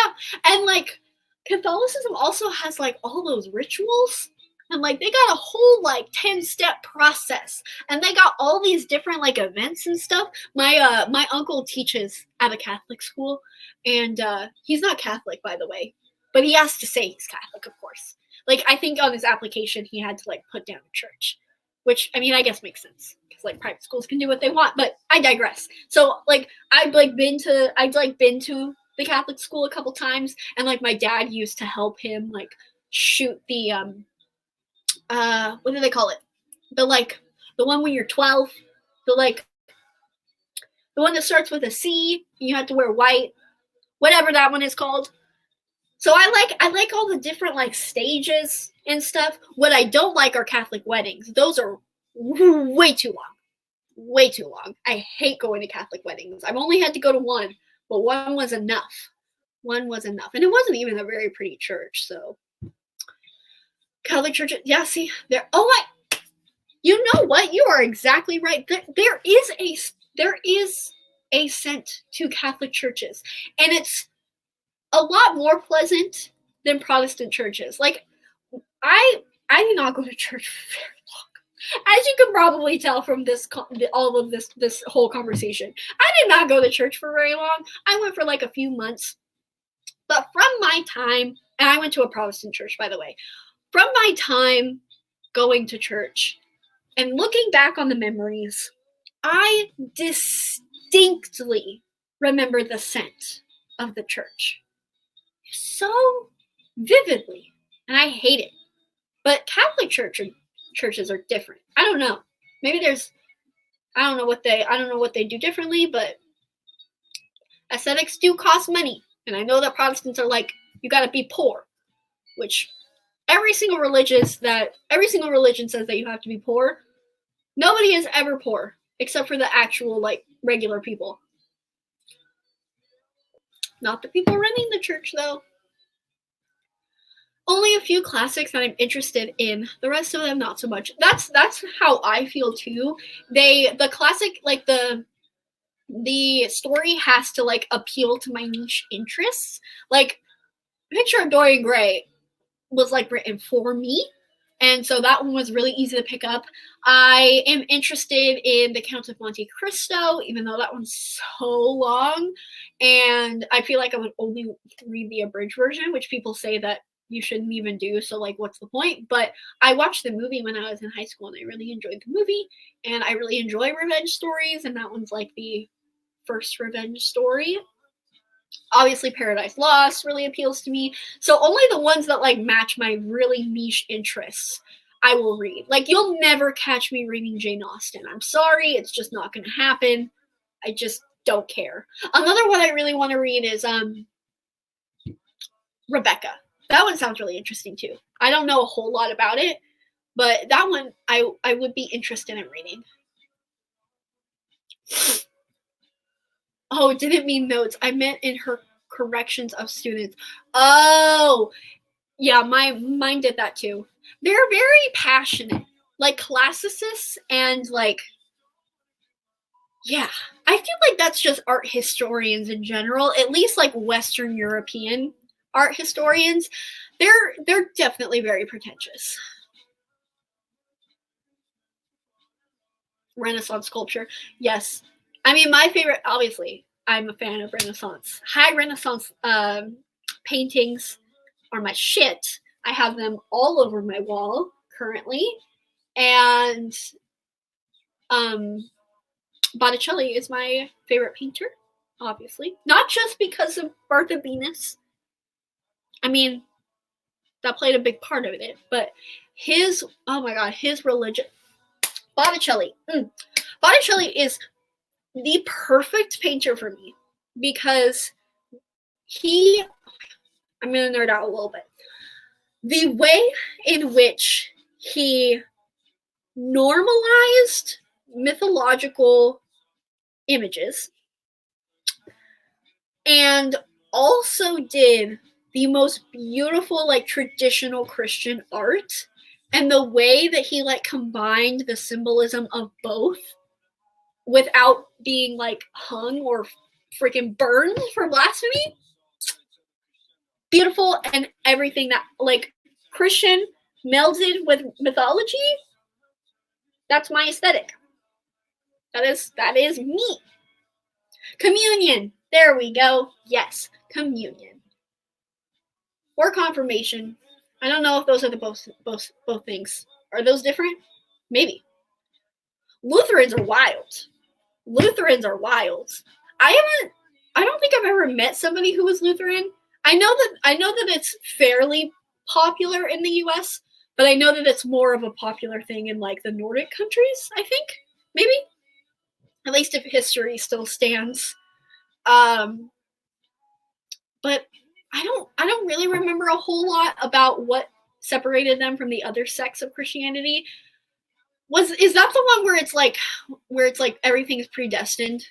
and like Catholicism also has like all those rituals, and like they got a whole like 10-step process, and they got all these different like events and stuff. My uncle teaches at a Catholic school, and he's not Catholic, by the way, but he has to say he's Catholic, of course. Like, I think on his application he had to like put down a church, which, I mean, I guess makes sense, because like private schools can do what they want. But I digress. So like I'd been to the Catholic school a couple times, and like my dad used to help him like shoot the what do they call it? The one when you're 12, the one that starts with a C, and you have to wear white, whatever that one is called. So I like all the different like stages and stuff. What I don't like are Catholic weddings. Those are way too long. Way too long. I hate going to Catholic weddings. I've only had to go to one, but one was enough. One was enough. And it wasn't even a very pretty church, so. Catholic church, yeah, see, there, oh my, you know what? You are exactly right. There is a scent to Catholic churches, and it's a lot more pleasant than Protestant churches. Like, I did not go to church for very long. As you can probably tell from all of this whole conversation, I did not go to church for very long. I went for like a few months. But from my time, and I went to a Protestant church, by the way, from my time going to church and looking back on the memories, I distinctly remember the scent of the church so vividly, and I hate it. But Catholic churches are different. I don't know. Maybe I don't know what they do differently, but aesthetics do cost money. And I know that Protestants are like, you gotta be poor, which every single religion says that you have to be poor. Nobody is ever poor, except for the actual, like, regular people. Not the people running the church, though. Only a few classics that I'm interested in. The rest of them, not so much. That's how I feel too. The classic, like the story has to like appeal to my niche interests. Like Picture of Dorian Gray was like written for me, and so that one was really easy to pick up. I am interested in The Count of Monte Cristo, even though that one's so long, and I feel like I would only read the abridged version, which people say that you shouldn't even do, so like what's the point? But I watched the movie when I was in high school and I really enjoyed the movie, and I really enjoy revenge stories, and that one's like the first revenge story. Obviously Paradise Lost really appeals to me, so only the ones that like match my really niche interests I will read. Like you'll never catch me reading Jane Austen. I'm sorry, it's just not gonna happen. I just don't care. Another one I really want to read is Rebecca. That one sounds really interesting too. I don't know a whole lot about it, but that one I would be interested in reading. Oh, it didn't mean notes. I meant in her corrections of students. Oh, yeah, mine did that too. They're very passionate, like classicists, and like, yeah, I feel like that's just art historians in general, at least like Western European art historians. They're definitely very pretentious. Renaissance sculpture, yes. I mean, my favorite, obviously, I'm a fan of Renaissance. High Renaissance paintings are my shit. I have them all over my wall currently, and Botticelli is my favorite painter, obviously. Not just because of Birth of Venus. I mean, that played a big part of it, but his religion. Botticelli. Botticelli is the perfect painter for me because I'm going to nerd out a little bit. The way in which he normalized mythological images and also did the most beautiful like traditional Christian art, and the way that he like combined the symbolism of both without being like hung or freaking burned for blasphemy. Beautiful, and everything that like Christian melded with mythology. That's my aesthetic. That is me. Communion. There we go. Yes, communion. Or confirmation. I don't know if those are the both things. Are those different? Maybe. Lutherans are wild. I don't think I've ever met somebody who was Lutheran. I know that it's fairly popular in the US, but I know that it's more of a popular thing in like the Nordic countries, I think. Maybe. At least if history still stands. But I don't really remember a whole lot about what separated them from the other sects of Christianity. Is that the one where it's like everything is predestined?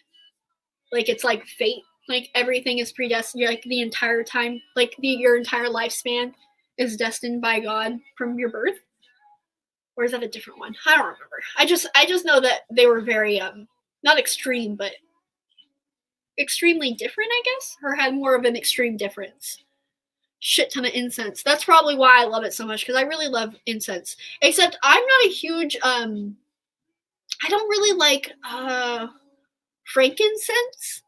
Like it's like fate, like everything is predestined. You're like the entire time, like your entire lifespan is destined by God from your birth. Or is that a different one? I don't remember. I just know that they were very not extreme, but extremely different, I guess, or had more of an extreme difference. shit ton of incense. That's probably why I love it so much, because I really love incense. Except I'm not a huge I don't really like frankincense.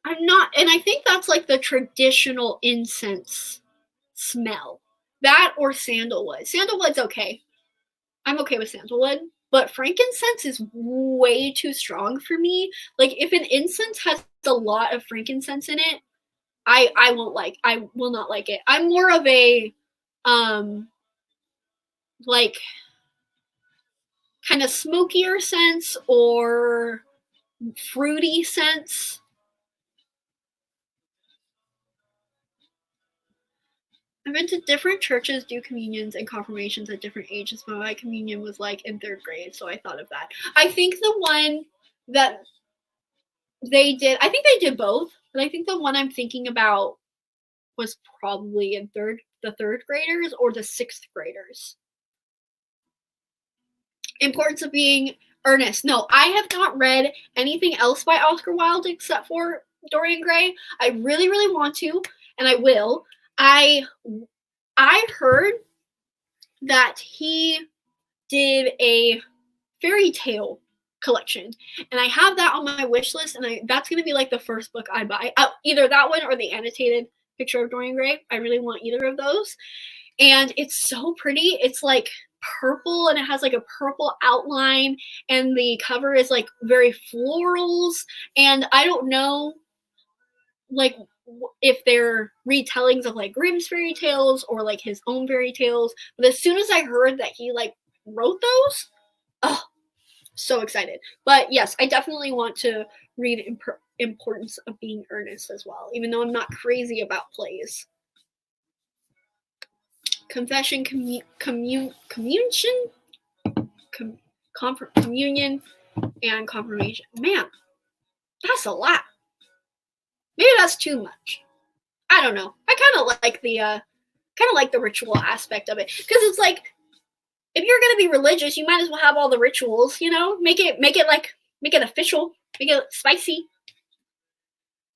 I'm not, and I think that's like the traditional incense smell. That or sandalwood. Sandalwood's okay. I'm okay with sandalwood, but frankincense is way too strong for me. Like if an incense has a lot of frankincense in it, I will not like it. I'm more of a like kind of smokier scents or fruity scents. I've been to different churches do communions and confirmations at different ages. My communion was like in 3rd grade, so I thought of that. I think the one that they did, I think they did both, but I think the one I'm thinking about was probably in the 3rd graders or the 6th graders. Importance of being earnest. No, I have not read anything else by Oscar Wilde except for Dorian Gray. I really, really want to, and I will. I heard that he did a fairy tale collection, and I have that on my wish list, and that's going to be like the first book I buy. Either that one or the annotated picture of Dorian Gray. I really want either of those. And it's so pretty. It's like purple, and it has like a purple outline, and the cover is like very florals, and I don't know like if they're retellings of like Grimm's fairy tales or like his own fairy tales, but as soon as I heard that he like wrote those, oh, so excited. But yes, I definitely want to read Importance of Being Earnest as well, even though I'm not crazy about plays. Confession, communion, and confirmation. Man, that's a lot. Maybe that's too much. I don't know. I kind of like the ritual aspect of it, because it's like, if you're gonna be religious, you might as well have all the rituals. You know, make it official, make it spicy.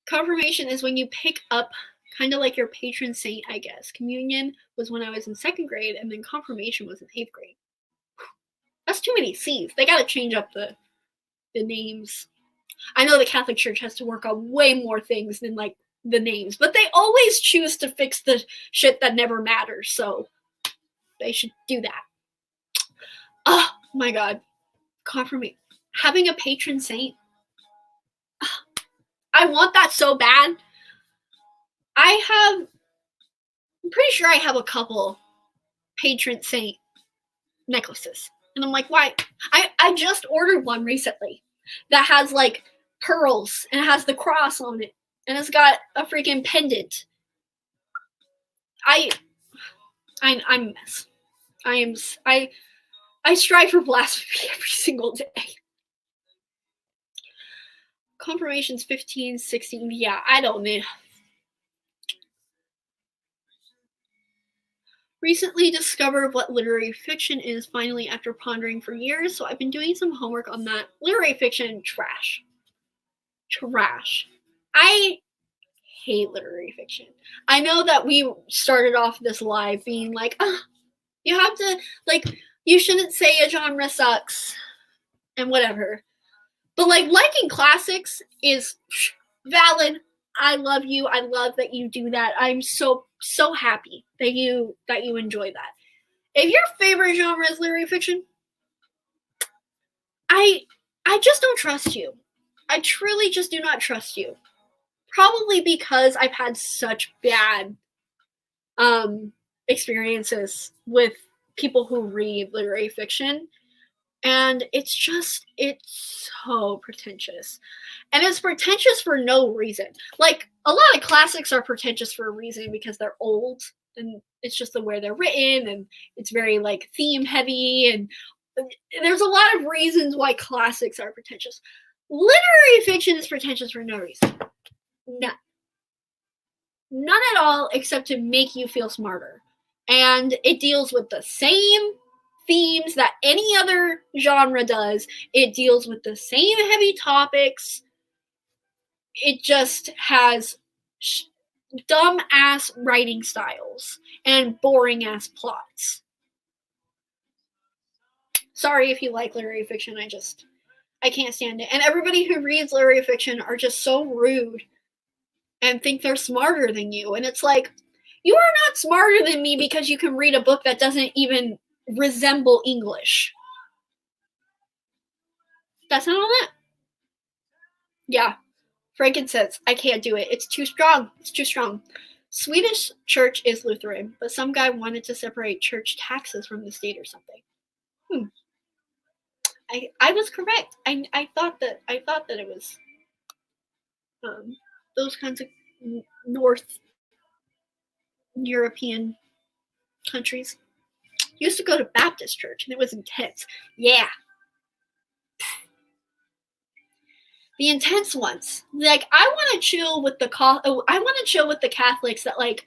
Confirmation is when you pick up kind of like your patron saint, I guess. Communion was when I was in 2nd grade, and then confirmation was in 8th grade. That's too many C's. They gotta change up the names. I know the Catholic Church has to work on way more things than like the names, but they always choose to fix the shit that never matters, so they should do that. Oh my god. Confirmation. Having a patron saint. I want that so bad. I'm pretty sure I have a couple patron saint necklaces. And I'm like, why? I just ordered one recently that has like pearls, and it has the cross on it, and it's got a freaking pendant. I'm a mess. I strive for blasphemy every single day. Confirmations 15, 16. Yeah, I don't know. Recently discovered what literary fiction is finally after pondering for years, so I've been doing some homework on that. Literary fiction, trash. Trash. I hate literary fiction. I know that we started off this live being like, you have to, like, you shouldn't say a genre sucks and whatever. But like liking classics is valid. I love you. I love that you do that. I'm so happy that you enjoy that. If your favorite genre is literary fiction, I just don't trust you. I truly just do not trust you. Probably because I've had such bad experiences with people who read literary fiction, and it's so pretentious. And it's pretentious for no reason. Like, a lot of classics are pretentious for a reason, because they're old, and it's just the way they're written, and it's very like theme heavy, and there's a lot of reasons why classics are pretentious. Literary fiction is pretentious for no reason. None at all, except to make you feel smarter. And it deals with the same themes that any other genre does. It deals with the same heavy topics. It just has dumb ass writing styles and boring ass plots. Sorry if you like literary fiction, I can't stand it. And everybody who reads literary fiction are just so rude and think they're smarter than you. And it's like, you are not smarter than me because you can read a book that doesn't even resemble English. That's not all that. Yeah. Frankincense, I can't do it. It's too strong. It's too strong. Swedish church is Lutheran, but some guy wanted to separate church taxes from the state or something. I was correct. I thought that it was those kinds of North European countries. Used to go to Baptist church and it was intense. Yeah. The intense ones. Like, I want to chill with the Catholics that like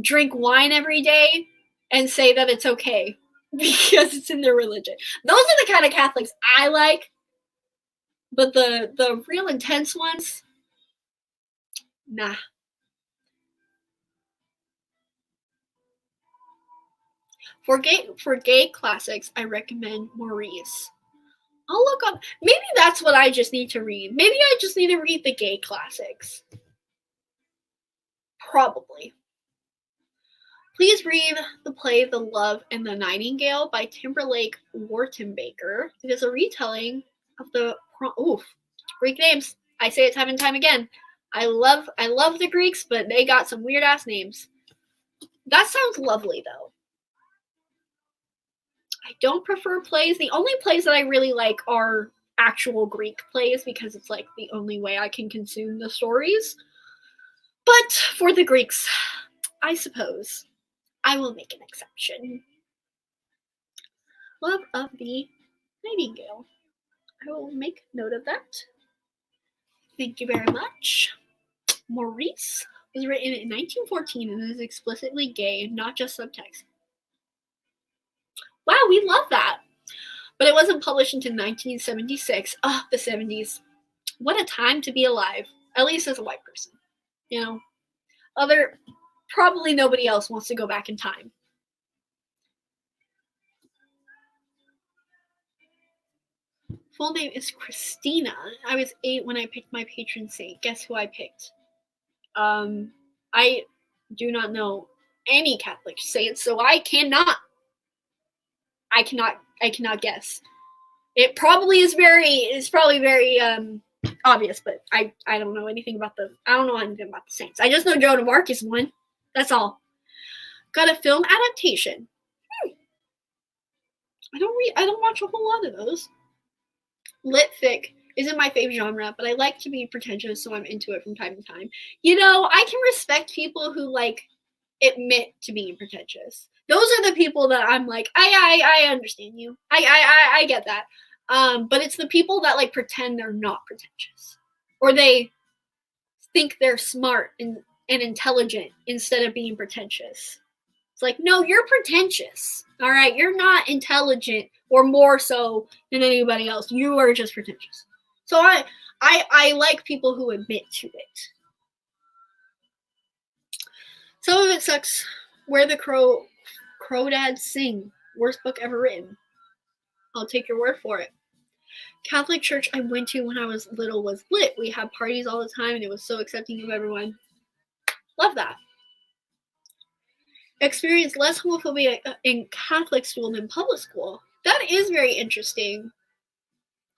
drink wine every day and say that it's okay because it's in their religion. Those are the kind of Catholics I like. But the real intense ones, nah. For gay classics, I recommend Maurice. I'll look up. Maybe that's what I just need to read. Maybe I just need to read the gay classics. Probably. Please read the play The Love and the Nightingale by Timberlake Wartenbaker. It is a retelling of the Greek names. I say it time and time again. I love the Greeks, but they got some weird ass names. That sounds lovely though. I don't prefer plays. The only plays that I really like are actual Greek plays because it's like the only way I can consume the stories. But for the Greeks, I suppose I will make an exception. Love of the Nightingale. I will make note of that. Thank you very much. Maurice was written in 1914 and is explicitly gay, not just subtext. Wow, we love that. But it wasn't published until 1976. Oh, the 70s. What a time to be alive. At least as a white person. You know? Probably nobody else wants to go back in time. Full name is Christina. I was 8 when I picked my patron saint. Guess who I picked? I do not know any Catholic saints, so I cannot guess. It's probably very obvious, but I don't know anything about the saints. I just know Joan of Arc is one. That's all. Got a film adaptation. I don't watch a whole lot of those. Lit fic isn't my favorite genre, but I like to be pretentious, so I'm into it from time to time. You know, I can respect people who like admit to being pretentious. Those are the people that I'm like, I understand you. I get that. But it's the people that like pretend they're not pretentious, or they think they're smart and intelligent instead of being pretentious. It's like, no, you're pretentious. All right, you're not intelligent or more so than anybody else. You are just pretentious. So I like people who admit to it. Some of it sucks. Where the Crawdads Sing. Worst book ever written. I'll take your word for it. Catholic church I went to when I was little was lit. We had parties all the time and it was so accepting of everyone. Love that. Experience less homophobia in Catholic school than public school. That is very interesting.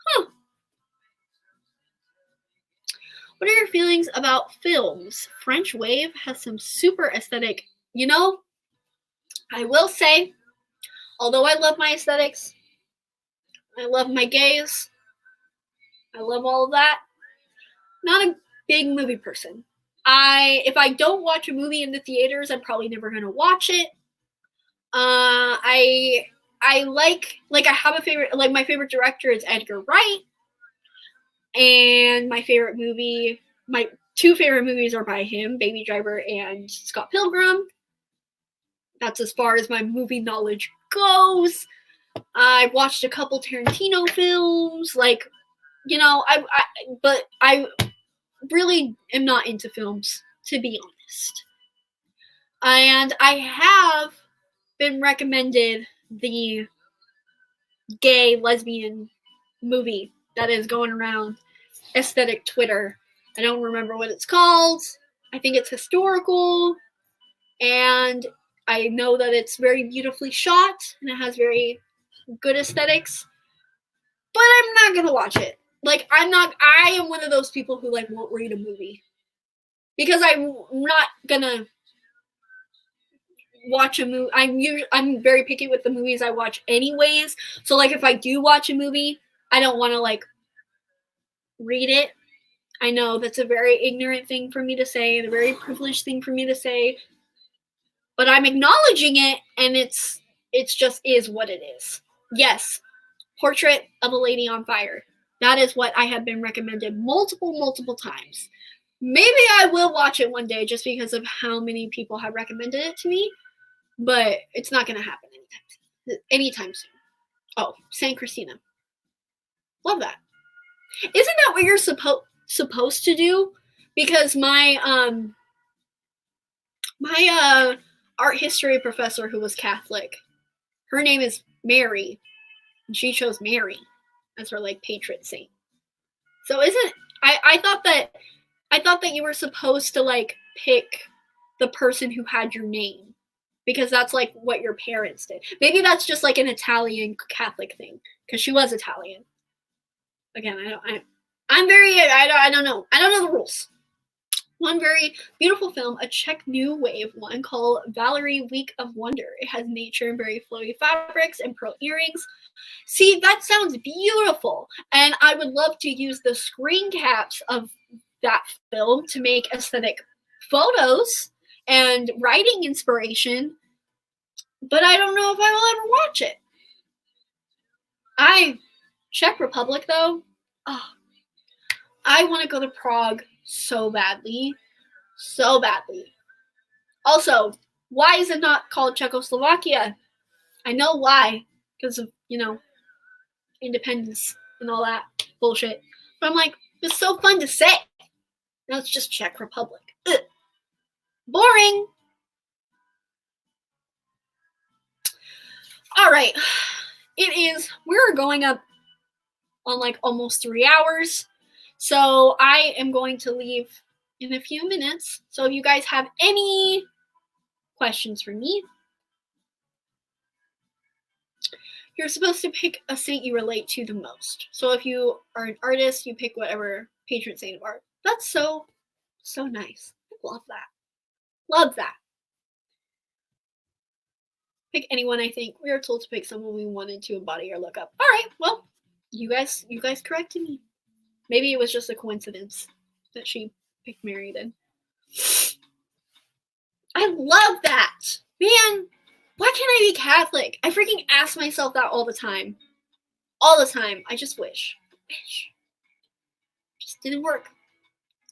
Huh. What are your feelings about films? French Wave has some super aesthetic. You know, I will say, although I love my aesthetics, I love my gays, I love all of that, not a big movie person. If I don't watch a movie in the theaters, I'm probably never gonna watch it. I have a favorite, like my favorite director is Edgar Wright, and my two favorite movies are by him, Baby Driver and Scott Pilgrim. That's as far as my movie knowledge goes. I've watched a couple Tarantino films, but I really am not into films to be honest. And I have been recommended the gay lesbian movie that is going around aesthetic Twitter. I don't remember what it's called. I think it's historical, and I know that it's very beautifully shot and it has very good aesthetics, but I'm not gonna watch it. Like, I am one of those people who like won't read a movie because I'm not gonna watch a movie. I'm very picky with the movies I watch anyways. So like if I do watch a movie, I don't want to like read it. I know that's a very ignorant thing for me to say and a very privileged thing for me to say, but I'm acknowledging it, and it's just is what it is. Yes, Portrait of a Lady on Fire. That is what I have been recommended multiple times. Maybe I will watch it one day just because of how many people have recommended it to me, but it's not going to happen anytime soon. Oh, San Christina. Love that. Isn't that what you're supposed to do? Because my art history professor who was Catholic, her name is Mary, and she chose Mary as her like patron saint. So isn't I thought that you were supposed to like pick the person who had your name, because that's like what your parents did. Maybe that's just like an Italian Catholic thing, because she was Italian. Again, I don't know. I don't know the rules. One very beautiful film, a Czech new wave one called Valerie Week of Wonder. It has nature and very flowy fabrics and pearl earrings. See, that sounds beautiful. And I would love to use the screen caps of that film to make aesthetic photos and writing inspiration. But I don't know if I will ever watch it. Czech Republic, though, oh, I want to go to Prague so badly. So badly. Also, why is it not called Czechoslovakia? I know why. Because of, independence and all that bullshit. But I'm like, it's so fun to say. Now it's just Czech Republic. Ugh. Boring. All right. We're going up on like almost 3 hours. So I am going to leave in a few minutes. So if you guys have any questions for me, you're supposed to pick a saint you relate to the most. So if you are an artist, you pick whatever patron saint of art. That's so nice. Love that. Love that. Pick anyone, I think. We were told to pick someone we wanted to embody or look up. All right, well, you guys corrected me. Maybe it was just a coincidence that she picked Mary then. I love that. Man, why can't I be Catholic? I freaking ask myself that all the time. All the time. I just wish. Just didn't work.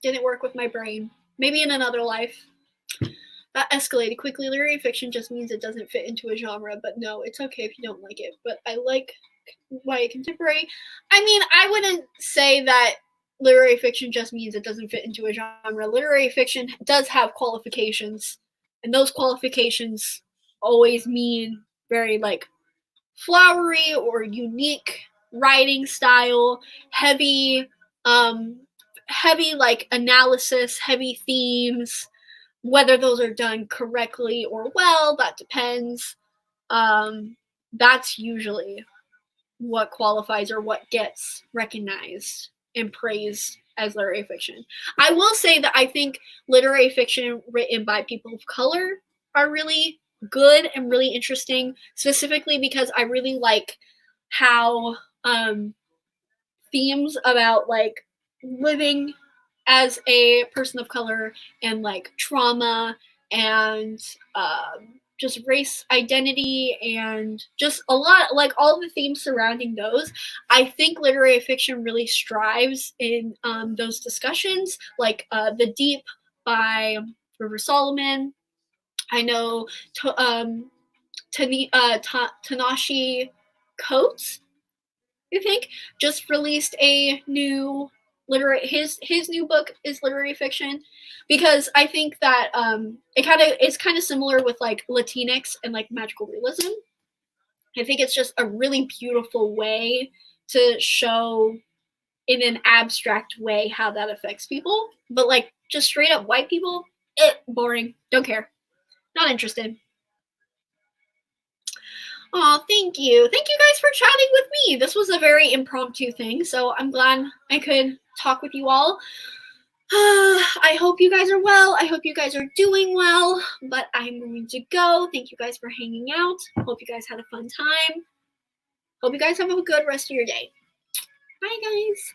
Didn't work with my brain. Maybe in another life. That escalated quickly. Literary fiction just means it doesn't fit into a genre, but no, it's okay if you don't like it. But I like YA contemporary. I mean, I wouldn't say that literary fiction just means it doesn't fit into a genre. Literary fiction does have qualifications, and those qualifications always mean very like flowery or unique writing style, heavy like analysis, heavy themes. Whether those are done correctly or well, that depends. That's usually what qualifies or what gets recognized and praised as literary fiction. I will say that I think literary fiction written by people of color are really good and really interesting, specifically because I really like how themes about like living as a person of color and like trauma and just race identity and just a lot, like all the themes surrounding those. I think literary fiction really strives in those discussions, like The Deep by River Solomon. I know Tanashi Coates, I think, just released a new his new book is literary fiction, because I think that it's kind of similar with like Latinx and like magical realism. I think it's just a really beautiful way to show in an abstract way how that affects people. But like just straight up white people, boring. Don't care. Not interested. Oh, thank you. Thank you guys for chatting with me. This was a very impromptu thing, so I'm glad I could talk with you all. I hope you guys are well. I hope you guys are doing well, but I'm going to go. Thank you guys for hanging out. Hope you guys had a fun time. Hope you guys have a good rest of your day. Bye, guys.